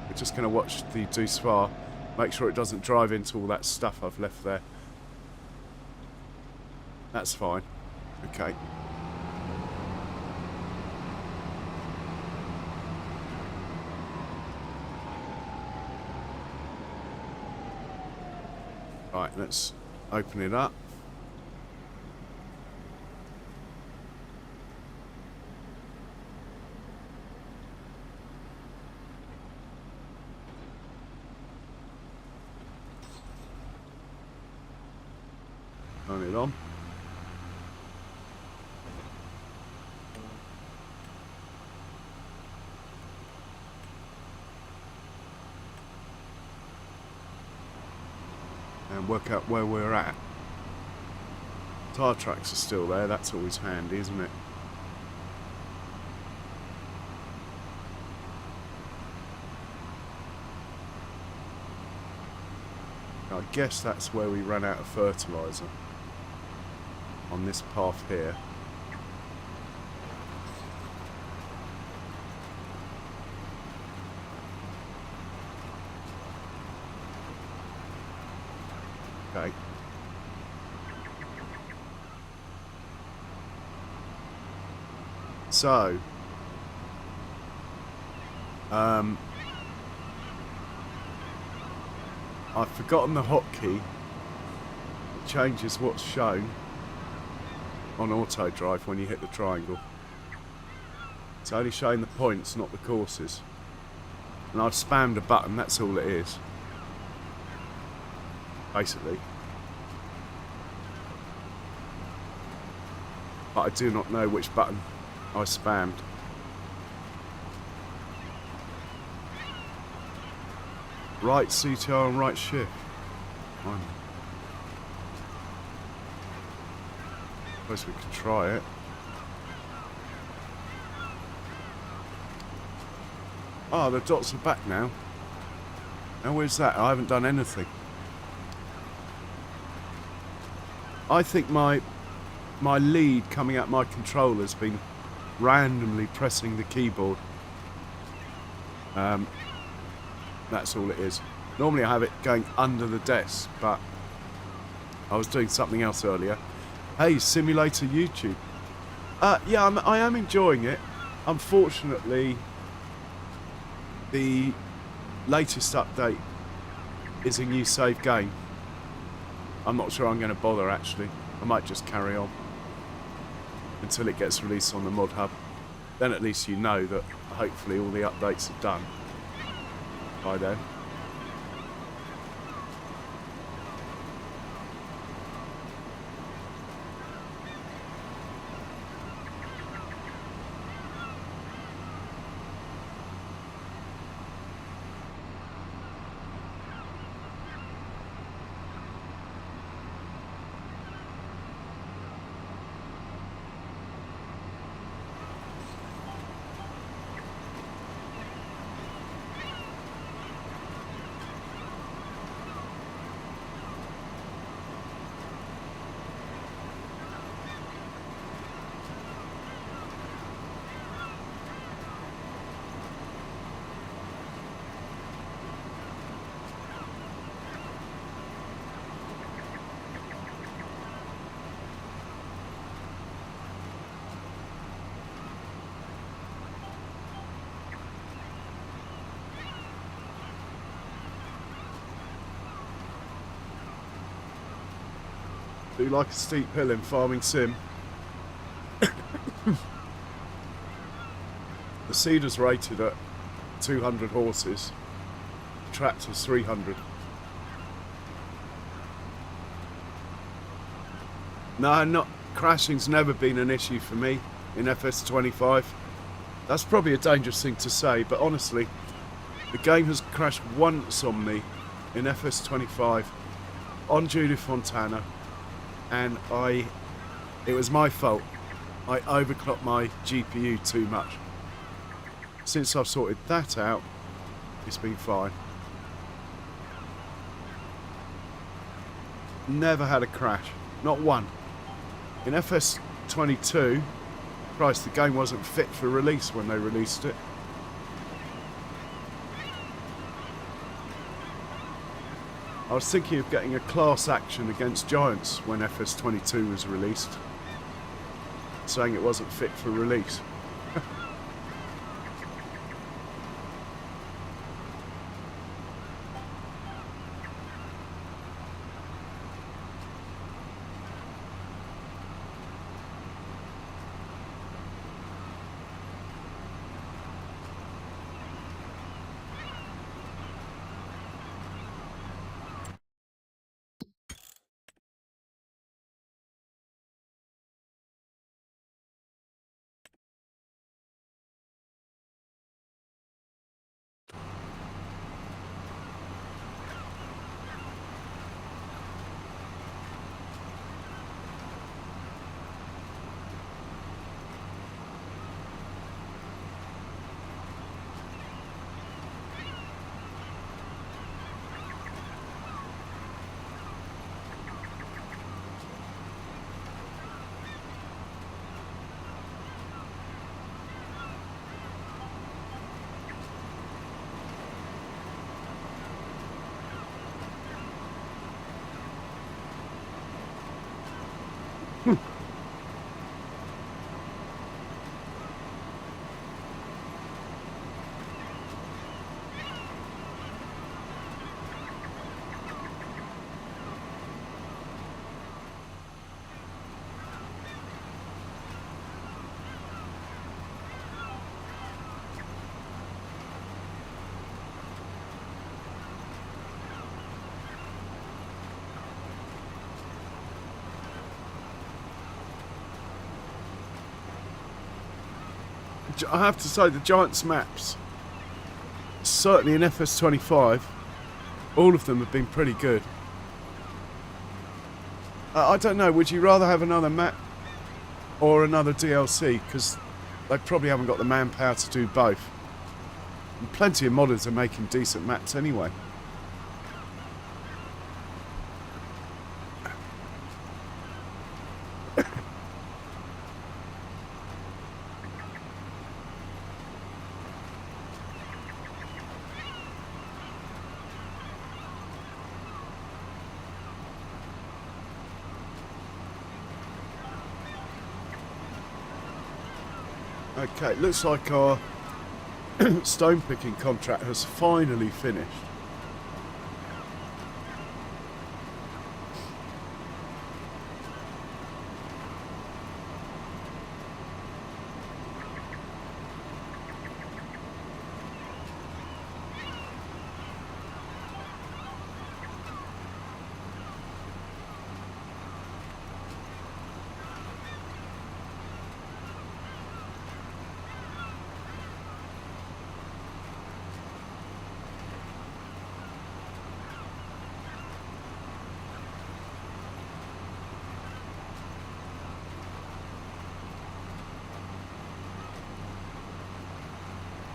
we're just going to watch the Deuce Far, make sure it doesn't drive into all that stuff I've left there. That's fine. Okay. Right, let's open it up. Turn it on. And work out where we're at. Tire tracks are still there, that's always handy, isn't it? I guess that's where we ran out of fertiliser. On this path here. Okay. So, I've forgotten the hotkey. It changes what's shown on auto drive when you hit the triangle. It's only showing the points, not the courses. And I've spammed a button, that's all it is. Basically. But I do not know which button I spammed. Right CTR and right shift. Fine. Suppose we could try it. Oh, the dots are back now. Now where's that? I haven't done anything. I think my lead coming out my controller has been randomly pressing the keyboard. That's all it is. Normally I have it going under the desk, but I was doing something else earlier. Hey, Simulator YouTube. Yeah, I am enjoying it. Unfortunately, the latest update is a new save game. I'm not sure I'm going to bother, actually. I might just carry on until it gets released on the mod hub. Then at least you know that hopefully all the updates are done by then. Do you like a steep hill in Farming Sim? The Cedar's rated at 200 horses. The tractor's 300. No, crashing's never been an issue for me in FS25. That's probably a dangerous thing to say, but honestly, the game has crashed once on me in FS25 on Judith Fontana. And it was my fault. I overclocked my GPU too much. Since I've sorted that out, it's been fine. Never had a crash, not one. In FS22, Christ, the game wasn't fit for release when they released it. I was thinking of getting a class action against Giants when FS22 was released, saying it wasn't fit for release. I have to say, the Giants maps, certainly in FS25, all of them have been pretty good. I don't know, would you rather have another map or another DLC? Because they probably haven't got the manpower to do both. And plenty of modders are making decent maps anyway. Okay, it looks like our stone picking contract has finally finished.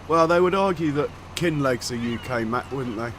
Well, they would argue that Kinleg's a UK map, wouldn't they?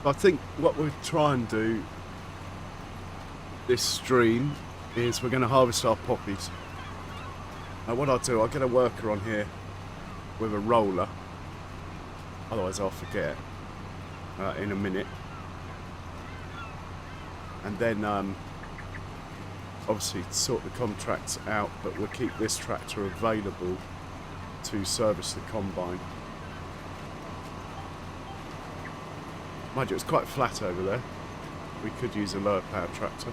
I think what we'll try and do this stream is we're going to harvest our poppies. Now what I'll do, I'll get a worker on here with a roller, otherwise I'll forget in a minute. And then obviously sort the contracts out, but we'll keep this tractor available to service the combine. Mind you, it's quite flat over there. We could use a lower power tractor.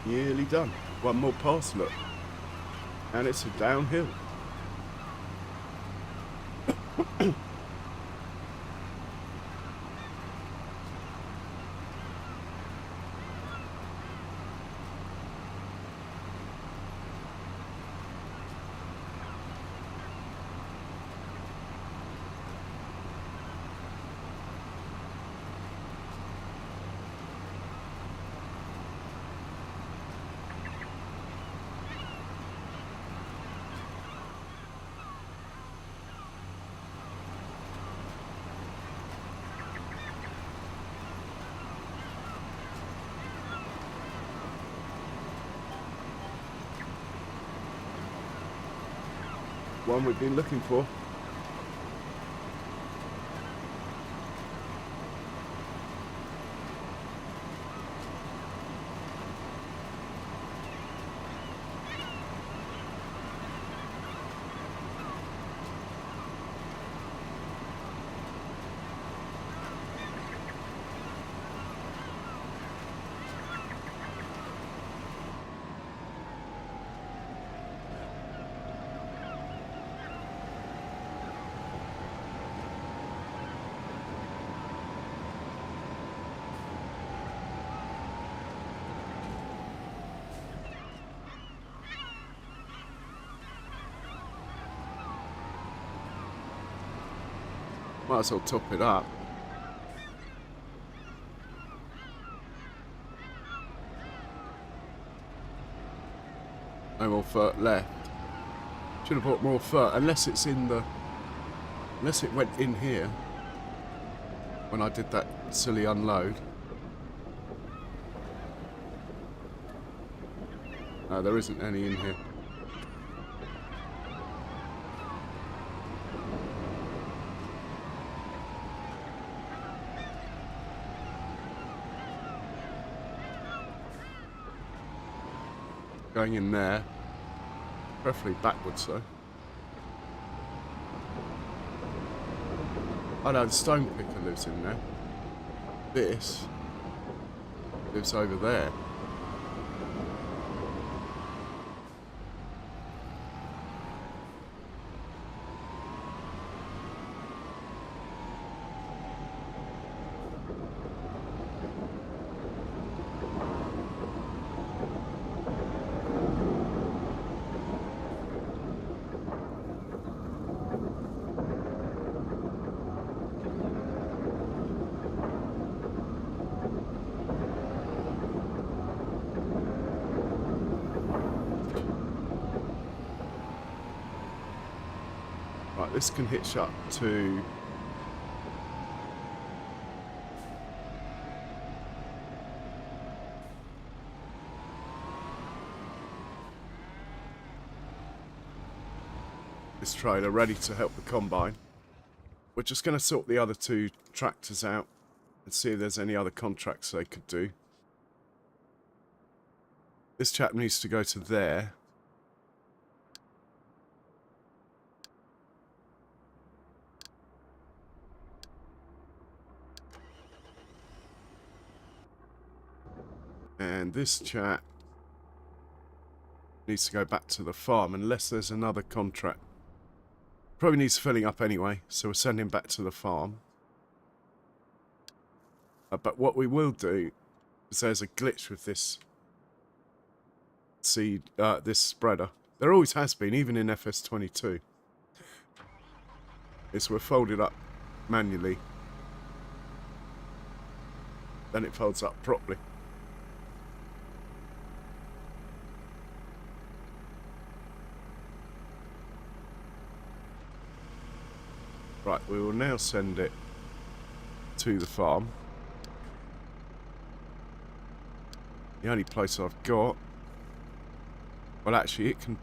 Nearly done. One more pass, look. And it's a downhill. One we've been looking for. Might as well top it up. No more furt left. Should have bought more furt, unless it's in the... Unless it went in here when I did that silly unload. No, there isn't any in here. Going in there. Preferably backwards though. Oh no, the stone picker lives in there. This lives over there. Right, this can hitch up to this trailer ready to help the combine. We're just going to sort the other two tractors out and see if there's any other contracts they could do. This chap needs to go to there. And this chap needs to go back to the farm unless there's another contract. Probably needs filling up anyway, so we'll send him back to the farm. But what we will do is there's a glitch with this seed, this spreader. There always has been, even in FS22. Is we're folded up manually. Then it folds up properly. Right, we will now send it to the farm. The only place I've got... Well, actually, it can...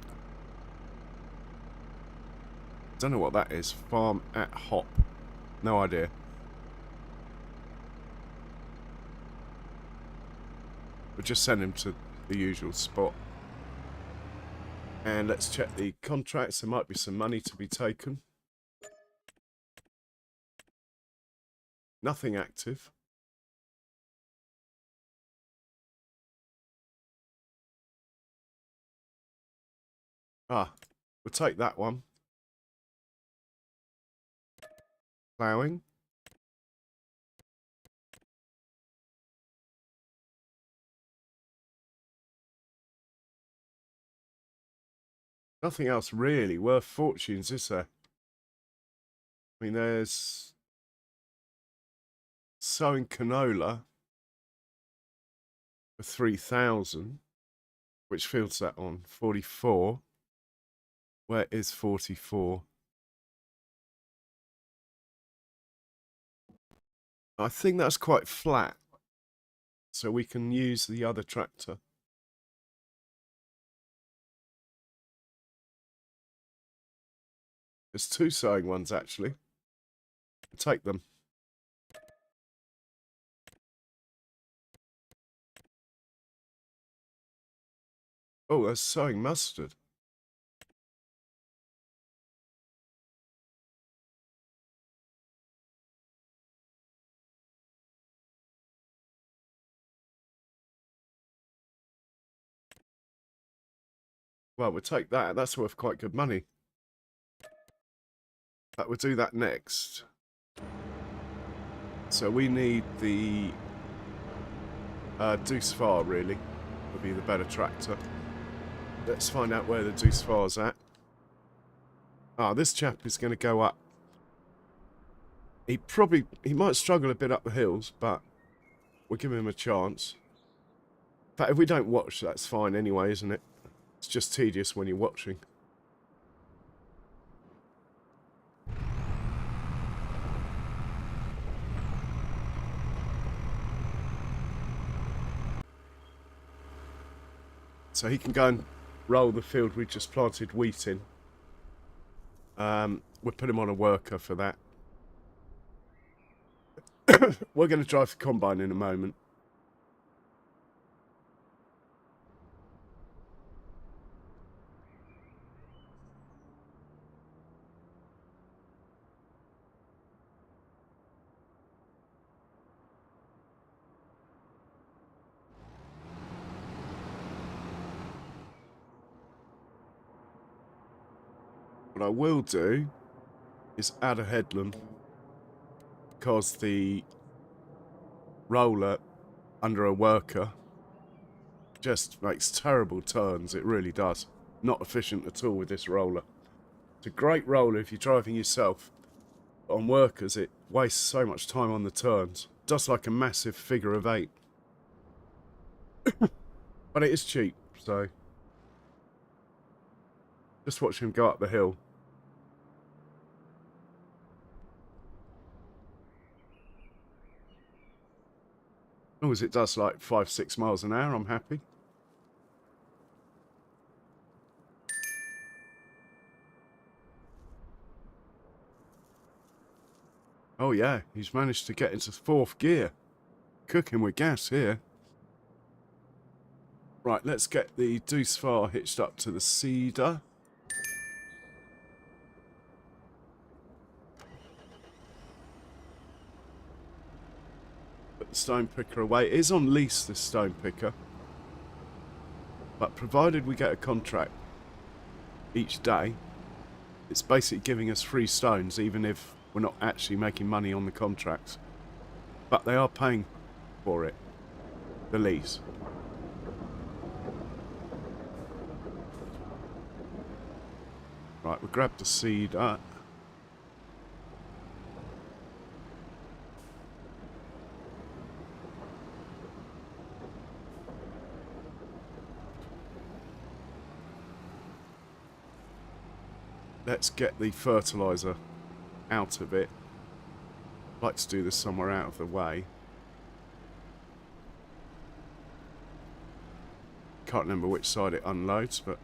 I don't know what that is. Farm at Hop. No idea. We'll just send him to the usual spot. And let's check the contracts. There might be some money to be taken. Nothing active. Ah, we'll take that one. Ploughing. Nothing else really worth fortunes, is there? I mean, there's sowing canola for 3,000. Which field's that on? 44. Where is 44? I think that's quite flat. So we can use the other tractor. There's two sowing ones actually. Take them. Oh, there's sowing mustard. Well, we'll take that. That's worth quite good money. But we'll do that next. So we need the Deuce Far, really. Would be the better tractor. Let's find out where the Deuce Far's at. Ah, this chap is going to go up. He might struggle a bit up the hills, but we'll give him a chance. In fact, if we don't watch, that's fine anyway, isn't it? It's just tedious when you're watching. So he can go and roll the field we just planted wheat in. We'll put him on a worker for that. We're going to drive the combine in a moment. What I will do is add a headland, because the roller under a worker just makes terrible turns. It really does. Not efficient at all with this roller. It's a great roller if you're driving yourself, but on workers it wastes so much time on the turns. Just like a massive figure of 8. But it is cheap, so just watch him go up the hill. As long as it does like 5-6 miles an hour, I'm happy. Oh yeah, he's managed to get into 4th gear. Cooking with gas here. Right, let's get the Deuce Far hitched up to the Cedar. Put the stone picker away. It is on lease, this stone picker. But provided we get a contract each day, it's basically giving us free stones, even if we're not actually making money on the contracts. But they are paying for it, the lease. Right, we'll grab the Cedar. Let's get the fertilizer out of it. I'd like to do this somewhere out of the way. Can't remember which side it unloads, but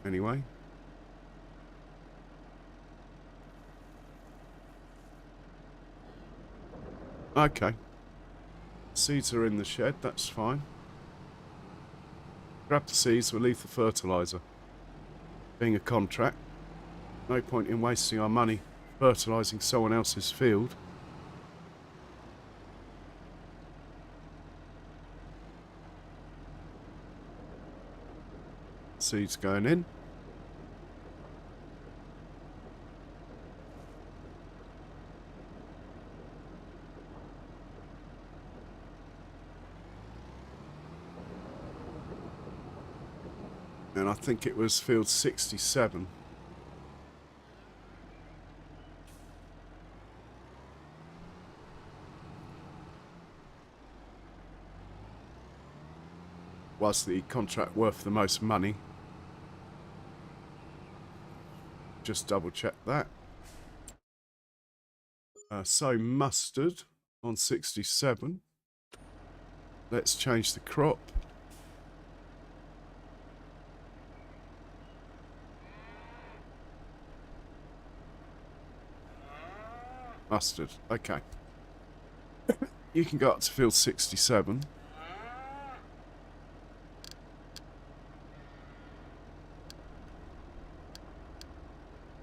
anyway. Okay. Seeds are in the shed, that's fine. Grab the seeds, we'll leave the fertilizer. Being a contract, no point in wasting our money fertilizing someone else's field. Seeds going in. And I think it was field 67. Was the contract worth the most money? Just double check that. So mustard on 67. Let's change the crop. Mustard, okay. You can go up to field 67.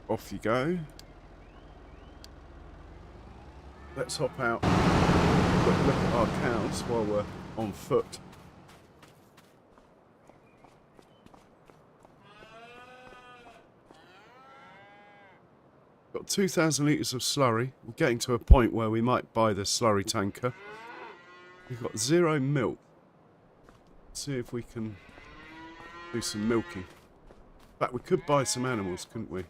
Off you go. Let's hop out. Look at our cows while we're on foot. Got 2,000 litres of slurry. We're getting to a point where we might buy the slurry tanker. We've got 0 milk. Let's see if we can do some milking. In fact, we could buy some animals, couldn't we?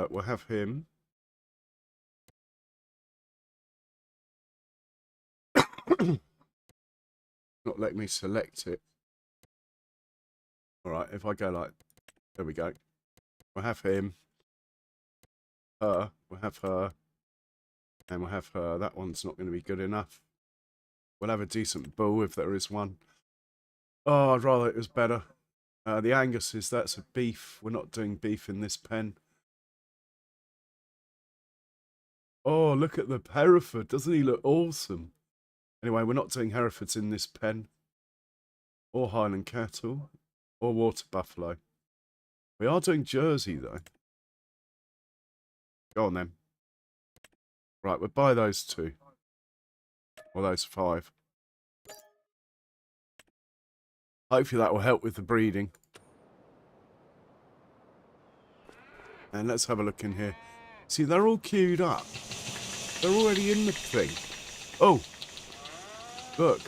We'll have him. Not letting me select it. Alright, if I go like... There we go. We'll have him. Her. We'll have her. And we'll have her. That one's not going to be good enough. We'll have a decent bull if there is one. Oh, I'd rather it was better. The Angus's, that's a beef. We're not doing beef in this pen. Oh, look at the Hereford. Doesn't he look awesome? Anyway, we're not doing Herefords in this pen. Or Highland cattle. Or water buffalo. We are doing Jersey, though. Go on, then. Right, we'll buy those 2. Or those 5. Hopefully that will help with the breeding. And let's have a look in here. See, they're all queued up. They're already in the thing. Oh! Look.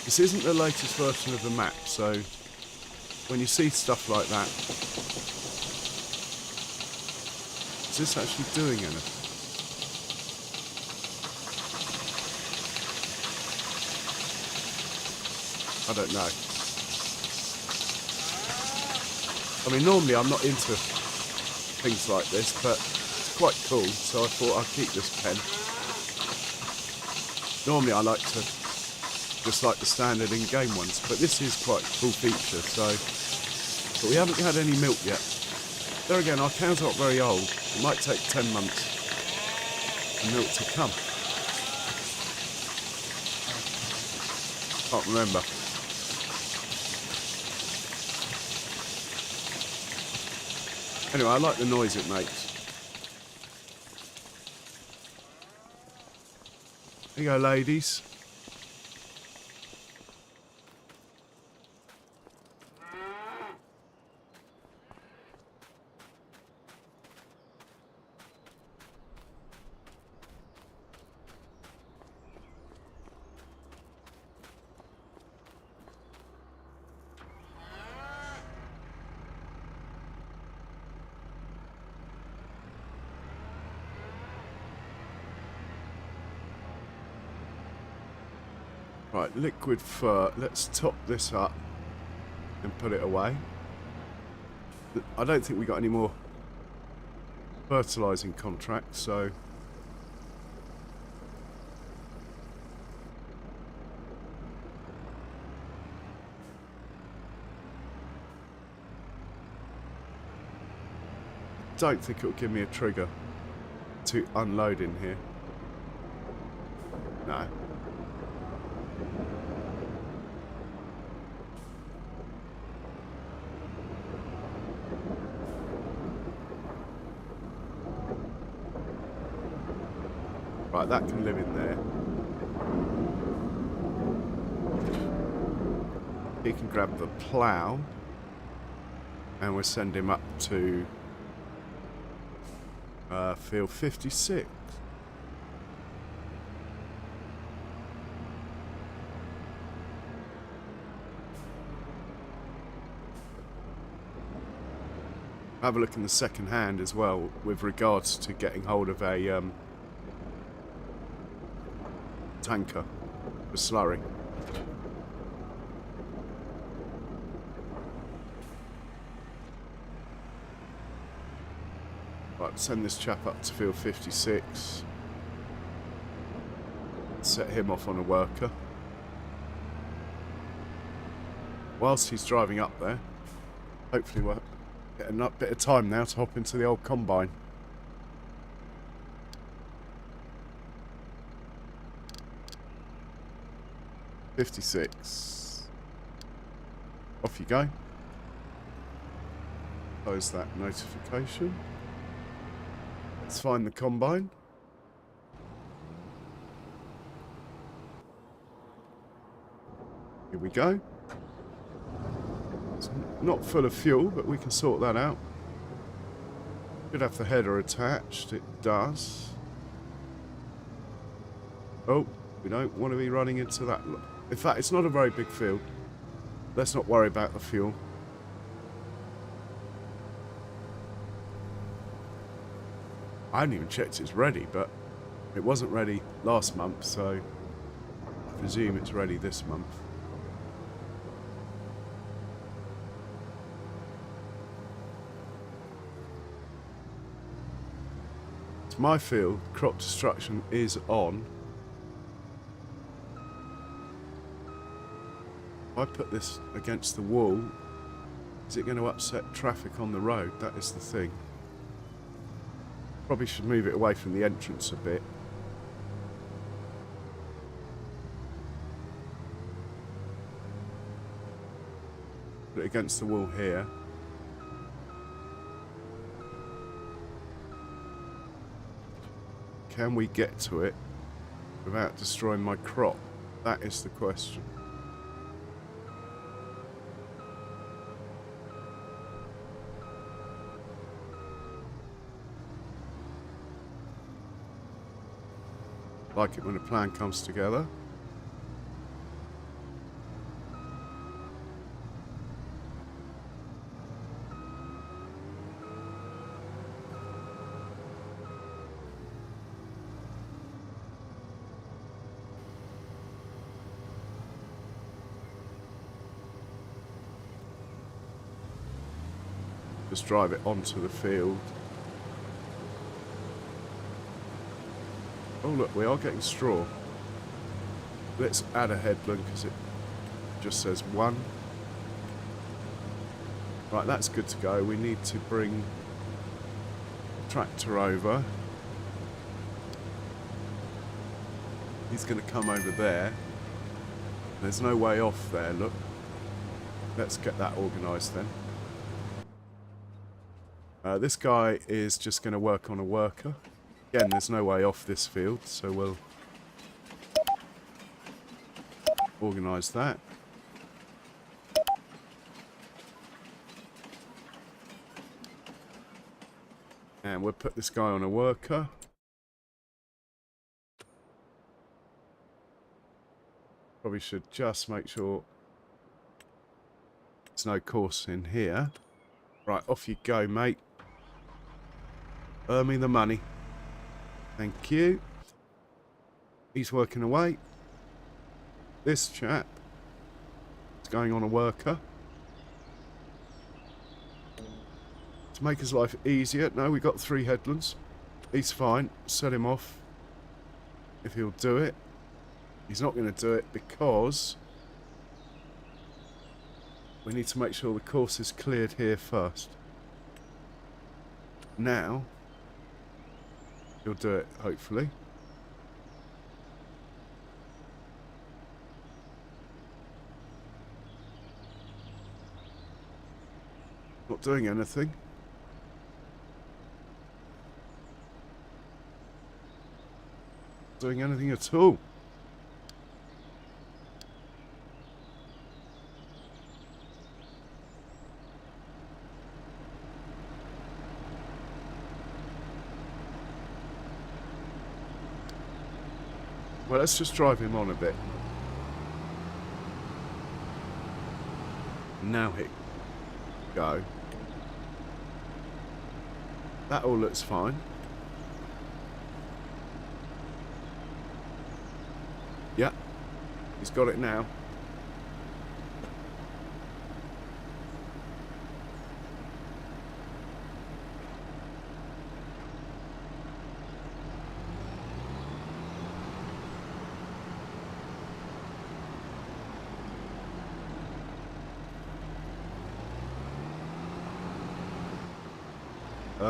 This isn't the latest version of the map, so when you see stuff like that, is this actually doing anything? I don't know. I mean, normally I'm not into things like this, but it's quite cool, so I thought I'd keep this pen. Normally I like to just like the standard in-game ones, but this is quite a cool feature, so... But we haven't had any milk yet. There again, our cows aren't very old. It might take 10 months for milk to come. Can't remember. Anyway, I like the noise it makes. Here you go, ladies. Right, liquid fur. Let's top this up and put it away. I don't think we got any more fertilising contracts, so... I don't think it'll give me a trigger to unload in here. No. Right, that can live in there. He can grab the plough. And we'll send him up to field 56. Have a look in the second hand as well with regards to getting hold of a tanker for slurry. Right, send this chap up to field 56. Set him off on a worker. Whilst he's driving up there, hopefully we'll get a bit of time now to hop into the old combine. .56. Off you go. Close that notification. Let's find the combine. Here we go. It's not full of fuel, but we can sort that out. Should have the header attached. It does. Oh, we don't want to be running into that. In fact, it's not a very big field. Let's not worry about the fuel. I haven't even checked it's ready, but it wasn't ready last month, so presume it's ready this month. It's my field. Crop destruction is on. If I put this against the wall, is it going to upset traffic on the road? That is the thing. Probably should move it away from the entrance a bit. Put it against the wall here. Can we get to it without destroying my crop? That is the question. Like it when a plan comes together. Just drive it onto the field. Oh look, we are getting straw. Let's add a headland because it just says 1. Right, that's good to go. We need to bring the tractor over. He's going to come over there. There's no way off there, look. Let's get that organised then. This guy is just going to work on a worker. Again, there's no way off this field, so we'll organise that. And we'll put this guy on a worker. Probably should just make sure there's no course in here. Right, off you go, mate. Earn me the money. Thank you. He's working away. This chap is going on a worker. To make his life easier. No, we got 3 headlands. He's fine. Set him off. If he'll do it. He's not going to do it because we need to make sure the course is cleared here first. Now he'll do it, hopefully. Not doing anything. Doing anything at all. Well, let's just drive him on a bit. Now hit go. That all looks fine. Yeah, he's got it now.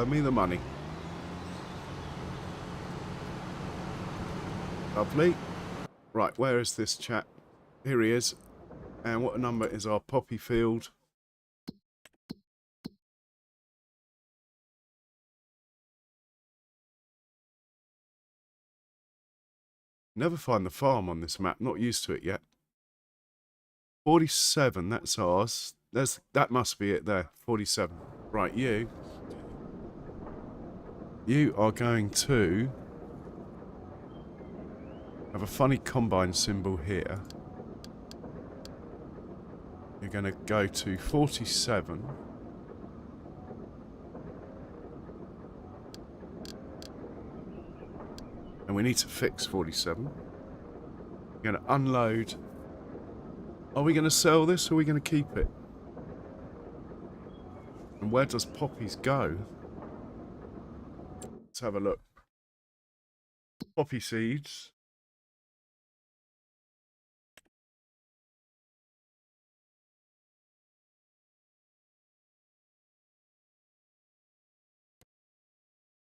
Me the money. Lovely. Right, where is this chap? Here he is. And what number is our poppy field? Never find the farm on this map. Not used to it yet. 47, that's ours. That must be it there. 47. Right, you are going to have a funny combine symbol here. You're going to go to 47. And we need to fix 47. We're going to unload. Are we going to sell this or are we going to keep it? And where does poppies go? Let's have a look. Poppy seeds.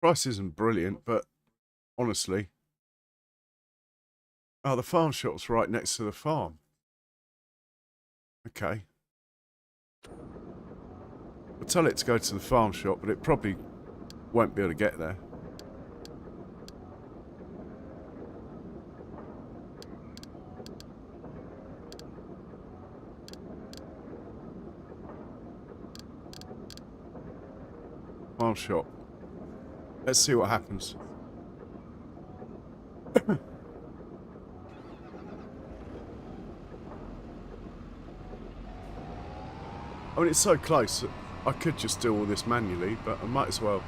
Price isn't brilliant, but honestly. Oh, the farm shop's right next to the farm. Okay. I'll tell it to go to the farm shop, but it probably won't be able to get there. Farm shop. Let's see what happens. I mean, it's so close that I could just do all this manually, but I might as well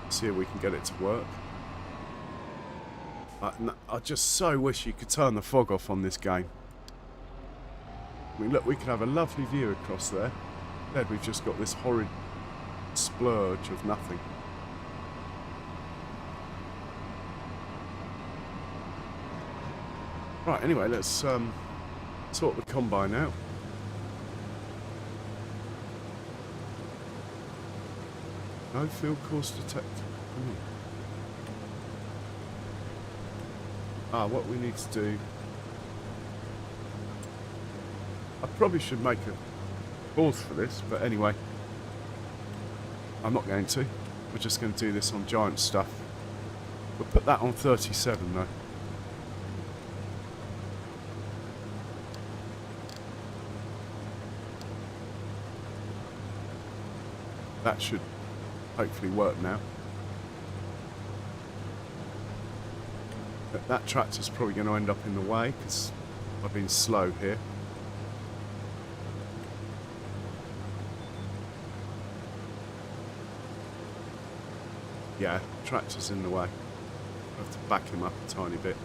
see if we can get it to work. I just so wish you could turn the fog off on this game. I mean, look, we could have a lovely view across there. Instead, we've just got this horrid splurge of nothing. Right, anyway, let's sort the combine out. No field course detected. What we need to do... I probably should make a course for this, but anyway. I'm not going to. We're just going to do this on giant stuff. We'll put that on 37 though. That should hopefully work now. But that tractor's probably going to end up in the way because I've been slow here. Yeah, tractor's in the way. I have to back him up a tiny bit.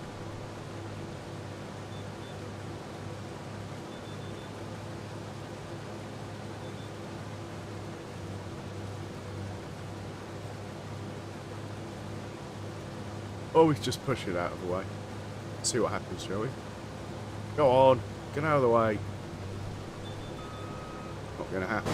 Or we can just push it out of the way. See what happens, shall we? Go on, get out of the way. Not going to happen.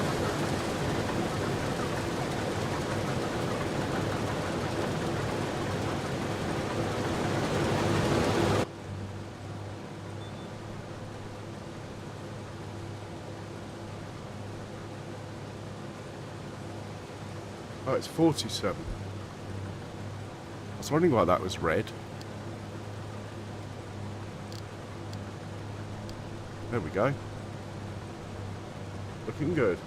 Oh, it's 47. I was wondering why that was red. There we go. Looking good.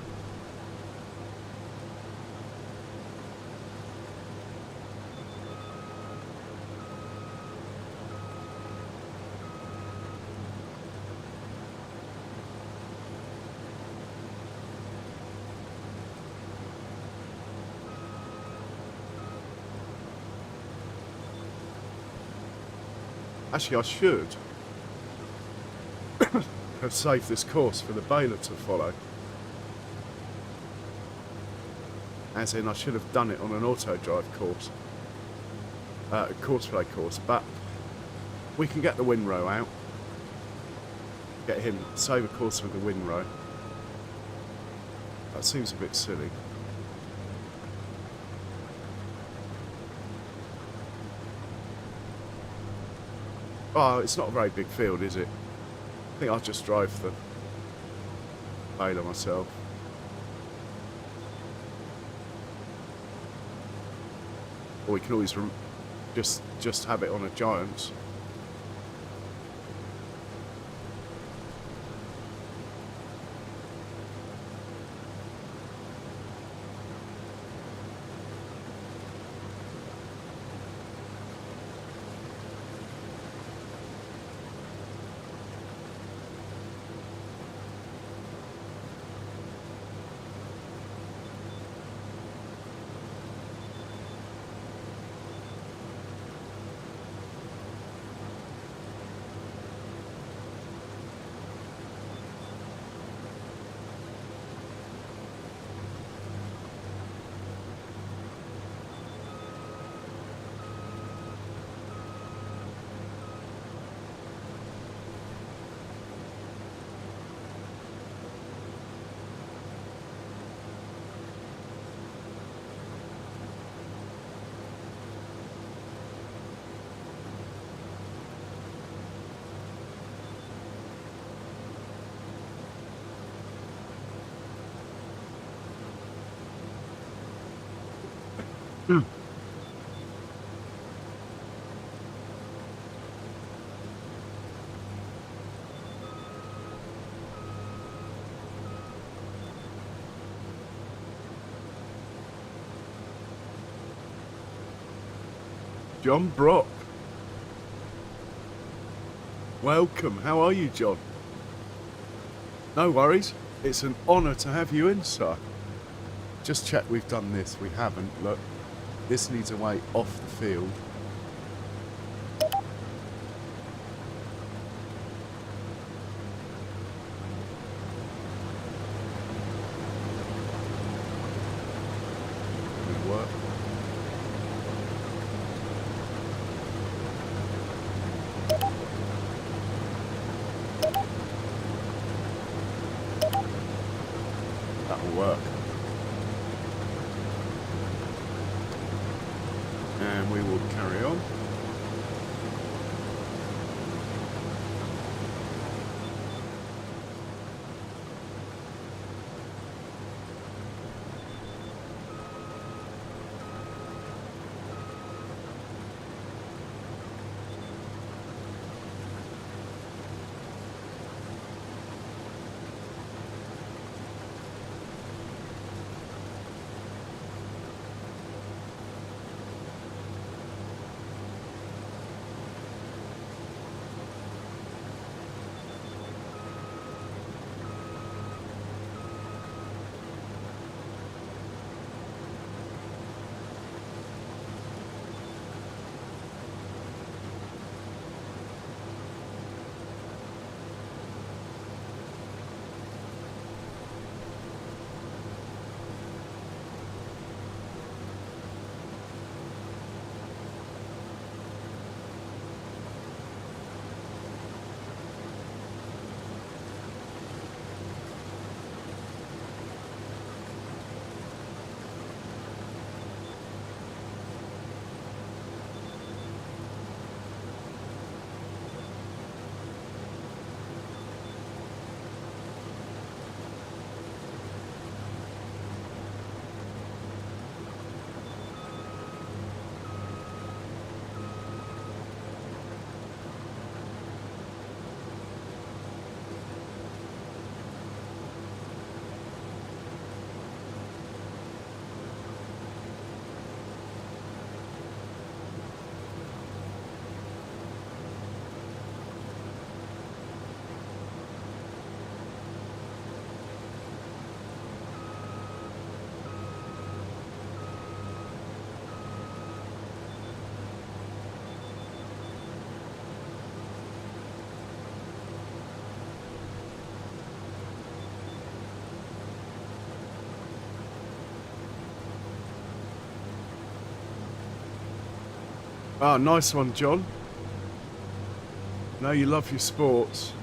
Actually, I should have saved this course for the baler to follow. As in, I should have done it on an auto drive course. A course play course, but we can get the windrow out. Get him, save a course with the windrow. That seems a bit silly. Oh, it's not a very big field, is it? I think I'll just drive the baler myself. Or we can always just have it on a giant. Mm. John Brock. Welcome. How are you, John? No worries. It's an honour to have you in, sir. Just check we've done this. We haven't. Look, this needs a way off the field. Good work. That'll work. And we will carry on. Ah, nice one, John. Know you love your sports.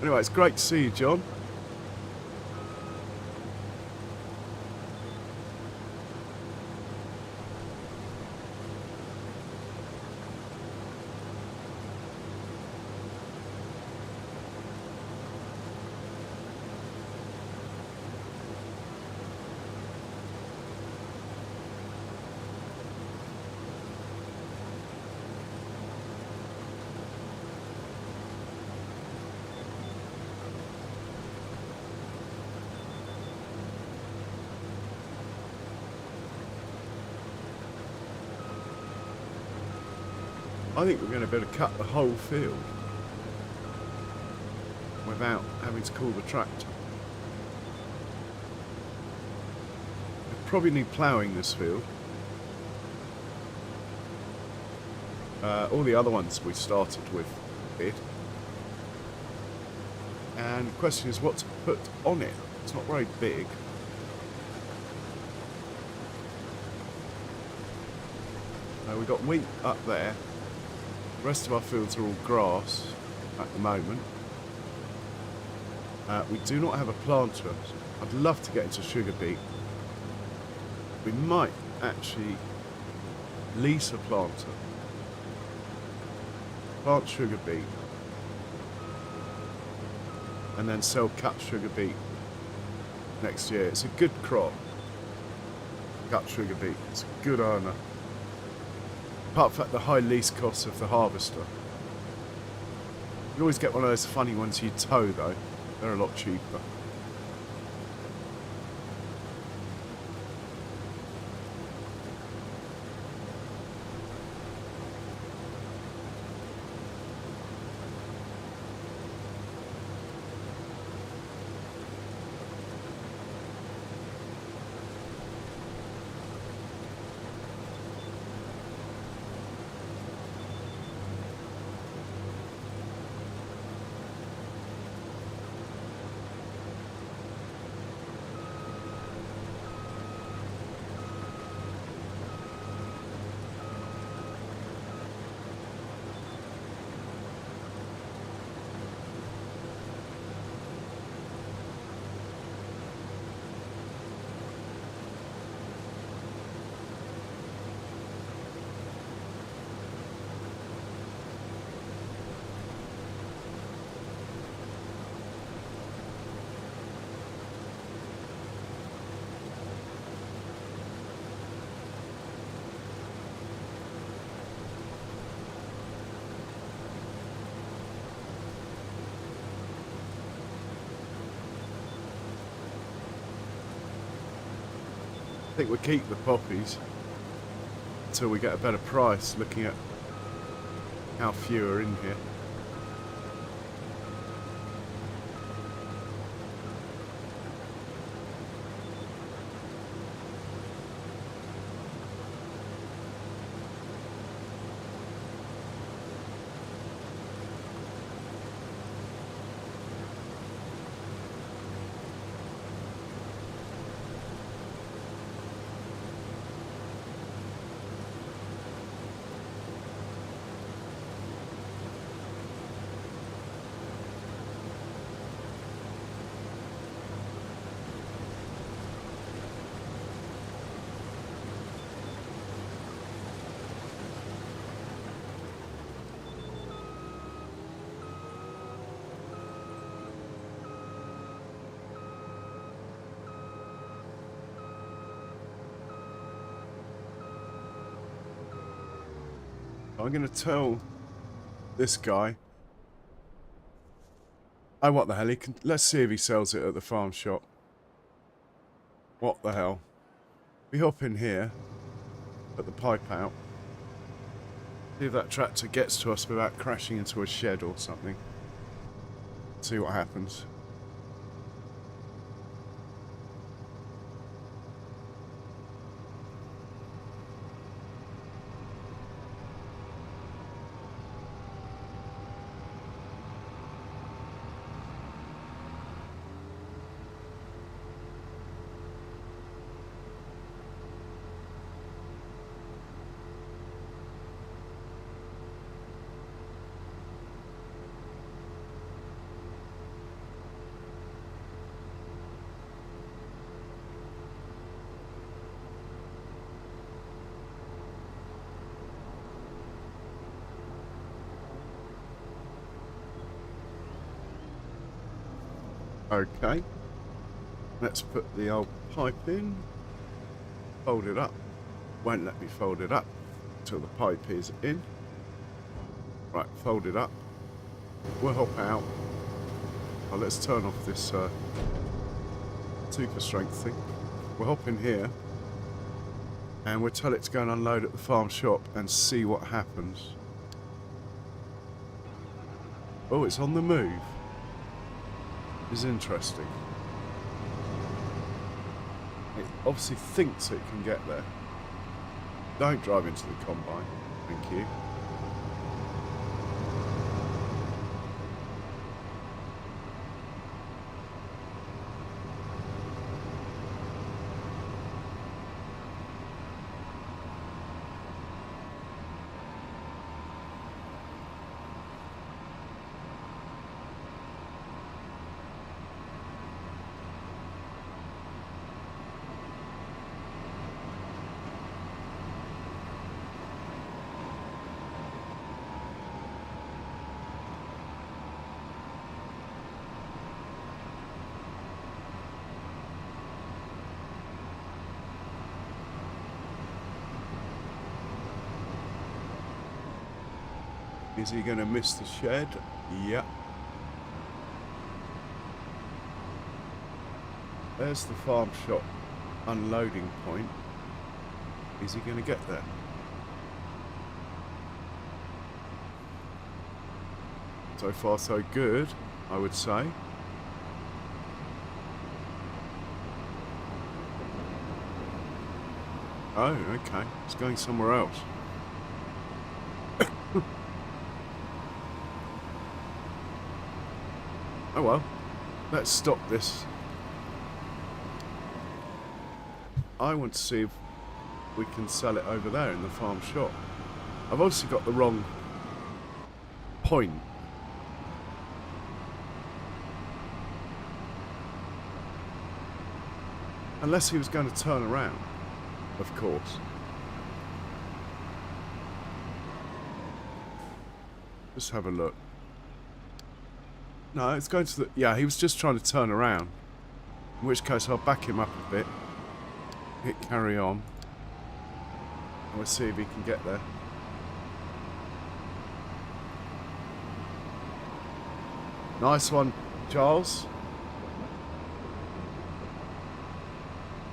Anyway, it's great to see you, John. I think we're going to be able to cut the whole field without having to call the tractor. We probably need ploughing this field. All the other ones we started with did. And the question is what to put on it. It's not very big. We've got wheat up there. The rest of our fields are all grass at the moment. We do not have a planter. I'd love to get into sugar beet. We might actually lease a planter. Plant sugar beet. And then sell cut sugar beet next year. It's a good crop. Gut sugar beet. It's a good earner. Apart from the high lease cost of the harvester. You always get one of those funny ones you tow though. They're a lot cheaper. I think we'll keep the poppies until we get a better price, looking at how few are in here. I'm going to tell this guy. Oh, what the hell? Let's see if he sells it at the farm shop. What the hell? We hop in here, put the pipe out. See if that tractor gets to us without crashing into a shed or something. See what happens. Okay, let's put the old pipe in, fold it up. Won't let me fold it up until the pipe is in. Right, fold it up. We'll hop out. Oh, let's turn off this super strength thing. We'll hop in here and we'll tell it to go and unload at the farm shop and see what happens. Oh, it's on the move. Is interesting. It obviously thinks it can get there. Don't drive into the combine. Thank you. Is he going to miss the shed? Yep. There's the farm shop unloading point. Is he going to get there? So far so good, I would say. Oh, okay. It's going somewhere else. Oh well. Let's stop this. I want to see if we can sell it over there in the farm shop. I've obviously got the wrong point. Unless he was going to turn around, of course. Just have a look. No, it's going to the... Yeah, he was just trying to turn around. In which case I'll back him up a bit. Hit carry on. And we'll see if he can get there. Nice one, Charles.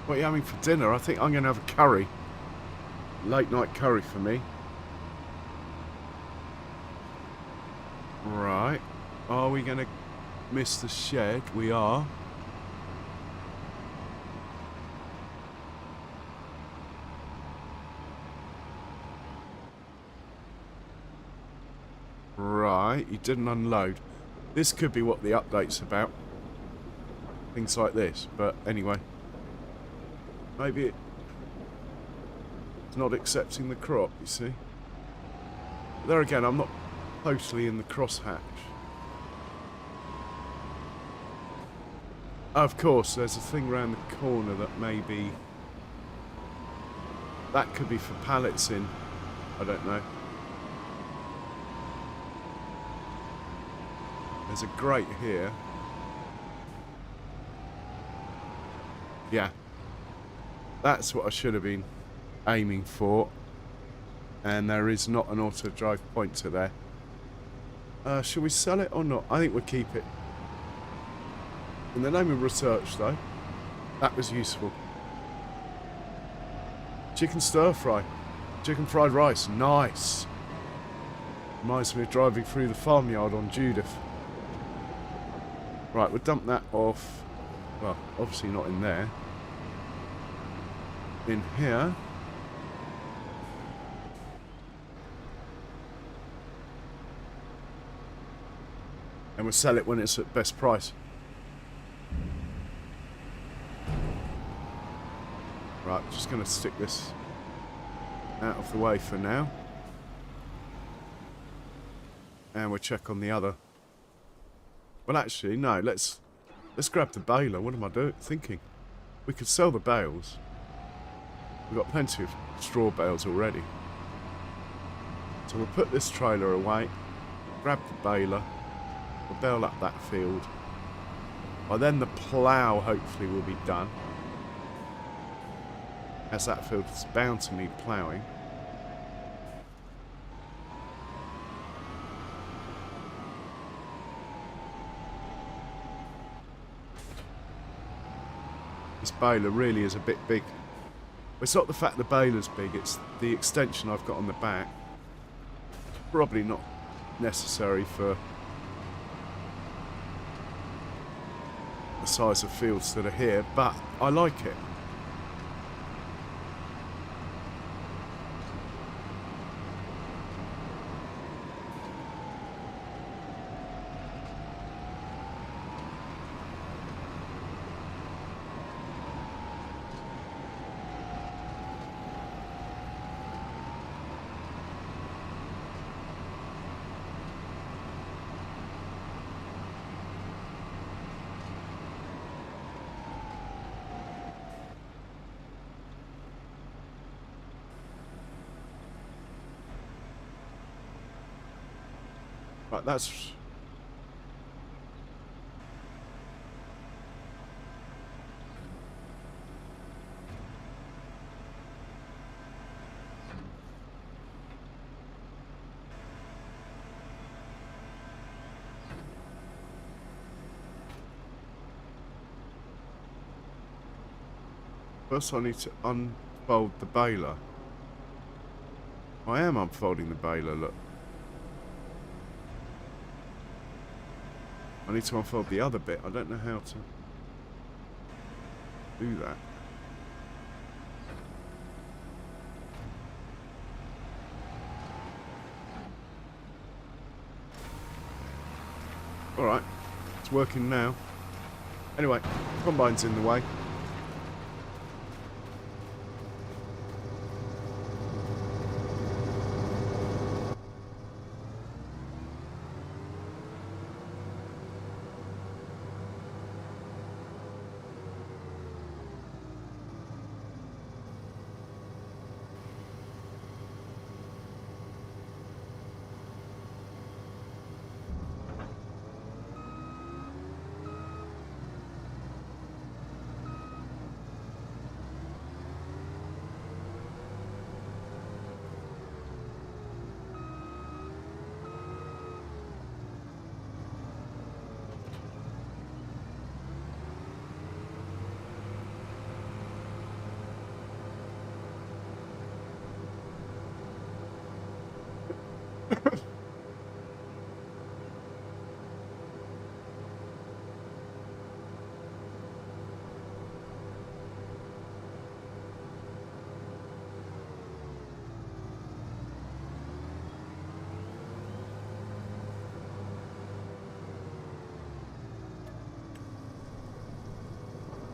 What are you having for dinner? I think I'm going to have a curry. Late night curry for me. Right. Are we going to miss the shed? We are. Right. He didn't unload. This could be what the update's about. Things like this. But anyway. Maybe it's not accepting the crop, you see. There again, I'm not totally in the crosshatch. Of course, there's a thing round the corner that maybe... That could be for pallets in. I don't know. There's a grate here. Yeah. That's what I should have been aiming for. And there is not an auto drive pointer there. Should we sell it or not? I think we'll keep it. In the name of research, though. That was useful. Chicken stir fry. Chicken fried rice. Nice. Reminds me of driving through the farmyard on Judith. Right, we'll dump that off. Well, obviously not in there. In here. And we'll sell it when it's at best price. Right, just going to stick this out of the way for now. And we'll check on the other. Well, actually, no, let's grab the baler. What am I thinking? We could sell the bales. We've got plenty of straw bales already. So we'll put this trailer away, grab the baler, we'll bale up that field. By then the plough hopefully will be done, as that field is bound to need ploughing. This baler really is a bit big. It's not the fact the baler's big, it's the extension I've got on the back. Probably not necessary for the size of fields that are here, but I like it. Right, that's... First I need to unfold the baler. I am unfolding the baler, look. I need to unfold the other bit. I don't know how to do that. Alright, it's working now. Anyway, combine's in the way.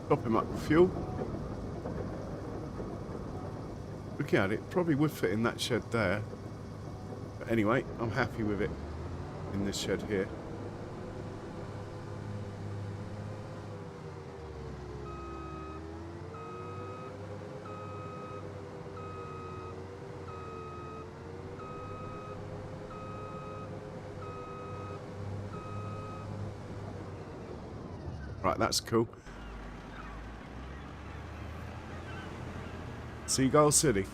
Top him up with fuel. Looking at it, probably would fit in that shed there. But anyway, I'm happy with it in this shed here. Right, that's cool. Seagull City.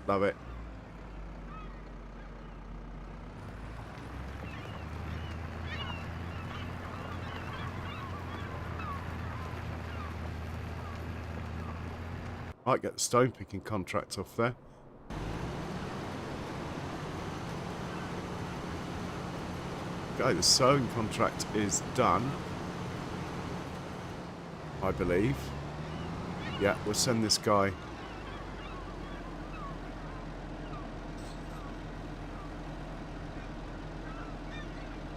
Love it. Might get the stone picking contract off there. Okay, the sewing contract is done, I believe. Yeah, we'll send this guy.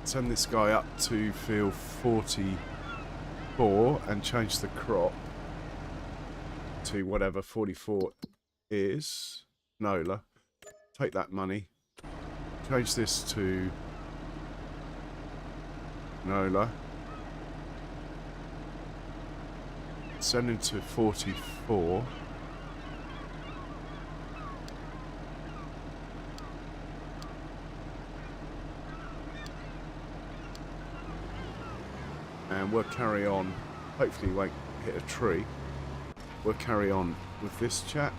Send this guy up to field 44 and change the crop to whatever 44 is. Nola. Take that money. Change this to Nola. Send him to 44. And we'll carry on. Hopefully he won't hit a tree. We'll carry on with this chat.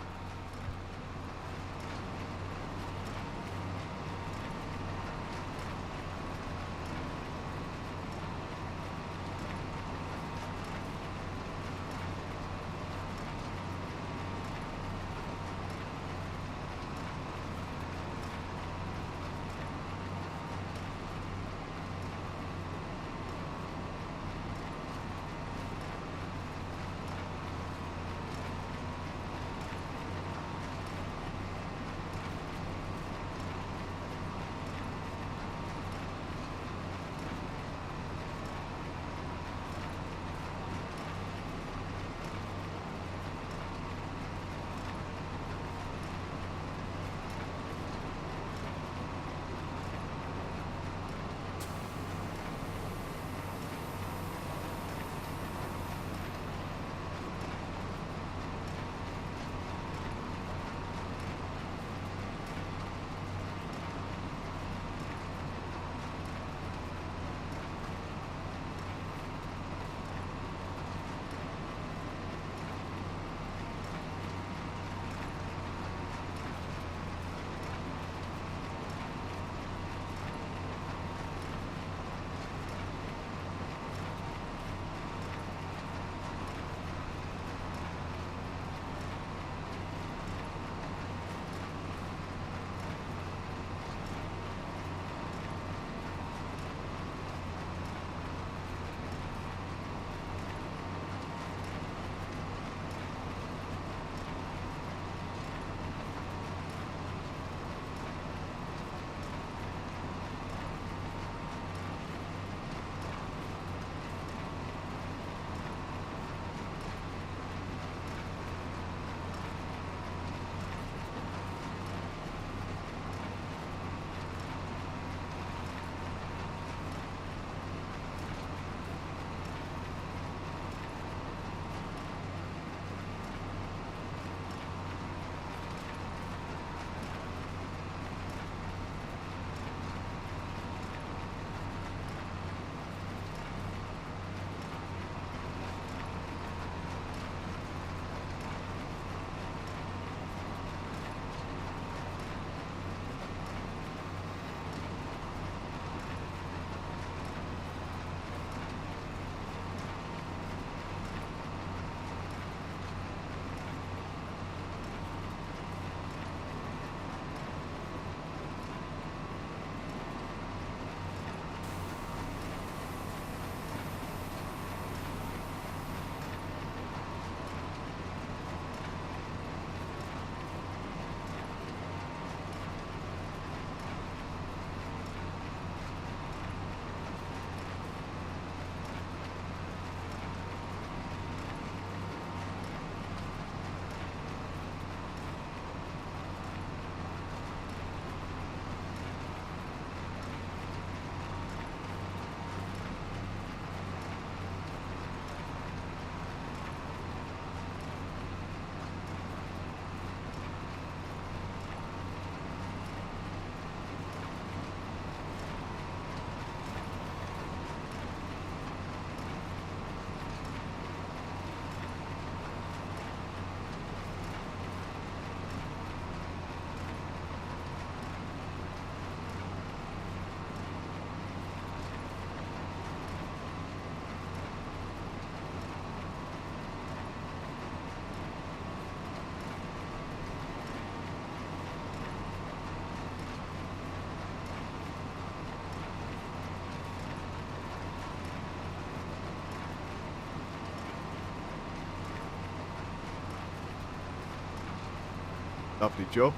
Lovely job.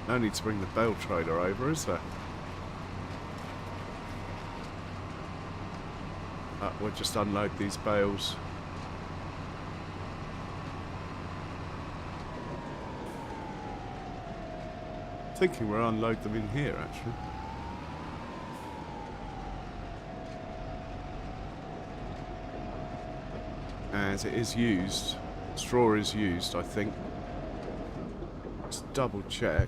No need to bring the bale trailer over, is there? We'll just unload these bales. Thinking we'll unload them in here, actually. As it is used, straw is used, I think. Let's double check.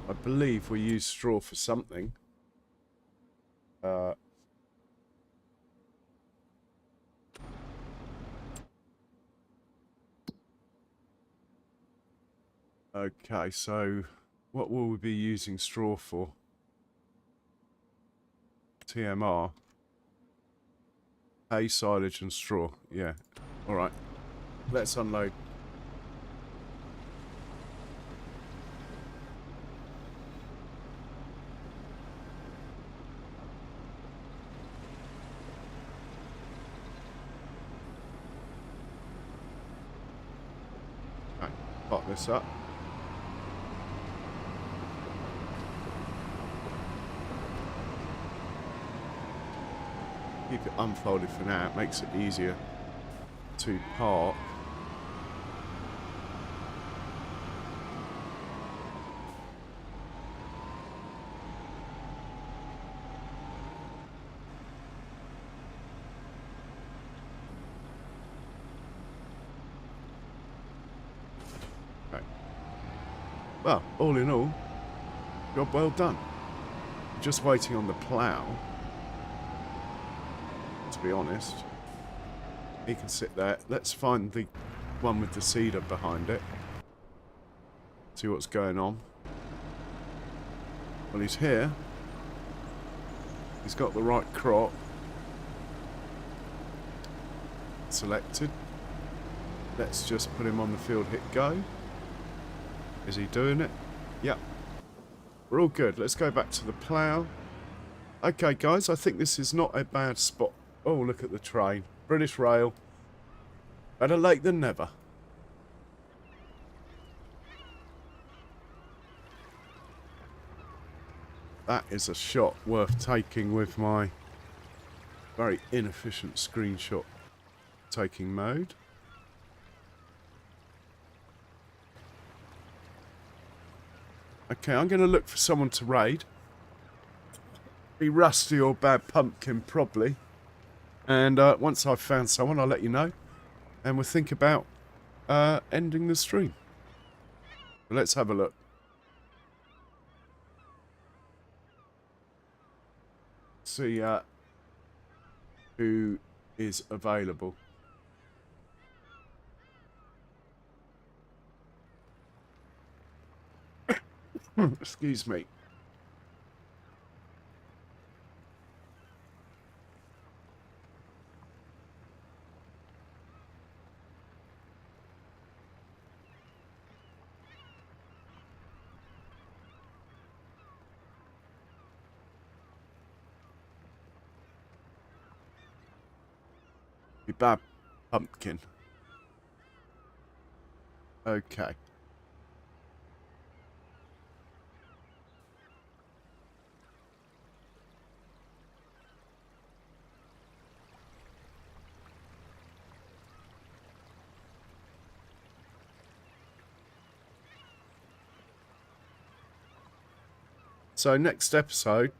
I believe we use straw for something. Okay, so what will we be using straw for? TMR. Hay, silage and straw. Yeah. Alright. Let's unload. Okay, pop this up. Keep it unfolded for now, it makes it easier to park. Okay. Well, all in all, job well done. Just waiting on the plough. To be honest, he can sit there. Let's find the one with the cedar behind it. See what's going on. Well, he's here. He's got the right crop selected. Let's just put him on the field, hit go. Is he doing it? Yep. We're all good. Let's go back to the plough. Okay, guys, I think this is not a bad spot. Oh, look at the train. British Rail. Better late than never. That is a shot worth taking with my very inefficient screenshot taking mode. Okay, I'm going to look for someone to raid. Be Rusty or Bad Pumpkin, probably. And once I've found someone, I'll let you know. And we'll think about ending the stream. But let's have a look. See who is available. Excuse me. You bad pumpkin. Okay. So next episode,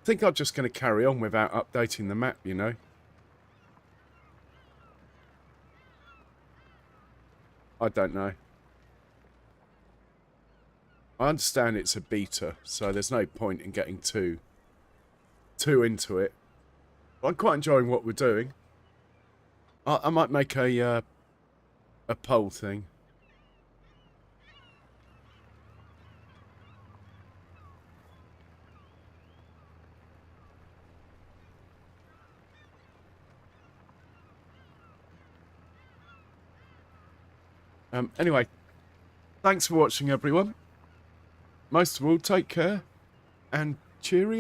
I think I'm just going to carry on without updating the map, you know. I don't know. I understand it's a beta, so there's no point in getting too into it. But I'm quite enjoying what we're doing. I might make a poll thing. Anyway, thanks for watching, everyone. Most of all, take care and cheerio.